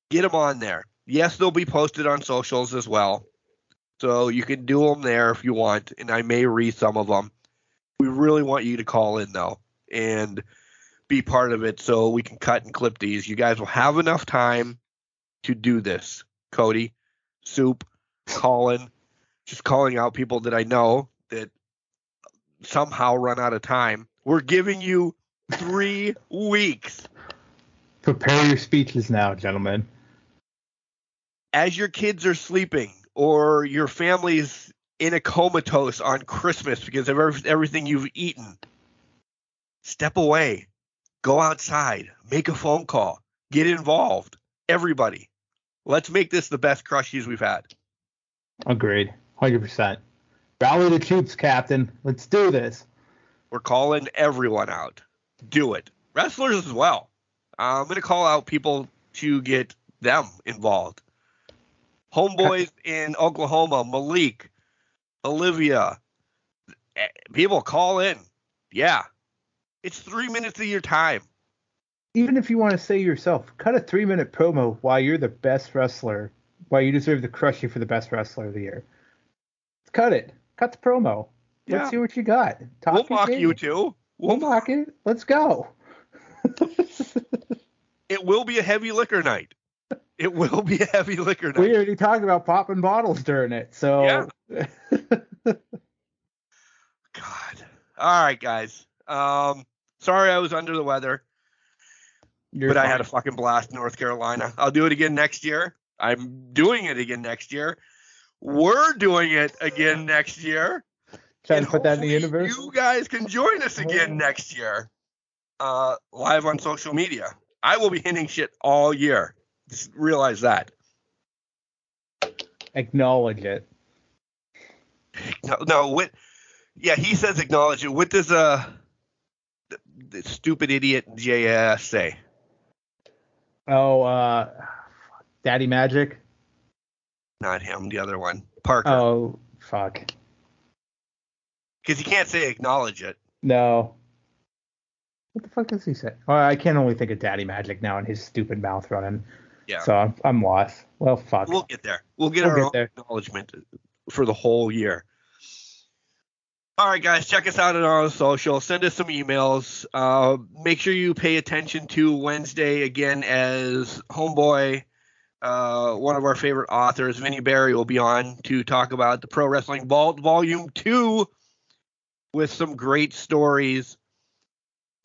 Get them on there. Yes, they'll be posted on socials as well. So you can do them there if you want, and I may read some of them. We really want you to call in, though, and be part of it so we can cut and clip these. You guys will have enough time to do this. Cody, Soup, Colin, just calling out people that I know that somehow run out of time. We're giving you 3 weeks. Prepare your speeches now, gentlemen. As your kids are sleeping, or your family's in a comatose on Christmas because of everything you've eaten, step away. Go outside. Make a phone call. Get involved. Everybody. Let's make this the best Crushies we've had. Agreed. 100%. Rally the troops, Captain. Let's do this. We're calling everyone out. Do it. Wrestlers as well. I'm going to call out people to get them involved. Homeboys in Oklahoma, Malik, Olivia, people call in. Yeah. It's 3 minutes of your time. Even if you want to say yourself, cut a 3-minute promo why you're the best wrestler, why you deserve the Crushie for the best wrestler of the year. Cut it. Cut the promo. Yeah. Let's see what you got. We'll mock you too. We'll mock it. Let's go. It will be a heavy liquor night. It will be a heavy liquor night. We already talked about popping bottles during it, so. Yeah. God. All right, guys. Sorry I was under the weather, but fine. I had a fucking blast in North Carolina. I'll do it again next year. I'm doing it again next year. We're doing it again next year. Trying to put that in the universe. You guys can join us again next year, live on social media. I will be hitting shit all year. Just realize that. Acknowledge it. No. Yeah, he says acknowledge it. What does the stupid idiot JS say? Oh, Daddy Magic? Not him, the other one. Parker. Oh, fuck. Because he can't say acknowledge it. No. What the fuck does he say? Oh, I can only think of Daddy Magic now and his stupid mouth running. Yeah. So I'm lost. Well, fuck. We'll get there. We'll get our own acknowledgement for the whole year. All right, guys, check us out on our social. Send us some emails. Make sure you pay attention to Wednesday again, as Homeboy, one of our favorite authors, Vinny Barry, will be on to talk about the Pro Wrestling Vault Volume 2 with some great stories.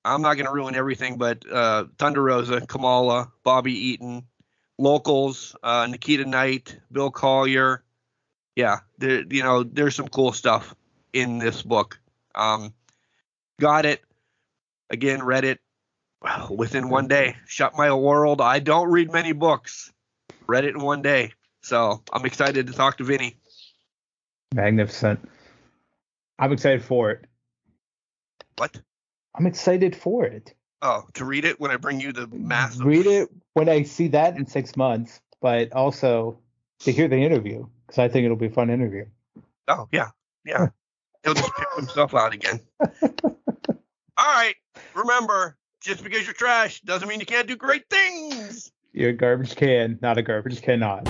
I'm not going to ruin everything, but Thunder Rosa, Kamala, Bobby Eaton, locals, Nikita Knight, Bill Collier. Yeah, there's some cool stuff in this book. Got it. Again, read it within one day. Shut my world. I don't read many books. Read it in one day. So I'm excited to talk to Vinny. Magnificent. I'm excited for it. What? I'm excited for it. Oh, to read it when I bring you the massive... Read it when I see that in 6 months, but also to hear the interview, because I think it'll be a fun interview. Oh, yeah. Yeah. He'll just pick himself out again. All right. Remember, just because you're trash doesn't mean you can't do great things. You're a garbage can, not a garbage cannot.